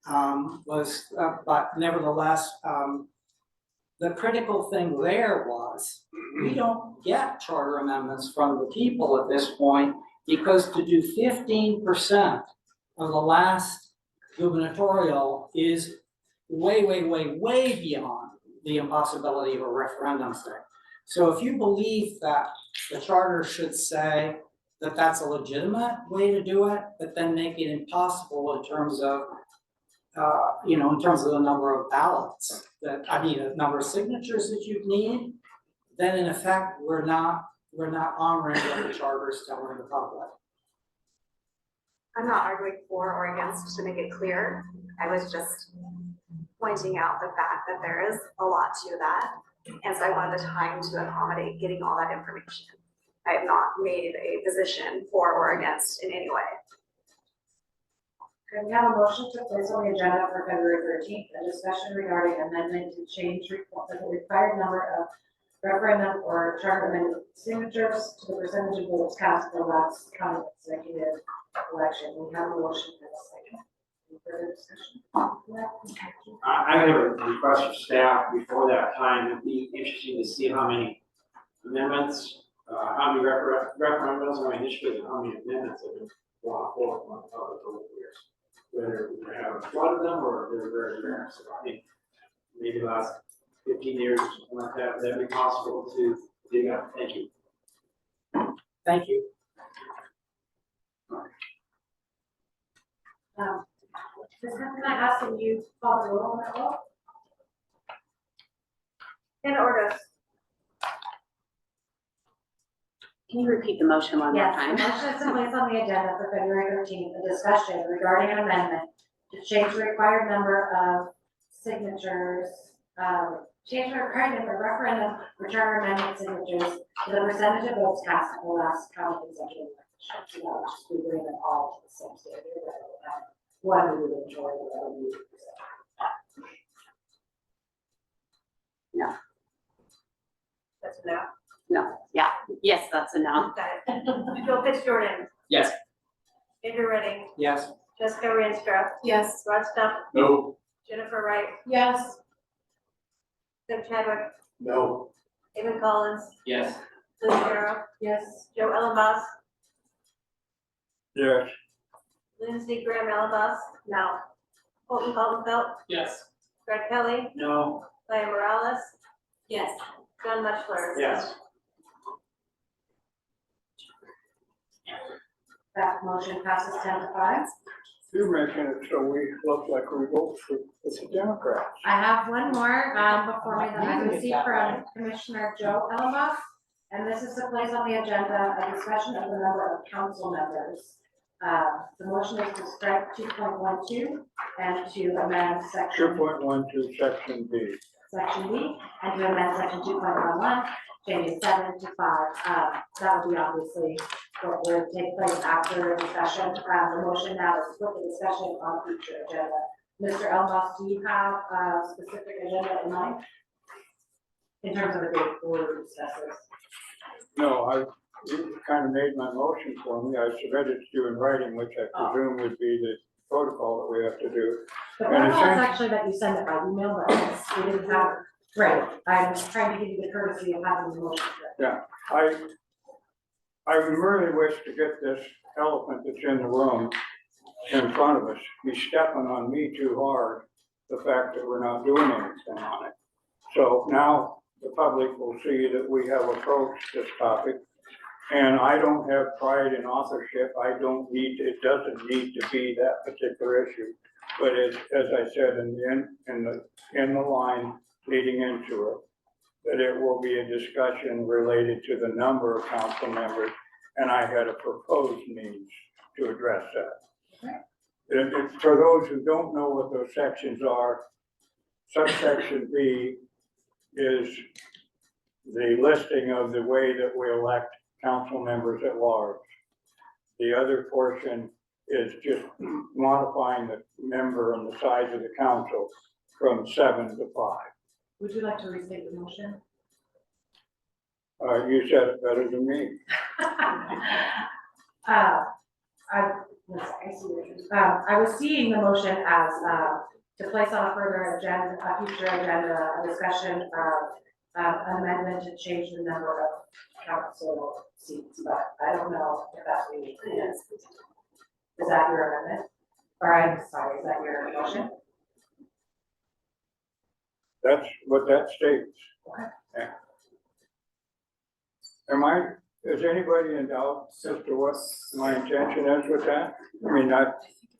But nevertheless, the critical thing there was, we don't get charter amendments from the people at this point, because to do 15% of the last gubernatorial is way, way, way, way beyond the impossibility of a referendum thing. So if you believe that the charter should say that that's a legitimate way to do it, but then make it impossible in terms of in terms of the number of ballots the number of signatures that you need, then in effect, we're not honoring what the charter is telling the public. I'm not arguing for or against, to make it clear. I was just pointing out the fact that there is a lot to that. And so I wanted the time to accommodate getting all that information. I have not made a position for or against in any way. Can we have a motion to place on the agenda for February 13th, a discussion regarding amendment to change the required number of referendum or charter amendment signatures to the percentage of votes cast for the last county executive election? We have a motion for a second. Any further discussion? I have a request for staff before that time. It'd be interesting to see how many amendments, how many referendums, how many initiatives, and how many amendments have been brought forward over the years. Whether we have a lot of them or they're very rare. So I think maybe the last 15 years, something like that, would that be possible to dig up? Thank you. Thank you. Ms. Smith, can I ask that you call the roll on that vote? In order. Can you repeat the motion one more Yes, time? the motion is to place on the agenda for February 13th, a discussion regarding an amendment to change the required number of signatures, change the required number of referendum or charter amendment signatures to the percentage of votes cast at the last county executive election. So that would just be bringing them all to the same standard, rather than having one we would enjoy, the other we would accept. No. That's a no. No, yeah, yes, that's a no. Got it. Joe Fitzgerald. Yes. Andrew Redding. Yes. Jessica Ranstra. Yes. Rod Stuff. No. Jennifer Wright. Yes. Doug Chadwick. No. Evan Collins. Yes. Liz Sherrill. Yes. Joe Ellenboss. Yes. Lindsey Graham Ellenboss. No. Colton Coltonfeld. Yes. Greg Kelly. No. Diane Morales. Yes. John Mutchler. Yes. That motion passes 10-5. You mentioned it, so we look like we vote for the Democrats. I have one more, before me that I received from Commissioner Joe Ellenboss. And this is to place on the agenda a discussion of the number of council members. The motion is to strike 2.12 and to amend section 2.12, section B. Section B, and to amend section 2.11, changing 7 to 5. That would be obviously what would take place after the discussion. The motion now is to put the discussion on future agenda. Mr. Elmos, do you have a specific agenda in mind? In terms of a date for discussions? No, you kind of made my motion for me. I submitted to you in writing, which I presume would be the protocol that we have to do. The And protocol is essentially- actually that you send it by email, but we didn't have, right, I'm trying to give you the courtesy of having the motion. Yeah, I really wish to get this elephant that's in the room in front of us. He's stepping on me too hard, the fact that we're not doing anything on it. So now the public will see that we have approached this topic. And I don't have pride in authorship. I don't need, it doesn't need to be that particular issue. But as I said in the line leading into it, that it will be a discussion related to the number of council members, and I had a proposed means to address that. For those who don't know what those sections are, subsection B is the listing of the way that we elect council members at large. The other portion is just modifying the member and the size of the council from 7 to 5. Would you like to restate the motion? You said it better than me. I was seeing the motion as, to place on a further agenda, a future agenda, a discussion of, an amendment to change the number of council seats, but I don't know if that's what you need. Is that your amendment? Or I'm sorry, is that your motion? That's what that states. Okay. Yeah. Is anybody in doubt as to what my intention is with that? I mean,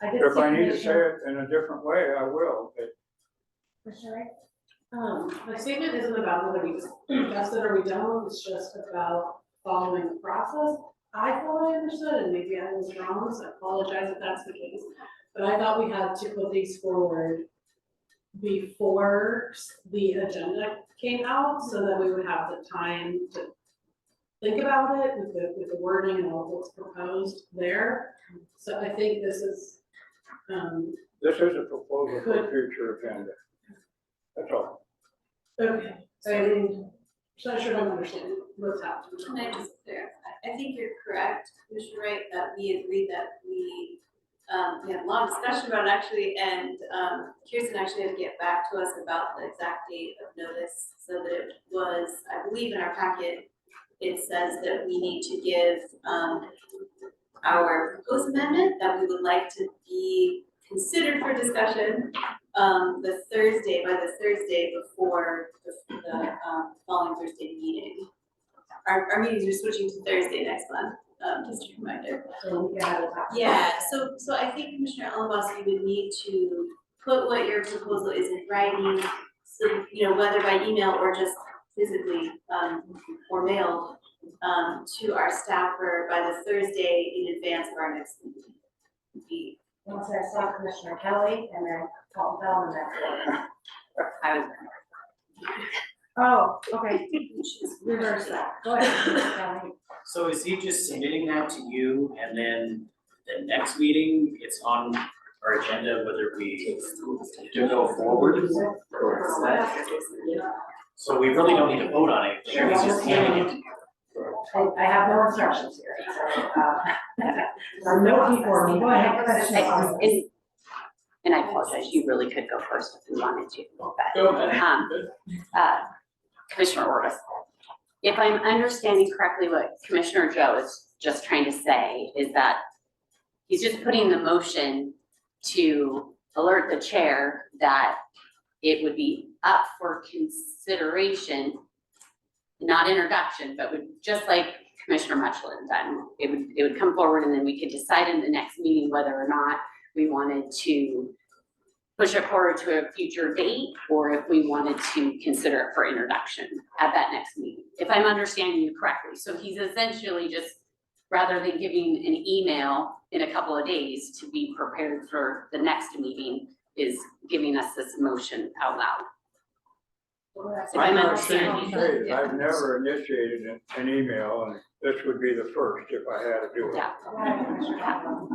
if I need to say it in a different way, I will, but. Commissioner Wright? My statement isn't about whether we discussed it or we don't, it's just about following the process. I thought I understood, and maybe I was wrong, so I apologize if that's the case. But I thought we had to put these forward before the agenda came out, so that we would have the time to think about it with the wording and all what's proposed there. So I think this is, This is a proposal for a future agenda. That's all. okay, so I mean, so I'm sure I'm understanding what's happening. Can I just clarify? I think you're correct, Commissioner Wright, that we agreed that we had a long discussion about it actually, and Kirsten actually had to get back to us about the exact date of notice, so that it was, I believe in our packet, it says that we need to give our proposed amendment that we would like to be considered for discussion by the Thursday before the following Thursday meeting. Our meetings are switching to Thursday next month. just a reminder. So we can have a talk. Yeah, so I think Commissioner Ellenboss, you would need to put what your proposal is in writing, so, you know, whether by email or just physically, or mailed, to our staffer by the Thursday in advance of our next meeting. Once I saw Commissioner Kelly and then Paul Bell and then. I was, Oh, okay. Reverse that. Go ahead, Commissioner Kelly. So is he just submitting that to you and then the next meeting, it's on our agenda whether we to go forward? So we really don't need to vote on it, he's just handing it to you. I have no instructions here. No before me. Go ahead, Commissioner Kelly. and I apologize, you really could go first if you wanted to. Go ahead. Commissioner Orvis, if I'm understanding correctly, what Commissioner Joe is just trying to say is that he's just putting the motion to alert the chair that it would be up for consideration, not introduction, but would, just like Commissioner Muchler done, it would come forward and then we could decide in the next meeting whether or not we wanted to push it forward to a future date, or if we wanted to consider it for introduction at that next meeting, if I'm understanding you correctly. So he's essentially just, rather than giving an email in a couple of days to be prepared for the next meeting, is giving us this motion out loud. If I'm understanding you. I've never initiated an email, and this would be the first if I had to do it. Yeah. I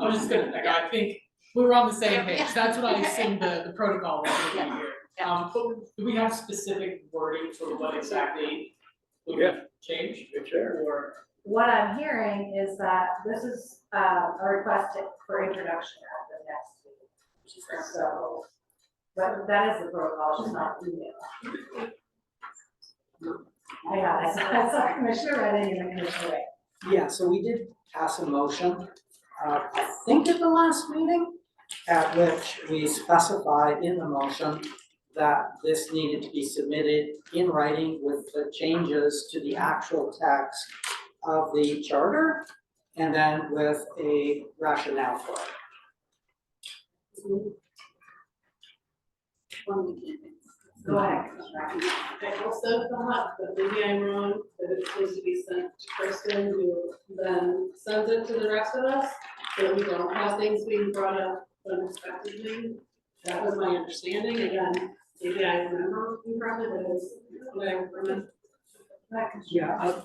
was just gonna, I think we were on the same page, that's what I assumed the protocol was gonna be here. But do we have specific wording for what exactly would be changed? It's there. Or, What I'm hearing is that this is a request for introduction at the next meeting. So, but that is the protocol, it's just not email. I saw Commissioner Redding and Commissioner Ray. Yeah, so we did pass a motion, I think at the last meeting, at which we specified in the motion that this needed to be submitted in writing with the changes to the actual text of the charter, and then with a rationale for it. Go ahead. I also thought, but maybe I'm wrong, that it's supposed to be sent to Kristen, who then sends it to the rest of us, so that we don't have things being brought up unexpectedly. That was my understanding, again, maybe I remember incorrectly, but it's what I remember. Yeah,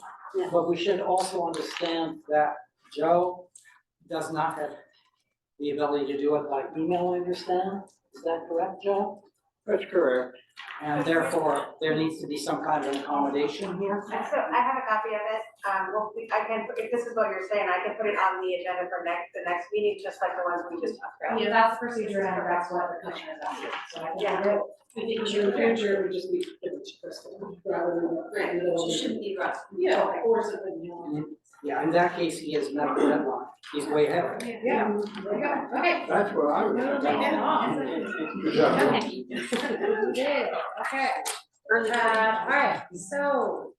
but we should also understand that Joe does not have the ability to do it by email, I understand. Is that correct, Joe? That's correct. And therefore, there needs to be some kind of an accommodation here. So I have a copy of it, well, I can, if this is what you're saying, I can put it on the agenda for the next meeting, just like the ones we just talked about. Yeah, that's the procedure, and that's what the commissioner is asking, so I can do it. I think in the future, we just need to give it to Kristen, rather than. Right, it shouldn't be rushed. Yeah, or something, you know. Yeah, in that case, he has met the deadline. He's way ahead. Yeah, there you go, okay. That's what I was thinking. You did, okay. All right, so,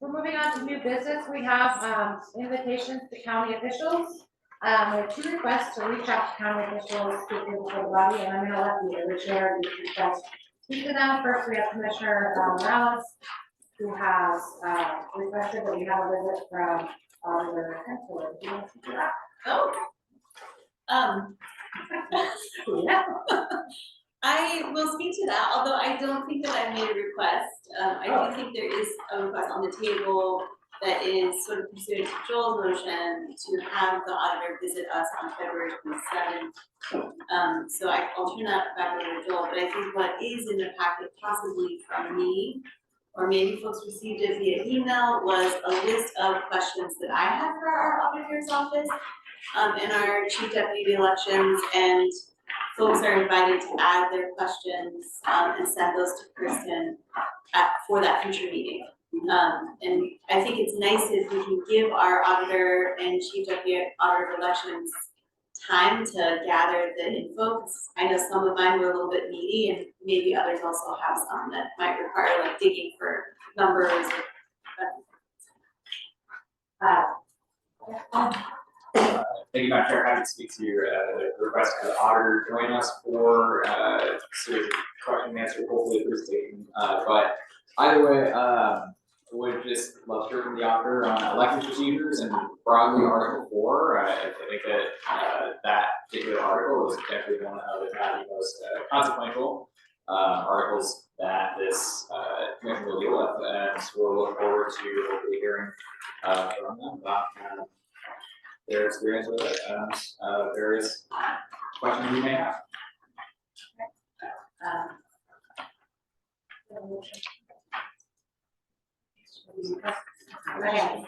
we're moving on to new business. We have, invitations to county officials. We have 2 requests to reach out to county officials to the body, and I'm gonna let the chair of these requests speak to them. First, we have Commissioner Morales, who has, requested that we have a visit from Auditor Hensler. Do you want to speak to that? Yeah. I will speak to that, although I don't think that I made a request. I do think there is a request on the table that is sort of pursuant to Joel's motion to have the auditor visit us on February 27th. So I'll turn that back over to Joel, but I think what is in the packet possibly from me, or maybe folks received it via email, was a list of questions that I had for our auditor's office in our chief deputy elections, and folks are invited to add their questions and send those to Kristen for that future meeting. And I think it's nice if we can give our auditor and chief deputy auditor of elections time to gather the info, 'cause I know some of mine were a little bit meaty, and maybe others also have some that might require like digging for numbers. Thank you, Madam Chair. Happy to speak to your request for the auditor to join us for sort of question and answer, hopefully the presentation. But either way, would just love to hear from the auditor on election procedures and broadly Article 4. I think that that particular article is definitely one of the most consequential articles that this commission will deal with, and so we'll look forward to hopefully hearing from them about their experience with it and various questions you may have. Okay,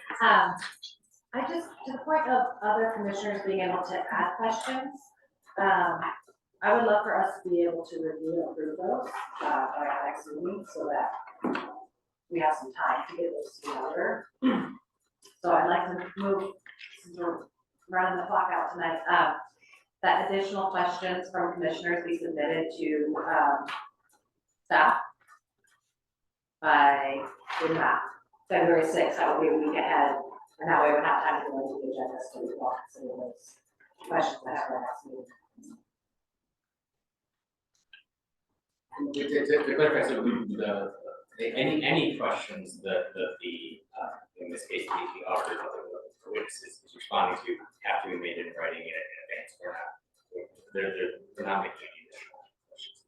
I just, to the point of other commissioners being able to add questions, I would love for us to be able to review and approve those, at our next meeting, so that we have some time to get those together. So I'd like to move, since we're running the clock out tonight, that additional questions from commissioners be submitted to, staff by, February 6th, that would be a week ahead, and that way we have time to go into the agenda, so we can consider those questions that have our next meeting. To clarify, so any questions that the in this case the auditor or the witness is responding to have to be made in writing in advance. They're not making any additional questions.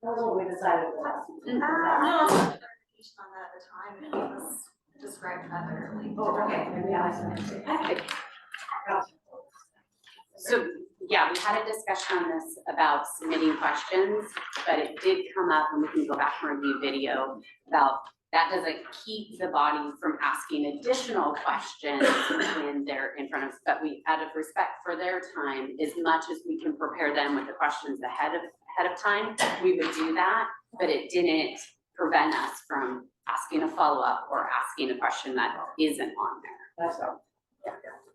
That was what we decided last meeting. No, clarification on that at the time, and it was described rather like. Oh, okay, maybe I misunderstood. So, yeah, we had a discussion on this about submitting questions, but it did come up, and we can go back and review video about that doesn't keep the body from asking additional questions when they're in front of us, but we, out of respect for their time, as much as we can prepare them with the questions ahead of time, we would do that, but it didn't prevent us from asking a follow-up or asking a question that isn't on there.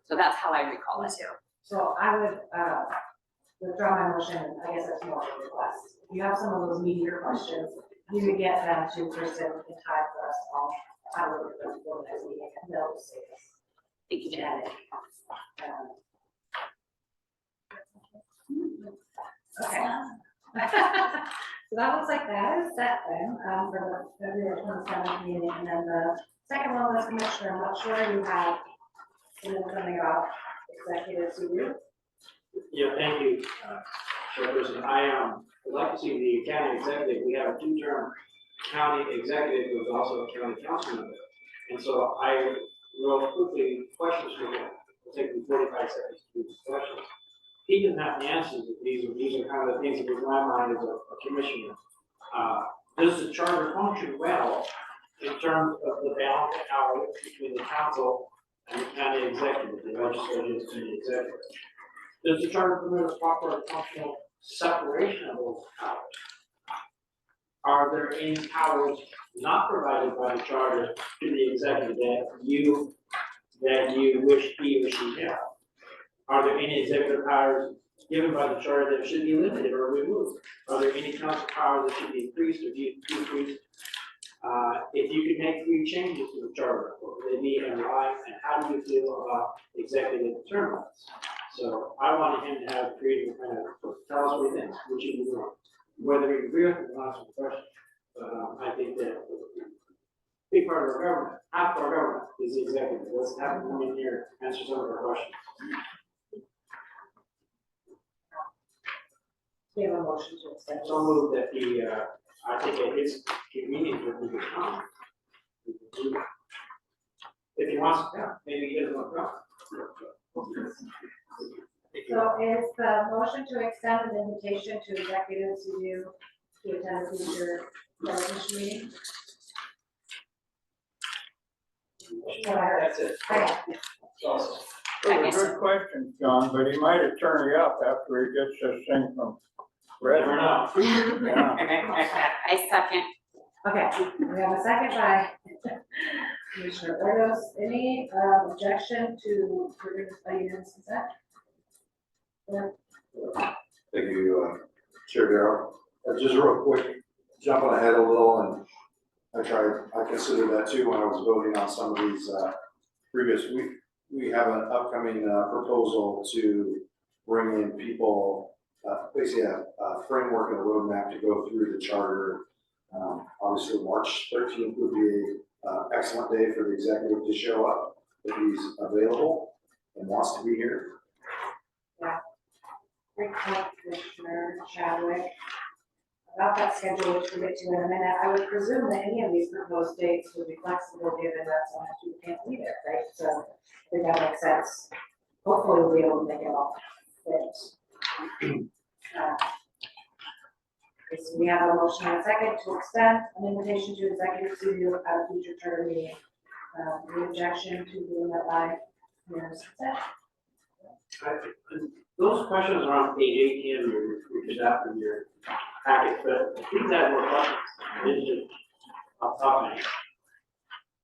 So that's how I recall it too. So I would, withdraw my motion, I guess that's more of a request. If you have some of those meatier questions, you would get them to present in time for us all. I would look at them for the next meeting, and they'll say this. Thank you, Janet. Okay. So that looks like that is set then, for the February 27th meeting, and then the second one was Commissioner, I'm not sure you have something about executive review. Yeah, thank you, Chairperson. I would like to see the county executive, we have a two-term county executive who is also a county council member. And so I wrote quickly questions for him. It'll take me 45 seconds to do these questions. He didn't have the answers, but these are kind of the things that in my mind as a commissioner. Does the charter function well in terms of the balance of power between the council and the county executive, the legislature and the executive? Does the charter permit a proper functional separation of those powers? Are there any powers not provided by the charter to the executive that you wish he or she had? Are there any executive powers given by the charter that should be limited or removed? Are there any council powers that should be increased or decreased? If you could make 3 changes to the charter, what would they be and why, and how do you feel about executive term limits? So I wanted him to have creative kind of tell us what he thinks, which he was wrong. Whether we agree with it or not is a question. But I think that a big part of our government, half of our government is the executive. Let's have them come in here, answer some of our questions. We have a motion to extend. So move that I think at his convenience, we can come. If he wants to come, maybe he doesn't want to come. So is the motion to extend an invitation to executives to attend a future delegation meeting? That's it. Okay. Good question, John, but he might have turned you up after he gets this thing from Red. Never know. Yeah. I second. Okay, we have a second by Commissioner Ordos. Any objection to approving this by unanimous consent? Thank you, Chair Darrell. Just real quick, jumping ahead a little, and I considered that too when I was voting on some of these previous we have an upcoming proposal to bring in people, basically a framework and a roadmap to go through the charter. Obviously, March 13th would be an excellent day for the executive to show up if he's available and wants to be here. Great point, Commissioner Chadwick. About that schedule, which we'll get to in a minute, I would presume that any of these proposed dates would be flexible given that someone who can't be there, right? So I think that makes sense. Hopefully we'll be able to make it all fit. Okay, so we have a motion and a second to extend an invitation to executive studio at a future charter meeting. The objection to doing that by Mayor's consent. Those questions are on page 18 of your draft of your packet, but these have more questions. It's just, I'll talk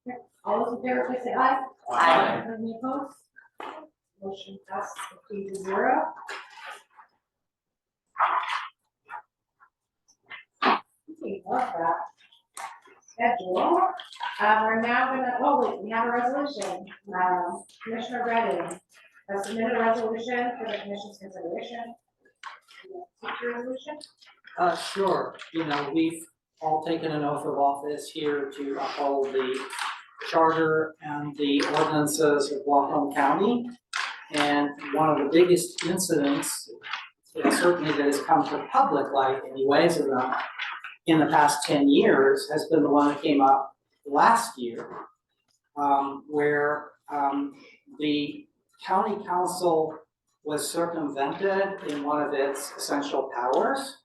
now. All those in favor, please say aye. Aye. Any opposed? Motion passes 15-0. We love that schedule. We're now gonna, wait, we have a resolution. Commissioner Redding has submitted a resolution for the commission's consideration. Take your resolution. Sure, we've all taken an oath of office here to uphold the charter and the ordinances of Whatcom County. And one of the biggest incidents, certainly that has come to public light anyways, in the past 10 years, has been the one that came up last year, where the county council was circumvented in one of its essential powers.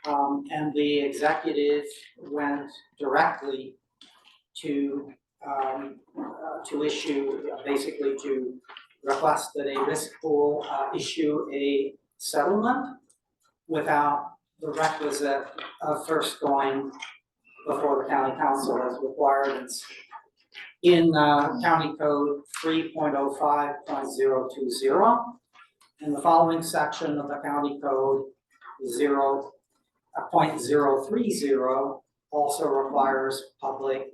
And the executive went directly to issue, basically to request that a risk pool issue a settlement without the requisite of first going before the county council as required. It's in County Code 3.05.020. In the following section of the County Code 0.030 also requires public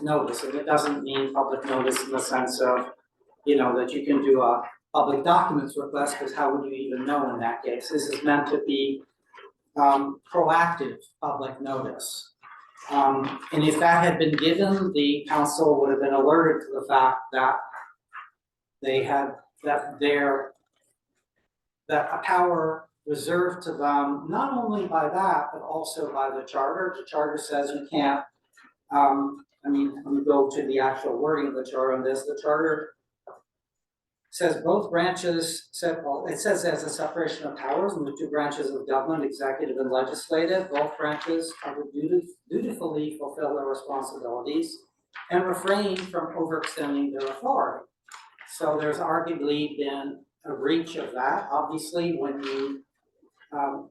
notice. And it doesn't mean public notice in the sense of, that you can do a public documents request, because how would you even know in that case? This is meant to be proactive public notice. And if that had been given, the council would have been alerted to the fact that they had, that a power reserved to them, not only by that, but also by the charter. The charter says you can't, let me go to the actual wording of the charter on this. The charter says both branches, it says there's a separation of powers in the two branches of government, executive and legislative. Both branches are to dutifully fulfill their responsibilities and refrain from overextending their authority. So there's arguably been a breach of that. Obviously, when you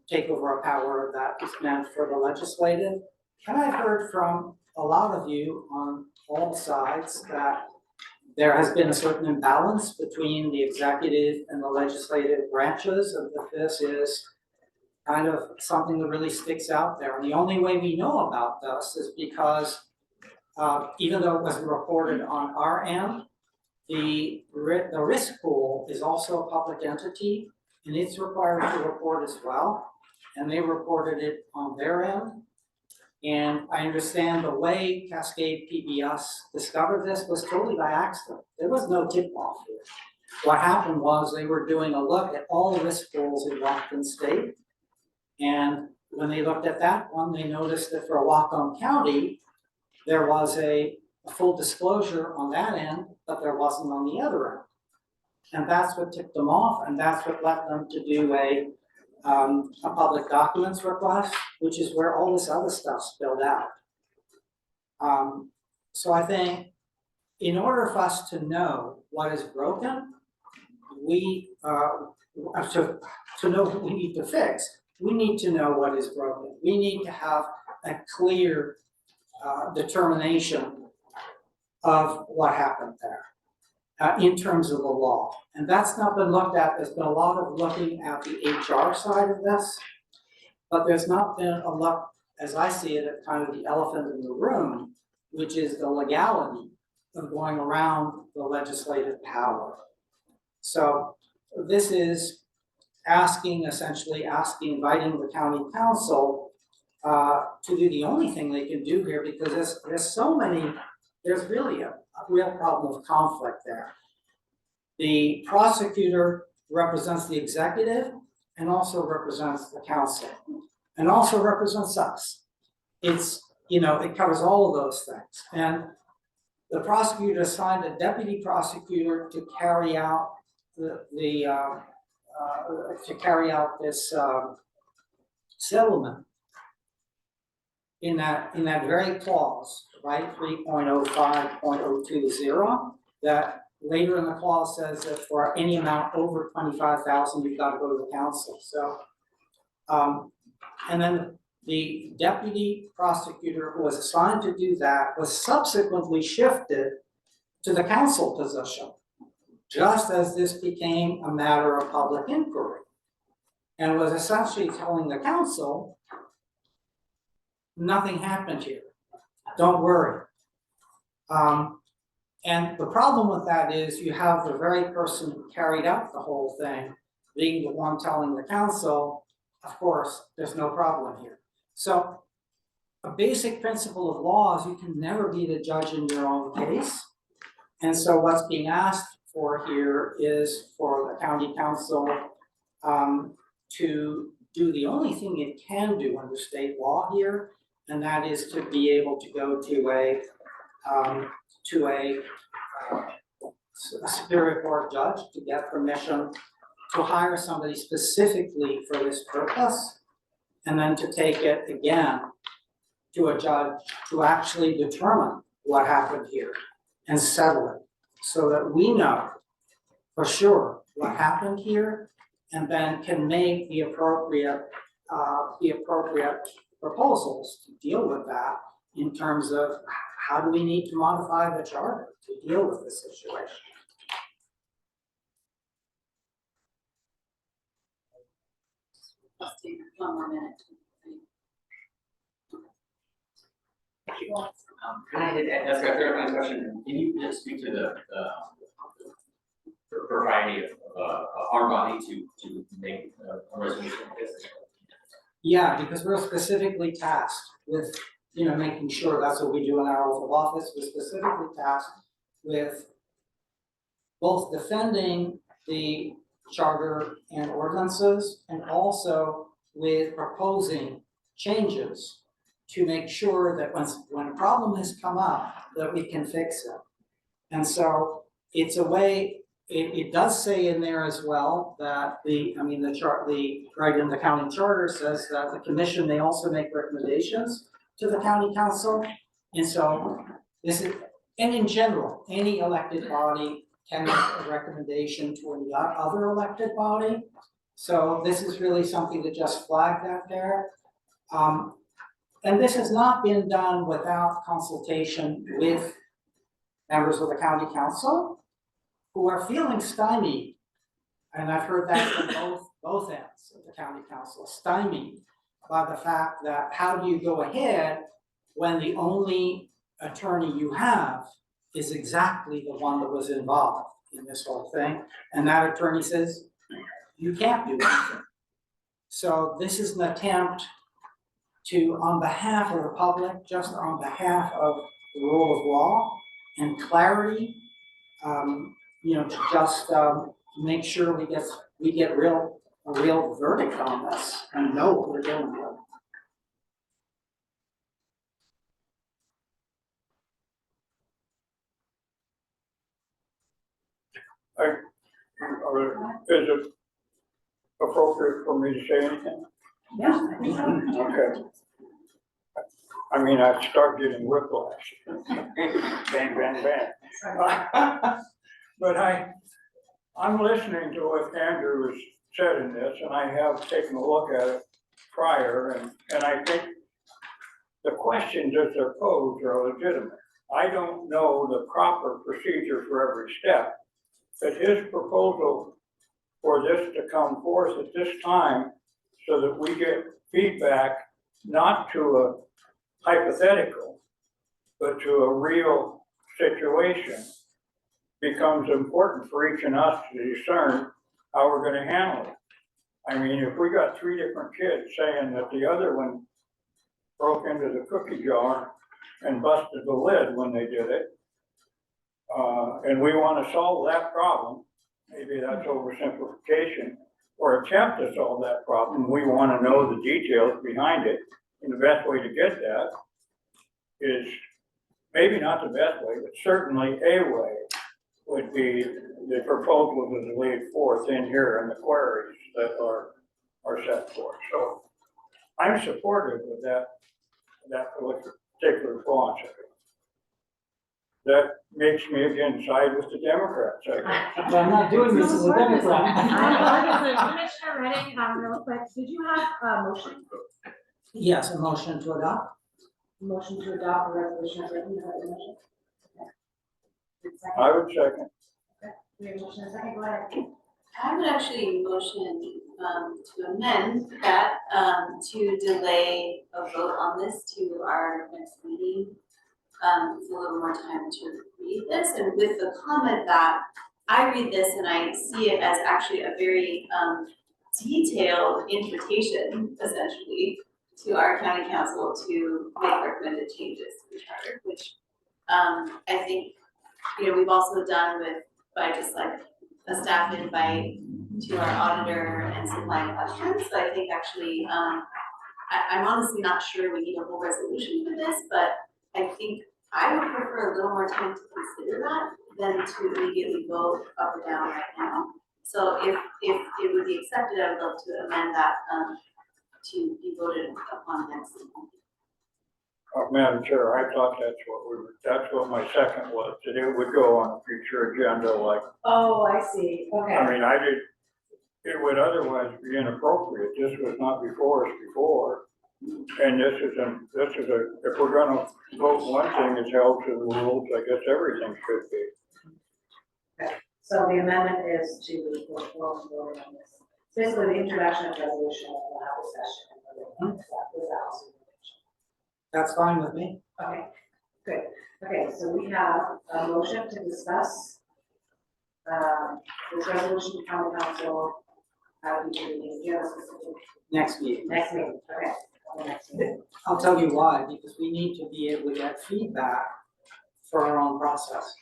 take over a power that is meant for the legislative. And I've heard from a lot of you on all sides that there has been a certain imbalance between the executive and the legislative branches, and that this is kind of something that really sticks out there. And the only way we know about this is because even though it wasn't reported on our end, the risk pool is also a public entity, and it's required to report as well. And they reported it on their end. And I understand the way Cascade PBS discovered this was totally by accident. There was no tip-off here. What happened was they were doing a look at all the risk pools in Washington State. And when they looked at that one, they noticed that for Whatcom County, there was a full disclosure on that end, but there wasn't on the other end. And that's what tipped them off, and that's what led them to do a public documents request, which is where all this other stuff spilled out. So I think in order for us to know what is broken, we to know what we need to fix, we need to know what is broken. We need to have a clear determination of what happened there in terms of the law. And that's not been looked at. There's been a lot of looking at the HR side of this, but there's not been a lot, as I see it, at kind of the elephant in the room, which is the legality of going around the legislative power. So this is essentially asking, inviting the county council to do the only thing they can do here, because there's really a real problem of conflict there. The prosecutor represents the executive and also represents the council and also represents us. It covers all of those things. And the prosecutor assigned a deputy prosecutor to carry out this settlement in that very clause, right, 3.05.020, that later in the clause says that for any amount over 25,000, you've got to go to the council. So, and then the deputy prosecutor who was assigned to do that was subsequently shifted to the council position, just as this became a matter of public inquiry, and was essentially telling the council, nothing happened here, don't worry. And the problem with that is you have the very person who carried out the whole thing being the one telling the council, of course, there's no problem here. So a basic principle of law is you can never be the judge in your own case. And so what's being asked for here is for the county council to do the only thing it can do under state law here, and that is to be able to go to a superior court judge to get permission to hire somebody specifically for this purpose, and then to take it again to a judge to actually determine what happened here and settle it, so that we know for sure what happened here, and then can make the appropriate proposals to deal with that in terms of how do we need to modify the charter to deal with this situation. Let's take one more minute. Can I ask a clarifying question? Can you just speak to the propriety of our body to make a resolution like this? Yeah, because we're specifically tasked with, making sure that's what we do in our oath of office. We're specifically tasked with both defending the charter and ordinances, and also with proposing changes to make sure that when a problem has come up, that we can fix it. And so it's a way, it does say in there as well that right in the county charter says that the commission may also make recommendations to the county council. And so and in general, any elected body can make a recommendation to any other elected body. So this is really something to just flag that there. And this has not been done without consultation with members of the county council who are feeling stymied. And I've heard that from both ends of the county council, stymied by the fact that how do you go ahead when the only attorney you have is exactly the one that was involved in this whole thing. And that attorney says, you can't do anything. So this is an attempt to, on behalf of the public, just on behalf of the rule of law and clarity, to just make sure we get a real verdict on this and know what we're dealing with. Is it appropriate for me to say anything? Yeah. Okay. I mean, I start getting whiplash. Bang, bang, bang. But I'm listening to what Andrew has said in this, and I have taken a look at it prior, and I think the questions that they're posed are legitimate. I don't know the proper procedure for every step, but his proposal for this to come forth at this time so that we get feedback, not to a hypothetical, but to a real situation, becomes important for each of us to discern how we're gonna handle it. I mean, if we got 3 different kids saying that the other one broke into the cookie jar and busted the lid when they did it, and we wanna solve that problem, maybe that's oversimplification, or attempt to solve that problem, we wanna know the details behind it. And the best way to get that is, maybe not the best way, but certainly a way, would be the proposal that is laid forth in here and the queries that are set forth. So I'm supportive of that particular philosophy. That makes me again side with the Democrats, I guess. But I'm not doing this as a Democrat. Commissioner Redding, real quick, did you have a motion? Yes, a motion to adopt. Motion to adopt the resolution as written, is that the motion? Okay. Second. I would second. Okay, we have a motion and a second, go ahead. I would actually motion to amend that to delay a vote on this to our next meeting. With a little more time to read this, and with the comment that I read this and I see it as actually a very detailed invitation, essentially, to our county council to make recommended changes to the charter, which I think, we've also done by just like a staff invite to our auditor and supplying questions. So I think actually, I'm honestly not sure we need a whole resolution for this, but I think I would prefer a little more time to consider that than to immediately vote up or down right now. So if it would be accepted, I would love to amend that to be voted upon next meeting. Madam Chair, I thought that's what my second was, that it would go on a future agenda like. Oh, I see, okay. I mean, it would otherwise be inappropriate. This was not before us before. And if we're gonna vote one thing is held to the rules, I guess everything should be. Okay, so the amendment is to postpone voting on this. Basically, the introduction of resolution, and we'll have a session. That's fine with me. Okay, good. Okay, so we have a motion to discuss this resolution to county council. Next meeting. Next meeting, okay. The next meeting. I'll tell you why, because we need to be able to get feedback for our own process.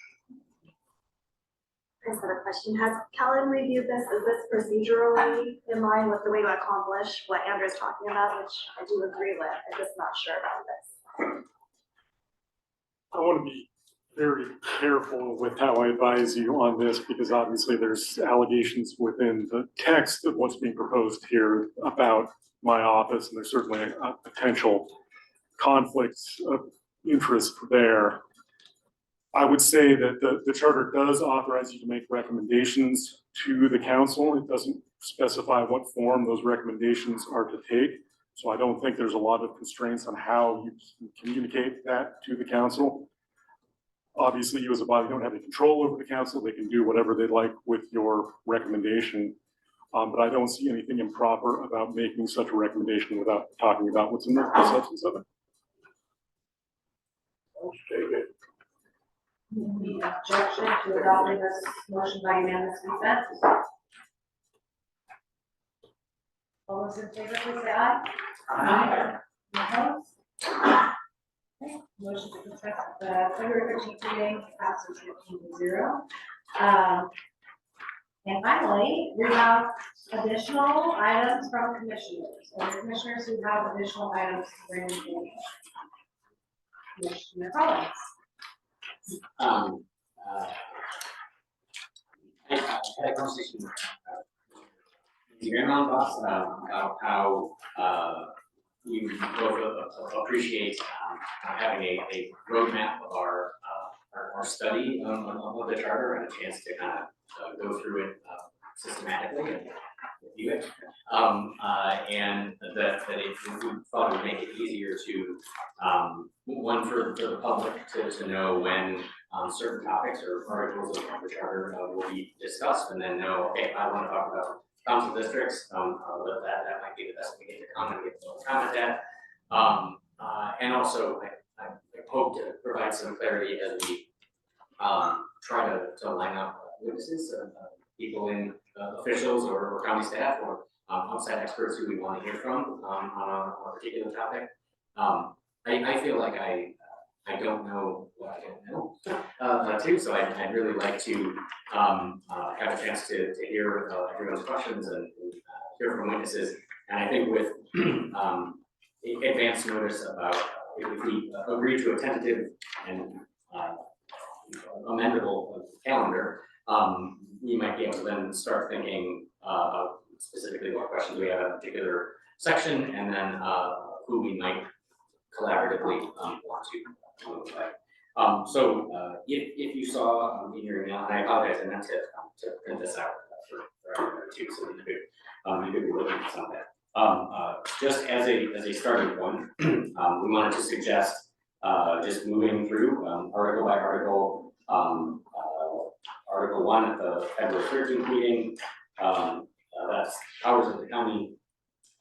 I just have a question. Has Kellen reviewed this? Is this procedurally in line with the way to accomplish what Andrew's talking about, which I do agree with? I'm just not sure about this. I want to be very careful with how I advise you on this, because obviously there's allegations within the text of what's being proposed here about my office, and there's certainly a potential conflicts of interest there. I would say that the charter does authorize you to make recommendations to the council. It doesn't specify what form those recommendations are to take. So I don't think there's a lot of constraints on how you can communicate that to the council. Obviously, you as a body don't have any control over the council. They can do whatever they'd like with your recommendation. But I don't see anything improper about making such a recommendation without talking about what's in the substance of it. Any objection to adopting this motion by unanimous consent? All those in favor, please say aye. Aye. Opposed? Okay, motion to consent the February 13th meeting passes 15-0. And finally, we have additional items from commissioners, or commissioners who have additional items to bring in. Commissioner Collins. I had a conversation with the grandma boss about how we both appreciate having a roadmap of our study of the charter and a chance to kind of go through it systematically and review it. And that we thought it would make it easier to one for the public to know when certain topics or articles of the charter will be discussed, and then know, okay, if I want to talk about council districts, that might be the best way to get the comment at. And also, I hope to provide some clarity as we try to line up witnesses, people in, officials or county staff or outside experts who we want to hear from on a particular topic. I feel like I don't know what I don't know, too, so I'd really like to have a chance to hear everyone's questions and hear from witnesses. And I think with advance notice about if we agree to a tentative and amendable calendar, we might be able to then start thinking about specifically what questions we have in a particular section, and then who we might collaboratively want to move by. So if you saw in your email, and I apologize, I meant to print this out for everyone too, so you could be looking at something. Just as a starting point, we wanted to suggest just moving through article by article. Article 1 at the February 13th meeting, that's powers of the county.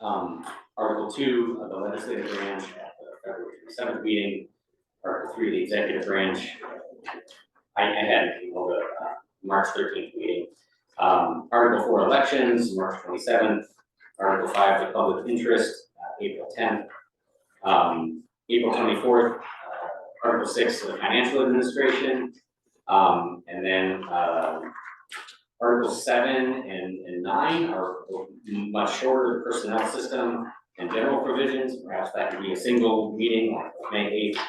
Article 2, the legislative branch at the February 27th meeting. Article 3, the executive branch. I had the March 13th meeting. Article 4, elections, March 27th. Article 5, the public interest, April 10th. April 24th, Article 6, the financial administration. And then Article 7 and 9 are much shorter, the personnel system and general provisions. Perhaps that could be a single meeting like May 8th,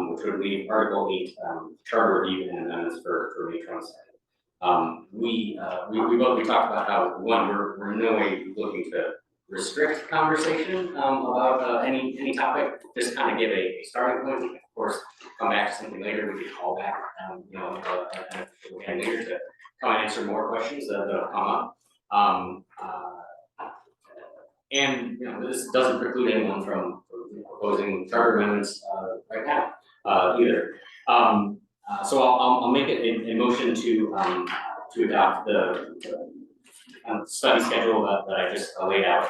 which would leave Article 8, charter review and amendments for May 22nd. We talked about how, one, we're in no way looking to restrict conversation about any topic, just kind of give a starting point. We can, of course, come back to something later. We can call back, and later to come and answer more questions that have come up. And this doesn't preclude anyone from proposing charter amendments right now either. So I'll make it a motion to adopt the study schedule that I just laid out.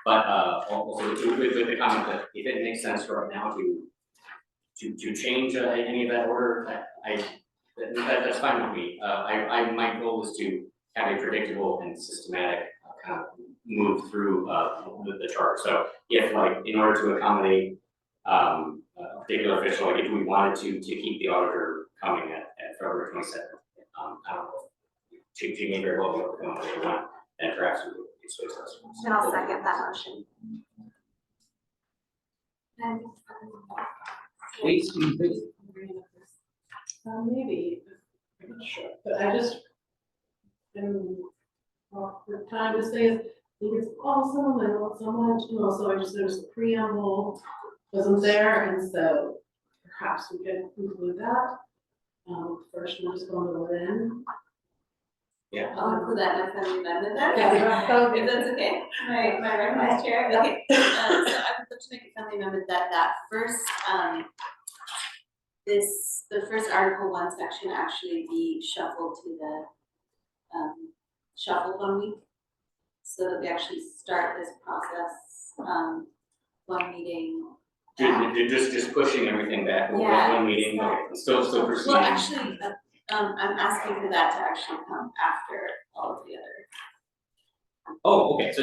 But also with the comment that if it makes sense right now to change any of that order, that's fine with me. My goal is to have a predictable and systematic kind of move through the chart. So if, like, in order to accommodate a particular official, like if we wanted to keep the auditor coming at February 27th, I don't know, she may very well be able to come up with one, and perhaps we would switch those. And I'll second that motion. Please. Maybe, I'm not sure, but I just, for time to say, I think it's awesome, I love so much, and also I just noticed the preamble wasn't there, and so perhaps we could include that. First, we're just going to go in. Yeah. I'll include that in my friendly amendment then. Yeah. If that's okay, my recognized chair, okay. So I would love to make a friendly amendment that first, the first Article 1 section actually be shuffled to the, shuffled 1 week. So that we actually start this process, 1 meeting. Just pushing everything back one meeting, okay, still proceeding. Well, actually, I'm asking for that to actually come after all of the other. Oh, okay, so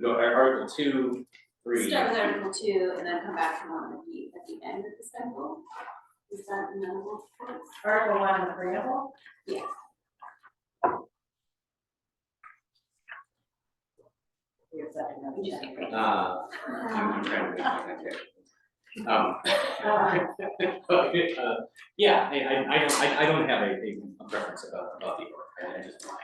go Article 2, 3. Start with Article 2 and then come back to 1 at the end of the cycle. Is that amenable? Article 1 in the preamble? Yes. I'm trying to make that clear. Yeah, I don't have a preference about the order. I just want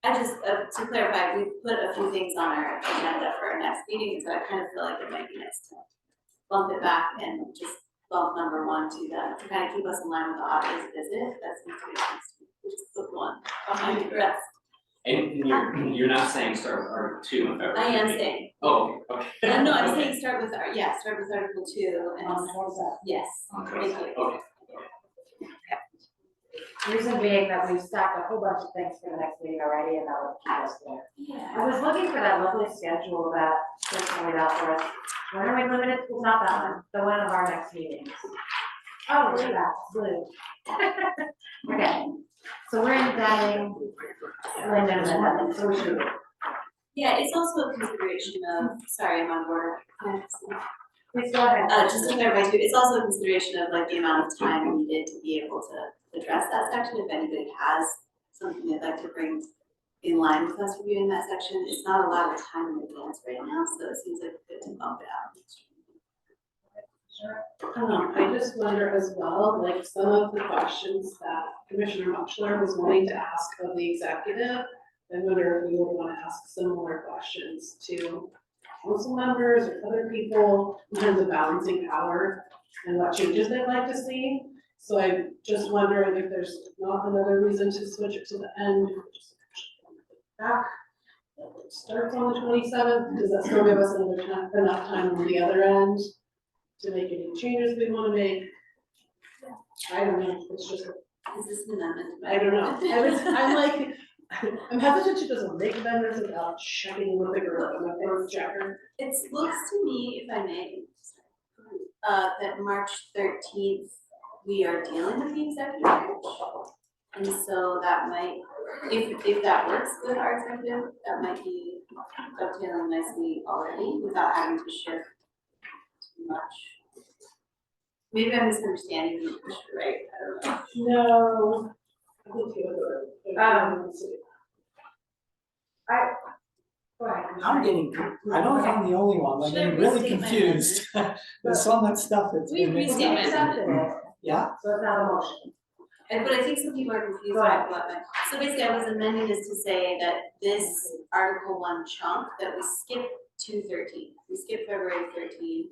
I just, to clarify, we put a few things on our agenda for our next meeting, so I kind of feel like it might be nice to bump it back and just bump number 1 to kind of keep us in line with the audience visit. That's just put 1 behind the rest. And you're not saying start with Article 2 in February? I am saying. Oh, okay. No, I'm saying start with Article 2 and yes, thank you. Okay. Reason being that we've stacked a whole bunch of things for the next meeting already, and that would keep us there. Yeah. I was looking for that lovely schedule that Chris laid out for us. When are we limited? It's not that one, the one of our next meetings. Oh, look at that, it's blue. Okay, so we're adding Linda and Linda, so we should. Yeah, it's also a consideration of, sorry, I'm on board. Please go ahead. Just to clarify too, it's also a consideration of like the amount of time needed to be able to address that section. If anybody has something they'd like to bring in line with us reviewing that section, it's not a lot of time in advance right now, so it seems like good to bump it out. I just wonder as well, like some of the questions that Commissioner Muchler was wanting to ask of the executive, I wonder if we would want to ask similar questions to council members or other people in terms of balancing power and what changes they'd like to see. So I just wondering if there's not another reason to switch it to the end, just back. It starts on the 27th, does that still give us enough time on the other end to make any changes we want to make? I don't know, it's just. Is this an amendment? I don't know, I'm like, I'm hesitant to just make amendments without checking with the group, I'm a first checker. It looks to me, if I may, that March 13th, we are dealing with the executive branch. And so that might, if that works with our executive, that might be dovetailing nicely already without having to shift too much. Maybe I'm misunderstanding you, right? I don't know. No. I think the other. Go ahead. I'm getting, I don't think I'm the only one, I'm getting really confused. There's so much stuff that's We been. restate my amendment. Yeah, So it's not a motion. But I think some people are confused about what meant. So basically, I was amending this to say that this Article 1 chunk, that we skip 213. We skip February 13.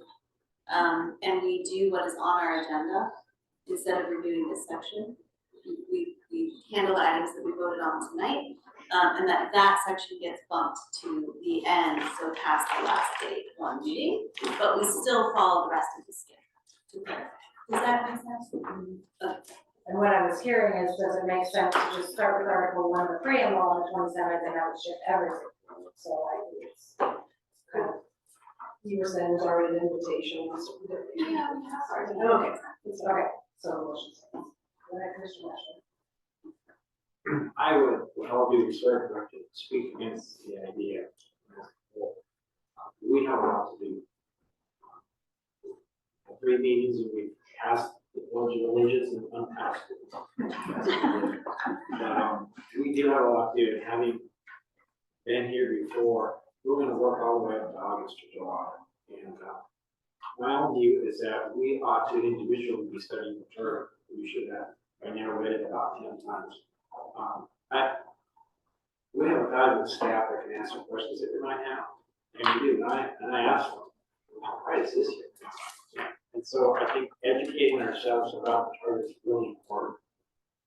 And we do what is on our agenda instead of reviewing this section. We handle the items that we voted on tonight, and that section gets bumped to the end, so past the last date one meeting, but we still follow the rest of the schedule. Does that make sense? Okay. And what I was hearing is, does it make sense to just start with Article 1, the preamble on the 27th, and have it shift everything? So I think it's kind of. You were saying there's already an invitation. Yeah, we have our. Okay, Okay, so motion stands. Go ahead, Commissioner Muchler. I would, with all due respect, like to speak against the idea. We have a lot to do. 3 meetings and we passed the Pledge of Allegiance and unpassed it. We do have a lot to do, and having been here before, we're gonna work all the way up to August or July. And my own view is that we ought to individually be studying the charter. We should have, by now, read it about 10 times. We have a fabulous staff that can answer questions that we might have, and we do, and I ask them, why is this here? And so I think educating ourselves about the charter is really important.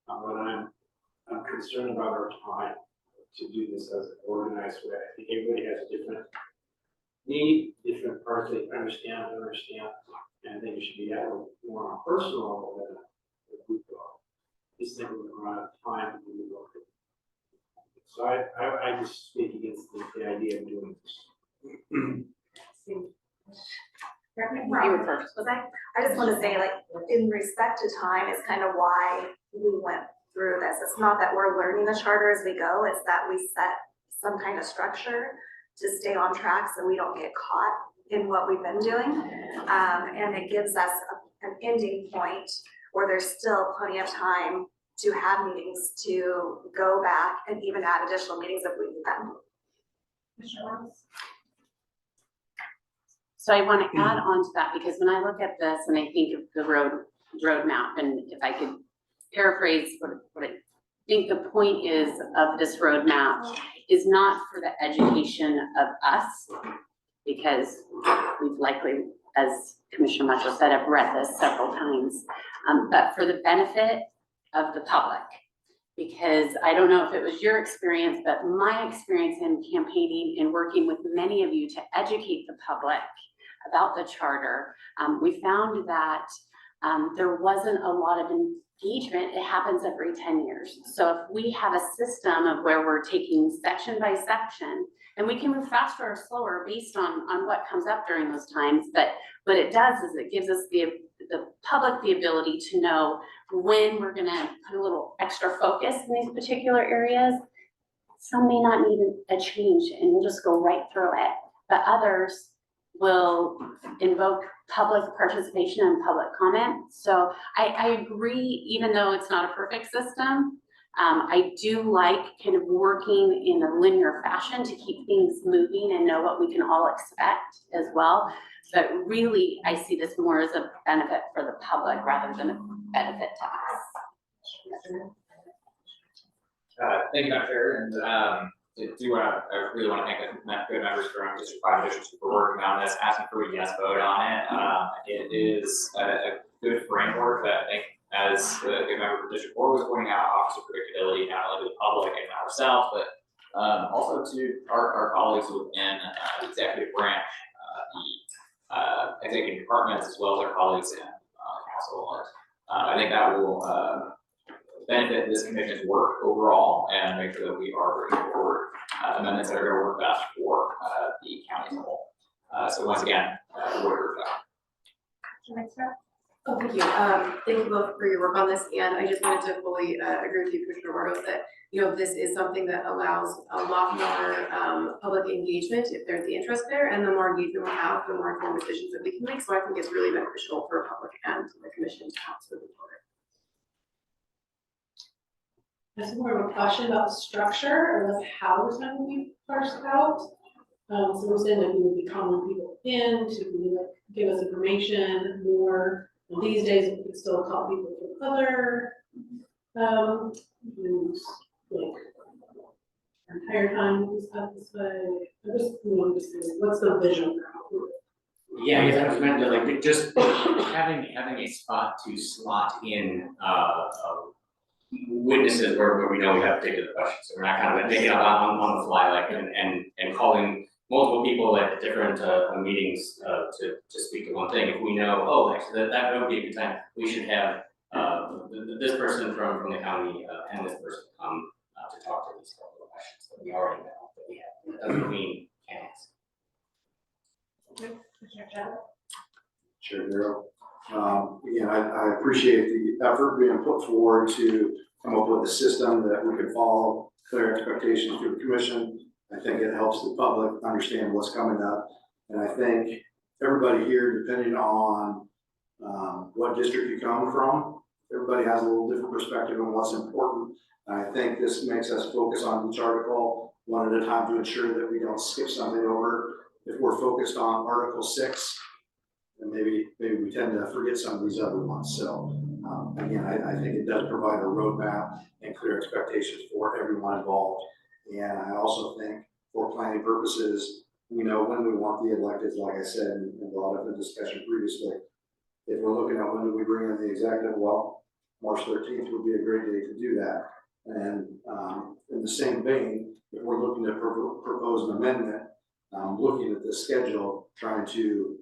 But I'm concerned about our time to do this as an organized way. I think everybody has a different need, different parts they understand, and I think it should be at a more on a personal level than a group level. This thing will run out of time to do the work. So I just speak against the idea of doing this. Correct me if I'm You wrong. were first. Was I just want to say, like, in respect to time, is kind of why we went through this. It's not that we're learning the charter as we go, it's that we set some kind of structure to stay on track so we don't get caught in what we've been doing. And it gives us an ending point where there's still plenty of time to have meetings, to go back and even add additional meetings if we need them. So I want to add on to that, because when I look at this and I think of the roadmap, and if I could paraphrase what I think the point is of this roadmap is not for the education of us, because we've likely, as Commissioner Muchler said, I've read this several times, but for the benefit of the public. Because I don't know if it was your experience, but my experience in campaigning and working with many of you to educate the public about the charter, we found that there wasn't a lot of engagement. It happens every 10 years. So if we have a system of where we're taking section by section, and we can move faster or slower based on what comes up during those times, but what it does is it gives us the public the ability to know when we're gonna put a little extra focus in these particular areas. Some may not need a change and we'll just go right through it, but others will invoke public participation and public comment. So I agree, even though it's not a perfect system, I do like kind of working in a linear fashion to keep things moving and know what we can all expect as well. But really, I see this more as a benefit for the public rather than a benefit to us. Thank you, Madam Chair, and I really want to thank the good members from District 5 and District 2 for working on this, asking for a yes vote on it. It is a good framework that I think, as the member from District 4 was pointing out, offers a predictability not only to the public and ourselves, but also to our colleagues within the executive branch, the executive departments, as well as our colleagues in council. I think that will benefit this commission's work overall and make sure that we are bringing forward amendments that are going to work best for the county as a whole. So once again, work. Oh, thank you. Thank you both for your work on this, and I just wanted to fully agree with you, Commissioner Vargas, that this is something that allows a lot more public engagement if there's the interest there, and the more engagement we have, the more informed decisions that we can make. So I think it's really beneficial for public and the commission to have moving forward. That's more of a question about the structure or how it's going to be parsed out. So we're saying like we would be calling people in to like give us information more. And these days we could still call people from other use like our entire time we stuff this way. I just want to see what's the vision for how we do it. Yeah, I guess I was meant to like just having a spot to slot in witnesses where we know we have particular questions. So we're not kind of making it up on the fly, like and calling multiple people at different meetings to speak to one thing. If we know, oh, actually that would be a good time. We should have this person from the county and this person come to talk to these couple of questions that we already know that we have. It doesn't mean can't ask. Chair Darrell. Again, I appreciate the effort being put forward to come up with a system that we can follow, clear expectations to the commission. I think it helps the public understand what's coming up. And I think everybody here, depending on what district you come from, everybody has a little different perspective on what's important. And I think this makes us focus on each article one at a time to ensure that we don't skip something over. If we're focused on Article 6, and maybe we tend to forget some of these other ones. So again, I think it does provide a roadmap and clear expectations for everyone involved. And I also think for planning purposes, we know when we want the electeds, like I said, and brought up in discussion previously. If we're looking at when do we bring in the executive, well, March 13th would be a great day to do that. And in the same vein, if we're looking to propose an amendment, looking at the schedule, trying to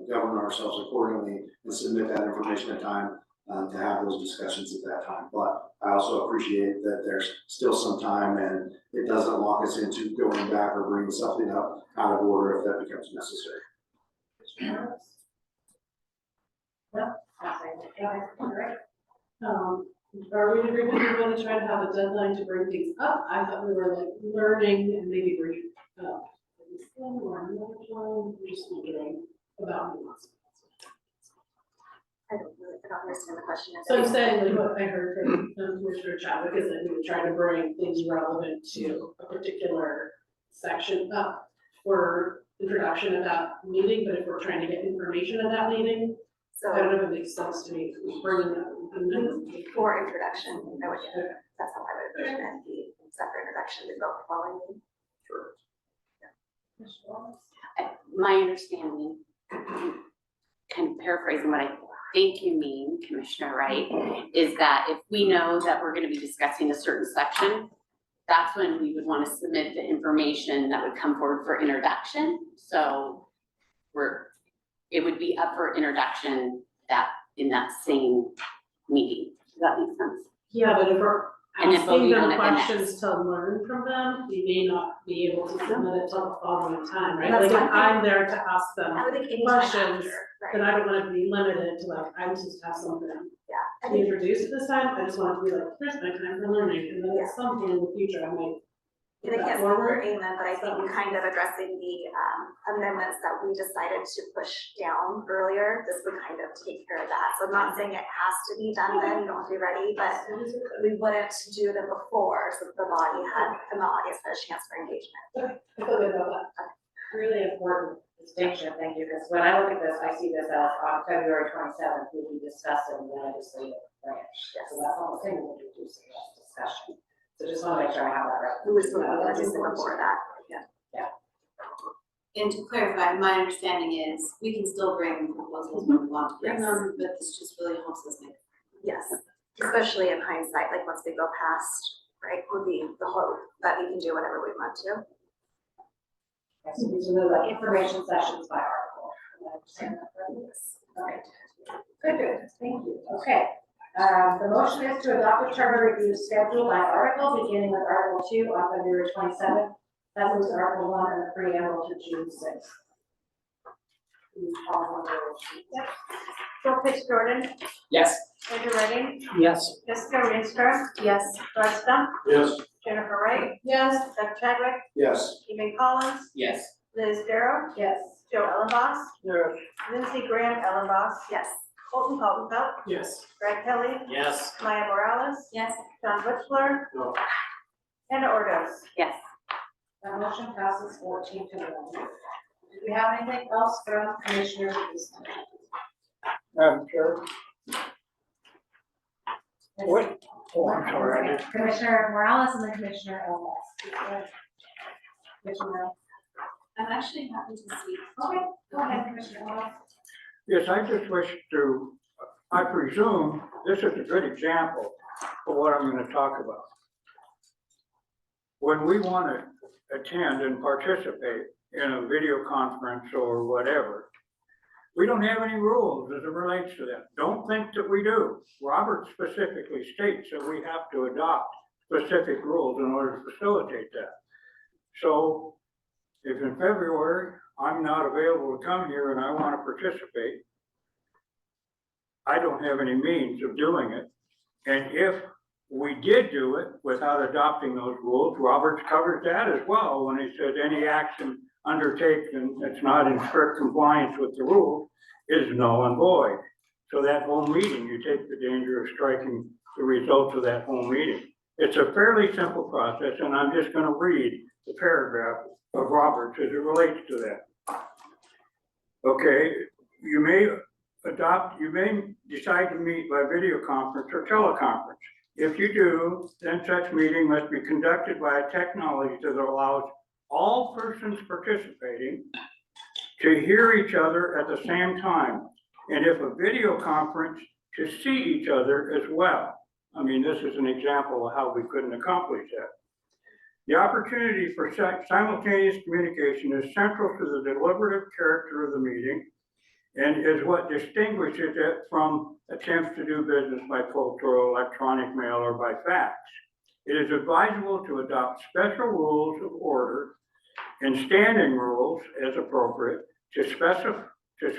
govern ourselves accordingly and submit that information in time to have those discussions at that time. But I also appreciate that there's still some time and it doesn't lock us into going back or bringing something up out of order if that becomes necessary. Are we in agreement we want to try to have a deadline to bring things up? I thought we were like learning and maybe bring it up. Or another one, we're just wondering about nuance. I don't understand the question. So I'm saying like what I heard from Commissioner Chadwick is that we were trying to bring things relevant to a particular section up for introduction at that meeting, but if we're trying to get information at that meeting, so I don't know if it makes sense to me bringing that. For introduction, I would, that's how I would envision it, the separate introduction to go following. Sure. My understanding, kind of paraphrasing what I think you mean, Commissioner Wright, is that if we know that we're going to be discussing a certain section, that's when we would want to submit the information that would come forward for introduction. So it would be up for introduction that, in that same meeting. Does that make sense? Yeah, but if we're And then asking voting on them it the next. questions to learn from them, we may not be able to submit it till the following time, right? That's Like, if fine. I'm there to ask them I would think anytime questions, after, then right? I don't wanna be limited to like, I'm supposed to have something Yeah, I to think, introduce at this time, I just want it to be like, here's my time for learning, and then at some point in the future, I might and I can't speak for Amen, but I think kind of addressing the amendments that we decided to push down earlier, this would kind of take care of that. So I'm not saying it has to be done then, you don't have to be ready, but we wouldn't do them before, so the body had, and the audience had a chance for engagement. Really important distinction, thank you, because when I look at this, I see this as on February 27th, we'll be discussing the legislative branch. So that's almost saying we'll be reducing that discussion. So just want to make sure I have that right. We just want to do some before that, yeah. And to clarify, my understanding is we can still bring proposals when we want to bring them, but this just really helps us make. Yes, especially in hindsight, like once we go past, right, would be the hope that we can do whatever we want to. Okay, so these are the like information sessions by article. Am I understanding that correctly? Okay. Good, thank you. Okay. The motion is to adopt a charter review schedule by article, beginning with Article 2 on February 27th. That moves Article 1 and the preamble to June 6th. Please call on the roll. Phil Pitts-Jordan. Yes. Andrew Redding. Yes. Jessica Rienstra. Yes. Rod Stump. Yes. Jennifer Wright. Yes. Doug Chadwick. Yes. Amy Collins. Yes. Liz Darrow. Yes. Joe Ellenboss. Yes. Lindsey Graham Ellenboss. Yes. Colton Colton. Yes. Greg Kelly. Yes. Maya Morales. Yes. John Butchler. No. Anna Ordos. Yes. That motion passes 14 to 1. Do we have anything else from commissioners at this time? Madam Chair. What? Oh, I'm sorry, I did. Commissioner Morales and then Commissioner Ellenboss. Commissioner. I'm actually happy to speak. Okay, go ahead, Commissioner Ellenboss. Yes, I just wish to, I presume this is a good example of what I'm gonna talk about. When we wanna attend and participate in a video conference or whatever, we don't have any rules as it relates to that. Don't think that we do. Robert specifically states that we have to adopt specific rules in order to facilitate that. So if in February, I'm not available to come here and I want to participate, I don't have any means of doing it. And if we did do it without adopting those rules, Roberts covered that as well when he said any action undertaken that's not in strict compliance with the rule is null and void. So that whole meeting, you take the danger of striking the results of that whole meeting. It's a fairly simple process, and I'm just going to read the paragraph of Roberts as it relates to that. Okay, you may decide to meet by video conference or teleconference. If you do, then such meeting must be conducted by a technology that allows all persons participating to hear each other at the same time. And if a video conference, to see each other as well. I mean, this is an example of how we couldn't accomplish that. The opportunity for simultaneous communication is central to the deliberative character of the meeting and is what distinguishes it from attempts to do business by postal, electronic mail, or by fax. It is advisable to adopt special rules of order and standing rules as appropriate to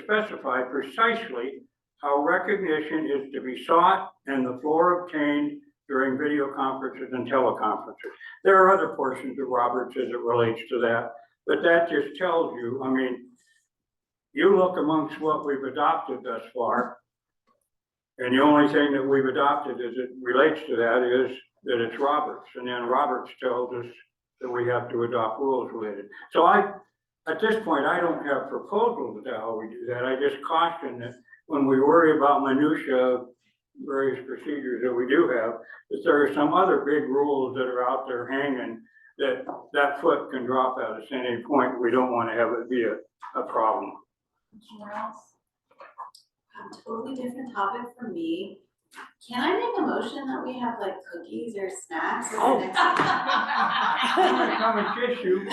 specify precisely how recognition is to be sought and the floor obtained during video conferences and teleconferences. There are other portions of Roberts as it relates to that, but that just tells you, I mean, you look amongst what we've adopted thus far, and the only thing that we've adopted as it relates to that is that it's Roberts, and then Roberts tells us that we have to adopt rules related. So at this point, I don't have proposals to how we do that. I just caution that when we worry about minutia of various procedures that we do have, that there are some other big rules that are out there hanging that foot can drop at us at any point. We don't want to have it be a problem. Somewhere else? Totally different topic for me. Can I make a motion that we have like cookies or snacks? Oh. I'm gonna come and kiss you.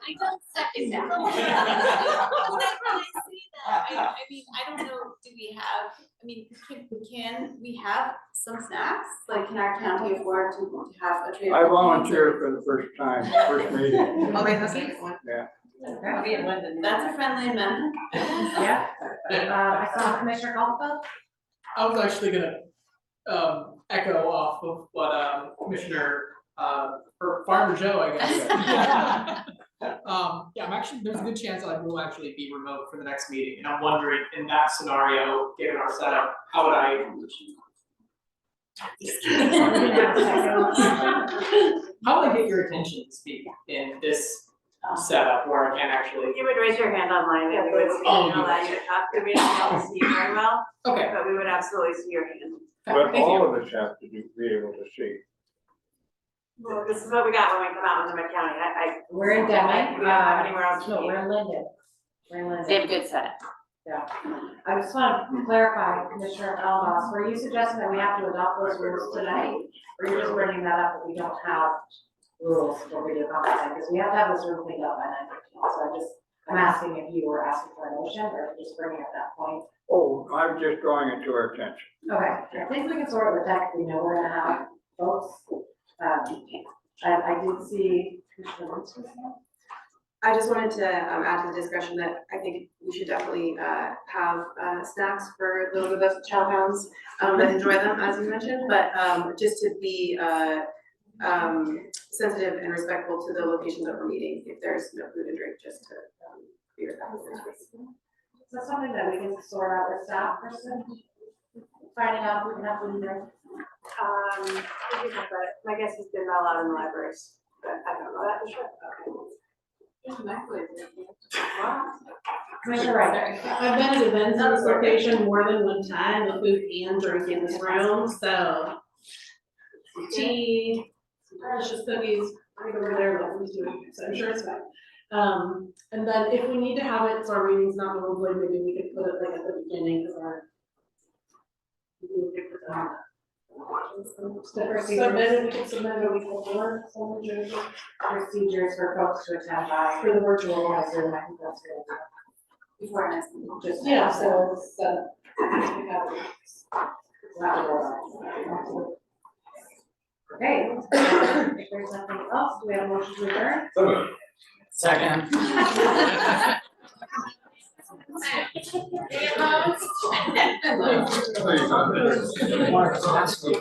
I I don't second that. Whenever I see that, I mean, I don't know, do we have, I mean, can we have some snacks? Like, can our county afford to have a tray of I cookies? volunteered for the first time, first meeting. Oh, wait, cookies? Yeah. That's a friendly amendment. Yeah. I saw Commissioner Caldwell. I was actually gonna, echo off of what, Commissioner, or Farmer Joe, I guess. Yeah, I'm actually, there's a good chance I will actually be remote for the next meeting, and I'm wondering, in that scenario, given our setup, how would I? How would I get your attention to speak in this setup where I can't actually? You would raise your hand online and we would allow you to talk, because we don't be able to see you very well, Okay. but we would absolutely see your hand. But Thank all you. of us have to be able to see. Well, this is what we got when we come out in Whatcom County, We're in Denman. We don't have anywhere else to No, be. we're in Linden. We're in Linden. They have a good setup. Yeah. I just want to clarify, Commissioner Almas, were you suggesting that we have to adopt those rules tonight? Or you're just bringing that up that we don't have rules for video conferencing? Because we have to have this room cleaned up by 9:15. So I'm asking if you were asking for a motion or just bringing up that point. Oh, I'm just drawing it to our attention. Okay, I think we can sort of protect, we know we're gonna have folks. I did see Commissioner Winston's hand. I just wanted to add to the discussion that I think we should definitely have snacks for those of us chowhounds that enjoy them, as you mentioned, but just to be sensitive and respectful to the locations that we're meeting, if there's no food and drink, just to clear that. Is that something that we can sort out with staff person? Finding out if we can have food and drink? We do have that. My guess has been not allowed in the libraries, but I don't know that for sure. Commissioner Wright. I've been at events in this location more than one time, with food and drink in this room, so. Tea, delicious cookies, right over there, but we do it, so I'm sure it's fine. And then if we need to have it, so our meeting's not overloaded, maybe we could put it like at the beginning of our. Submit, we can submit a week before, so Procedures for folks to attend by. for the virtual. I think that's good. Before next. Just. Yeah, so it's, Okay, if there's nothing else, do we have a motion to adjourn? Second. Any opposed? Mark, ask you.